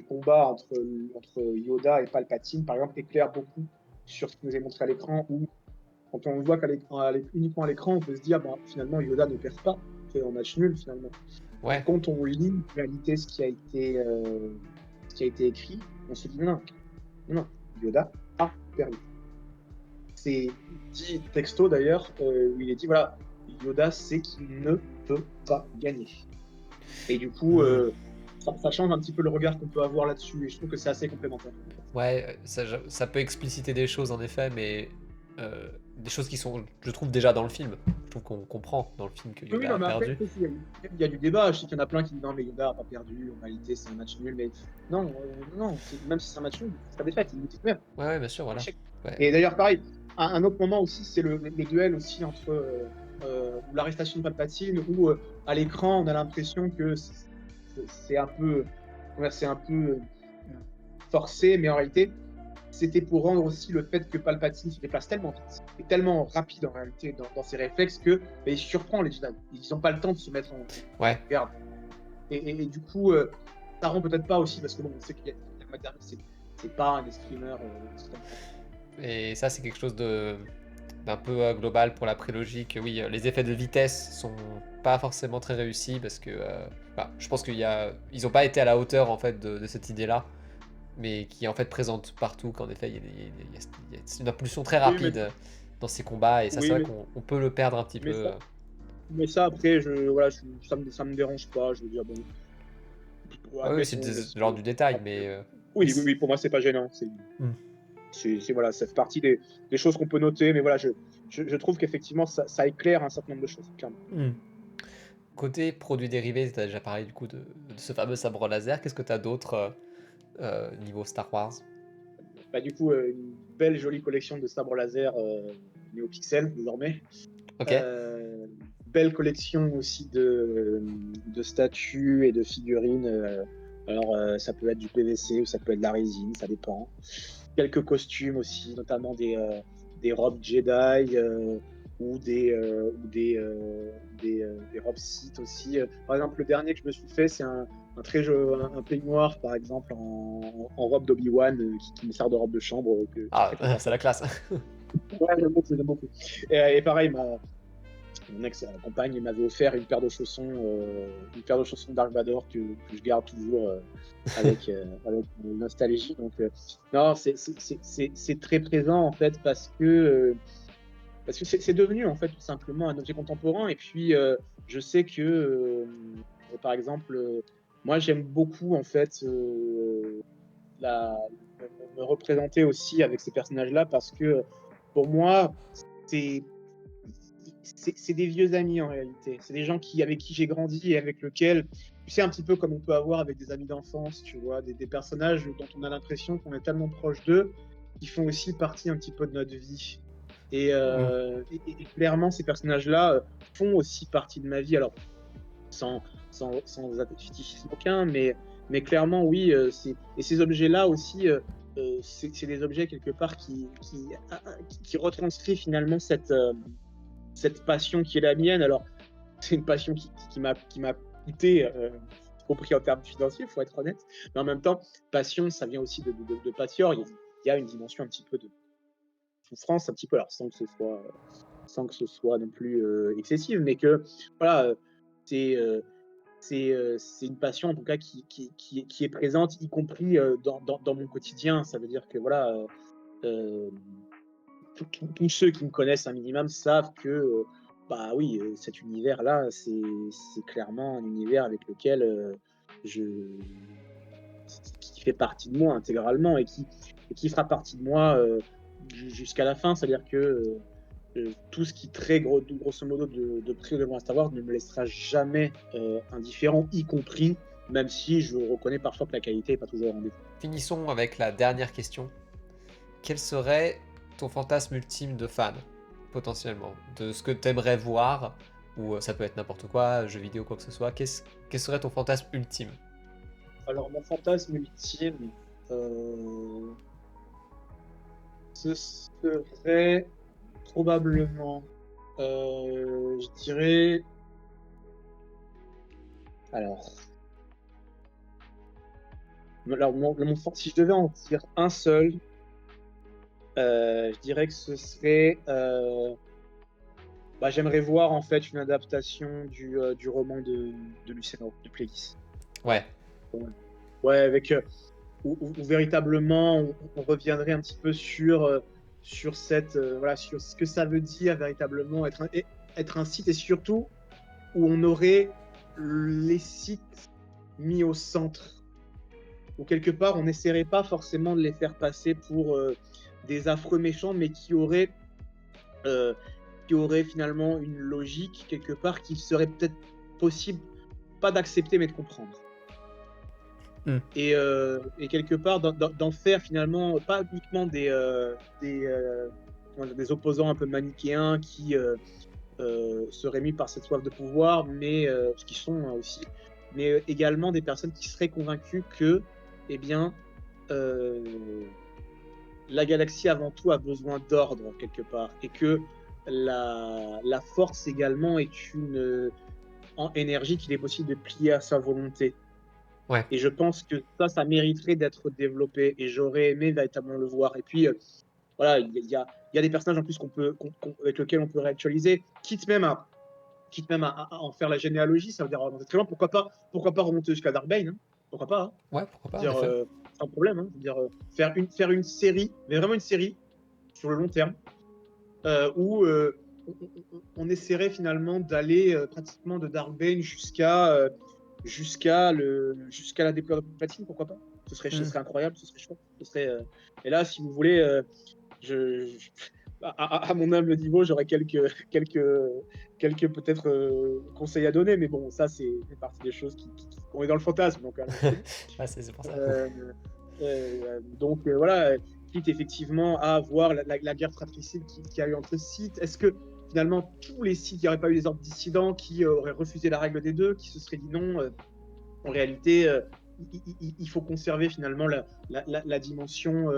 combat entre Yoda et Palpatine, par exemple, éclaire beaucoup sur ce qui nous est montré à l'écran, où quand on le voit uniquement à l'écran, on peut se dire, finalement, Yoda ne perd pas, c'est un match nul, finalement. Ouais. Quand on lit en réalité ce qui a été écrit, on se dit, non, Yoda a perdu. C'est dit texto, d'ailleurs, où il est dit, voilà, Yoda sait qu'il ne peut pas gagner. Et du coup, ça change un petit peu le regard qu'on peut avoir là-dessus, et je trouve que c'est assez complémentaire. Ouais, ça peut expliciter des choses en effet, mais des choses qui sont, je trouve, déjà dans le film. Je trouve qu'on comprend dans le film que Oui, Yoda non, a mais après, perdu. il y a du débat. Je sais qu'il y en a plein qui disent non, mais Yoda n'a pas perdu, en réalité, c'est un match nul. Mais non, même si c'est un match nul, c'est pas défaite, il nous dit tout de même. Ouais, bien sûr, Un voilà. échec. Ouais. Et d'ailleurs, pareil, un autre moment aussi, c'est le duel aussi entre ou l'arrestation de Palpatine, où à l'écran, on a l'impression que c'est un peu, forcé, mais en réalité, c'était pour rendre aussi le fait que Palpatine se déplace tellement vite et tellement rapide en réalité dans ses réflexes que il surprend les Jedi. Ils n'ont pas le temps de se mettre en garde. Et du coup, ça rend peut-être pas aussi, parce que bon, on sait qu'il y a c'est pas un escrimeur. Et ça, c'est quelque chose d'un peu global pour la prélogie, que oui, les effets de vitesse sont pas forcément très réussis parce que je pense ils ont pas été à la hauteur en fait de cette idée-là, mais qui est en fait présente partout, qu'en effet il y a une impulsion très Oui, mais, rapide dans ces combats, et ça c'est oui, vrai mais, qu'on peut le perdre un petit mais peu. ça, mais ça après, ça me dérange pas. Je veux dire, bon, Ah oui, c'est admettons. genre du détail, mais Oui, oui, oui, pour moi, c'est pas gênant. Voilà, ça fait partie des choses qu'on peut noter, mais voilà, je trouve qu'effectivement, ça éclaire un certain nombre de choses, clairement. Côté produits dérivés, tu as déjà parlé du coup de ce fameux sabre laser. Qu'est-ce que tu as d'autre niveau Star Wars? Du coup, une belle, jolie collection de sabres laser NeoPixel, désormais. Ok. Belle collection aussi de statues et de figurines. Alors, ça peut être du PVC ou ça peut être de la résine, ça dépend. Quelques costumes aussi, notamment des robes Jedi ou des robes Sith aussi. Par exemple, le dernier que je me suis fait, c'est un peignoir, par exemple, en robe d'Obi-Wan qui me sert de robe de chambre. Qui est Ah, très confortable. c'est la classe. Ouais, j'aime beaucoup. Et pareil, mon ex-compagne m'avait offert une paire de chaussons Dark Vador que je garde toujours avec nostalgie. Donc, non, c'est très présent en fait parce que c'est devenu en fait tout simplement un objet contemporain. Et puis, je sais que, par exemple, moi j'aime beaucoup en fait me représenter aussi avec ces personnages-là parce que pour moi, c'est des vieux amis en réalité. C'est des gens avec qui j'ai grandi et avec lesquels, tu sais, un petit peu comme on peut avoir avec des amis d'enfance, tu vois, des personnages dont on a l'impression qu'on est tellement proche d'eux, qui font aussi partie un petit peu de notre vie. Et clairement, ces personnages-là font aussi partie de ma vie. Alors, sans fétichisme aucun, mais clairement, oui. Et ces objets-là aussi, c'est des objets quelque part qui retranscrit finalement cette passion qui est la mienne. Alors, c'est une passion qui m'a coûté, y compris en termes financiers, il faut être honnête. Mais en même temps, passion, ça vient aussi de patior. Il y a une dimension un petit peu de souffrance, un petit peu, alors sans que ce soit non plus excessif, mais que voilà, c'est c'est une passion en tout cas qui est présente, y compris dans mon quotidien. Ça veut dire que voilà, euh, tous ceux qui me connaissent un minimum savent que bah oui, cet univers-là, c'est clairement un univers avec lequel je qui fait partie de moi intégralement et qui fera partie de moi jusqu'à la fin. C'est-à-dire que tout ce qui traite grosso modo de près ou de loin Star Wars ne me laissera jamais indifférent, y compris, même si je reconnais parfois que la qualité n'est pas toujours au rendez-vous. Finissons avec la dernière question. Quel serait ton fantasme ultime de fan, potentiellement? De ce que tu aimerais voir, ou ça peut être n'importe quoi, jeu vidéo, quoi que ce soit. Quel serait ton fantasme ultime? Alors, mon fantasme ultime, euh, ce serait probablement, je dirais, alors, si je devais en dire un seul, je dirais que ce serait, bah, j'aimerais voir en fait une adaptation du roman de Luceno, de Pleyis. Ouais. Ouais, ouais, avec où véritablement on reviendrait un petit peu sur cette voilà sur ce que ça veut dire véritablement être un site et surtout où on aurait les sites mis au centre où quelque part on n'essaierait pas forcément de les faire passer pour des affreux méchants mais euh, qui auraient finalement une logique quelque part qui serait peut-être possible pas d'accepter mais de comprendre. Mm. Et quelque part d'en faire finalement pas uniquement des opposants un peu manichéens qui seraient mis par cette soif de pouvoir, mais ce qui sont aussi, mais également des personnes qui seraient convaincues que, eh bien, euh, la galaxie avant tout a besoin d'ordre quelque part, et que la force également est une énergie qu'il est possible de plier à sa volonté. Ouais. Et je pense que ça mériterait d'être développé. Et j'aurais aimé véritablement le voir. Et puis, voilà, il y a des personnages en plus avec lesquels on peut réactualiser, quitte même à en faire la généalogie. Ça veut dire remonter très loin. Pourquoi pas remonter jusqu'à Dark Bane, hein. Pourquoi pas, hein. Ouais, pourquoi pas, en Dire, effet. sans problème. Hein. Dire, faire une série, mais vraiment une série sur le long terme, où on essaierait finalement d'aller pratiquement de Dark Bane jusqu'à la déploiement de platine, pourquoi pas? Ce Mm. serait incroyable, ce serait chouette. Et là, si vous voulez, à mon humble niveau, j'aurais quelques peut-être conseils à donner, mais bon, ça, c'est partie des choses qu'on est dans le fantasme, donc allons-y. Ouais, c'est pour ça. Euh, donc voilà, quitte effectivement à voir la guerre fratricide qui a eu entre sites. Est-ce que finalement tous les sites, il n'y aurait pas eu des ordres dissidents qui auraient refusé la règle des deux, qui se seraient dit non, en réalité, il faut conserver finalement la dimension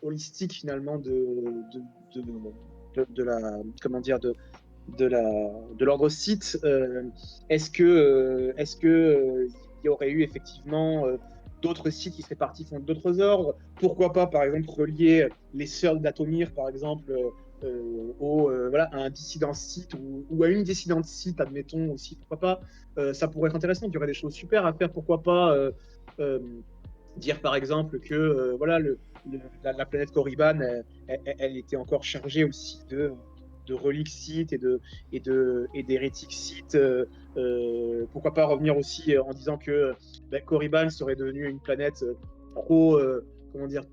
holistique finalement de la comment dire de l'ordre site. Il y aurait eu effectivement d'autres sites qui seraient partis font d'autres ordres? Pourquoi pas, par exemple, relier les sœurs d'Atomir, par exemple, voilà, à un dissident site ou à une dissidente site, admettons aussi, pourquoi pas. Ça pourrait être intéressant, il y aurait des choses super à faire, pourquoi pas euh, dire par exemple que voilà, la planète Korriban, elle était encore chargée aussi de reliques sites et d'hérétiques sites. Pourquoi pas revenir aussi en disant que Korriban serait devenue une planète trop, comment dire,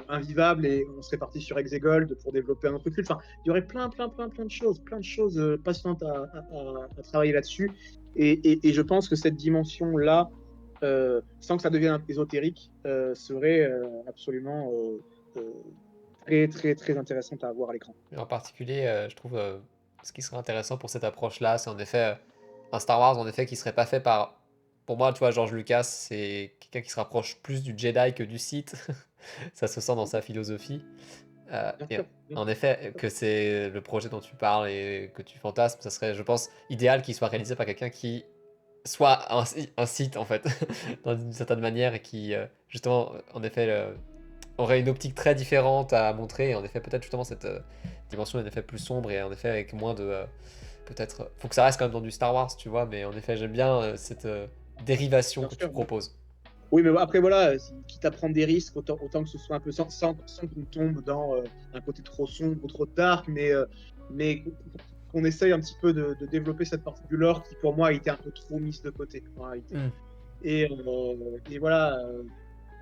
invivable et on serait parti sur Exegold pour développer un autre culte. Enfin, il y aurait plein de choses passionnantes à travailler là-dessus. Et je pense que cette dimension-là, sans que ça devienne ésotérique, serait absolument très, très, très intéressante à avoir à l'écran. Et en particulier, je trouve ce qui serait intéressant pour cette approche-là, c'est en effet un Star Wars en effet qui serait pas fait par. Pour moi, tu vois, George Lucas, c'est quelqu'un qui se rapproche plus du Jedi que du Sith. Ça se sent dans sa philosophie. Bien Et sûr, bien en sûr. effet, que c'est le projet dont tu parles et que tu fantasmes, ça serait, je pense, idéal qu'il soit réalisé par quelqu'un qui soit un site en fait, d'une certaine manière, et qui justement, en effet, aurait une optique très différente à montrer, et en effet, peut-être justement cette dimension en effet plus sombre, et en effet avec moins de... peut-être... Faut que ça reste quand même dans du Star Wars, tu vois, mais en effet, j'aime bien cette dérivation Bien que tu sûr. proposes. Oui, mais après, voilà, quitte à prendre des risques, autant que ce soit un peu sans qu'on tombe dans un côté trop sombre ou trop dark, mais qu'on essaye un petit peu de développer cette partie du lore qui, pour moi, a été un peu trop mise de côté, en réalité. Hmm. Et voilà,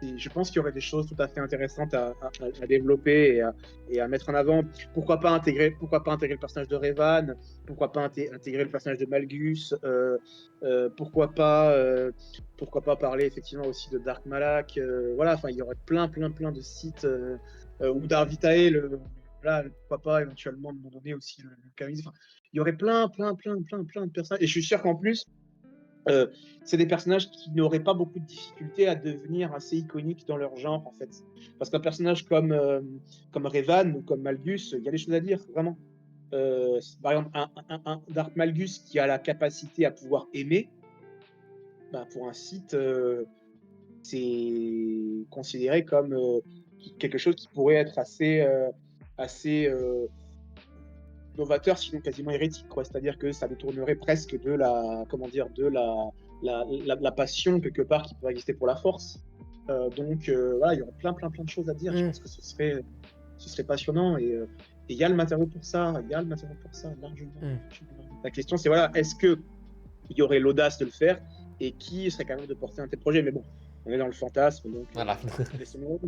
et je pense qu'il y aurait des choses tout à fait intéressantes à développer et à mettre en avant. Pourquoi pas intégrer le personnage de Revan? Pourquoi pas intégrer le personnage de Malgus? Pourquoi pas parler effectivement aussi de Dark Malak? Voilà, enfin, il y aurait plein de sites ou d'Arvitae, voilà, pourquoi pas éventuellement à un moment donné aussi le Camis. Enfin, il y aurait plein de personnages. Et je suis sûr qu'en plus, euh, c'est des personnages qui n'auraient pas beaucoup de difficultés à devenir assez iconiques dans leur genre, en fait. Parce qu'un personnage comme Revan ou comme Malgus, il y a des choses à dire, vraiment. Par exemple, un Dark Malgus qui a la capacité à pouvoir aimer, bah, pour un site, c'est considéré comme quelque chose qui pourrait être assez novateur, sinon quasiment hérétique, quoi. C'est-à-dire que ça détournerait presque de comment dire, de la passion quelque part qui pourrait exister pour la force. Donc voilà, il y aurait plein de choses à dire. Je Hmm. pense que ce serait passionnant et il y a le matériau pour ça, il y a le matériau pour ça, largement. Hmm. La question c'est voilà, est-ce que il y aurait l'audace de le faire et qui serait capable de porter un tel projet? Mais bon, on est dans le fantasme, donc Voilà. laissons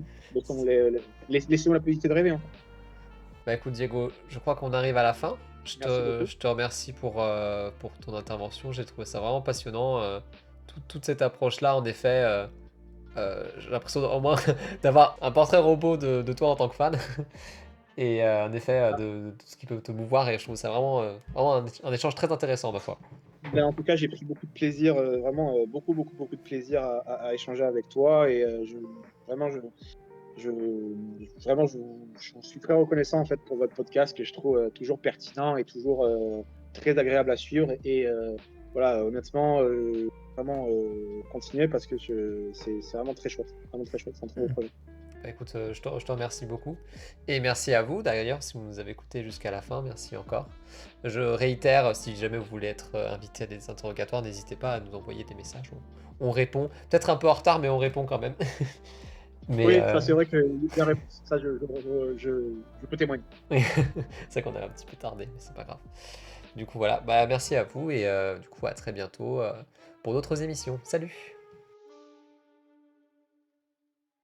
la possibilité de rêver encore. Bah écoute Diego, je crois qu'on arrive à la fin. Merci beaucoup. Je te remercie pour ton intervention. J'ai trouvé ça vraiment passionnant. Toute cette approche-là, en effet, j'ai l'impression au moins d'avoir un portrait robot de toi en tant que fan. Et en effet, de tout ce qui peut te mouvoir. Et je trouve ça vraiment un échange très intéressant, ma foi. Ben, en tout cas, j'ai pris beaucoup de plaisir, vraiment beaucoup de plaisir à échanger avec toi et vraiment, je, vraiment, je suis très reconnaissant en fait pour votre podcast que je trouve toujours pertinent et toujours très agréable à suivre et voilà, honnêtement, vraiment continuer parce que c'est vraiment très chouette, c'est un très beau projet. Bah, écoute, je te remercie beaucoup. Et merci à vous d'ailleurs, si vous nous avez écoutés jusqu'à la fin, merci encore. Je réitère, si jamais vous voulez être invité à des interrogatoires, n'hésitez pas à nous envoyer des messages. On répond. Peut-être un peu en retard, mais on répond quand même. Mais Oui, ça c'est vrai que la réponse, ça je peux témoigner. c'est vrai qu'on a un petit peu tardé, mais c'est pas grave. Du coup, voilà. Bah, merci à vous et du coup, à très bientôt pour d'autres émissions. Salut!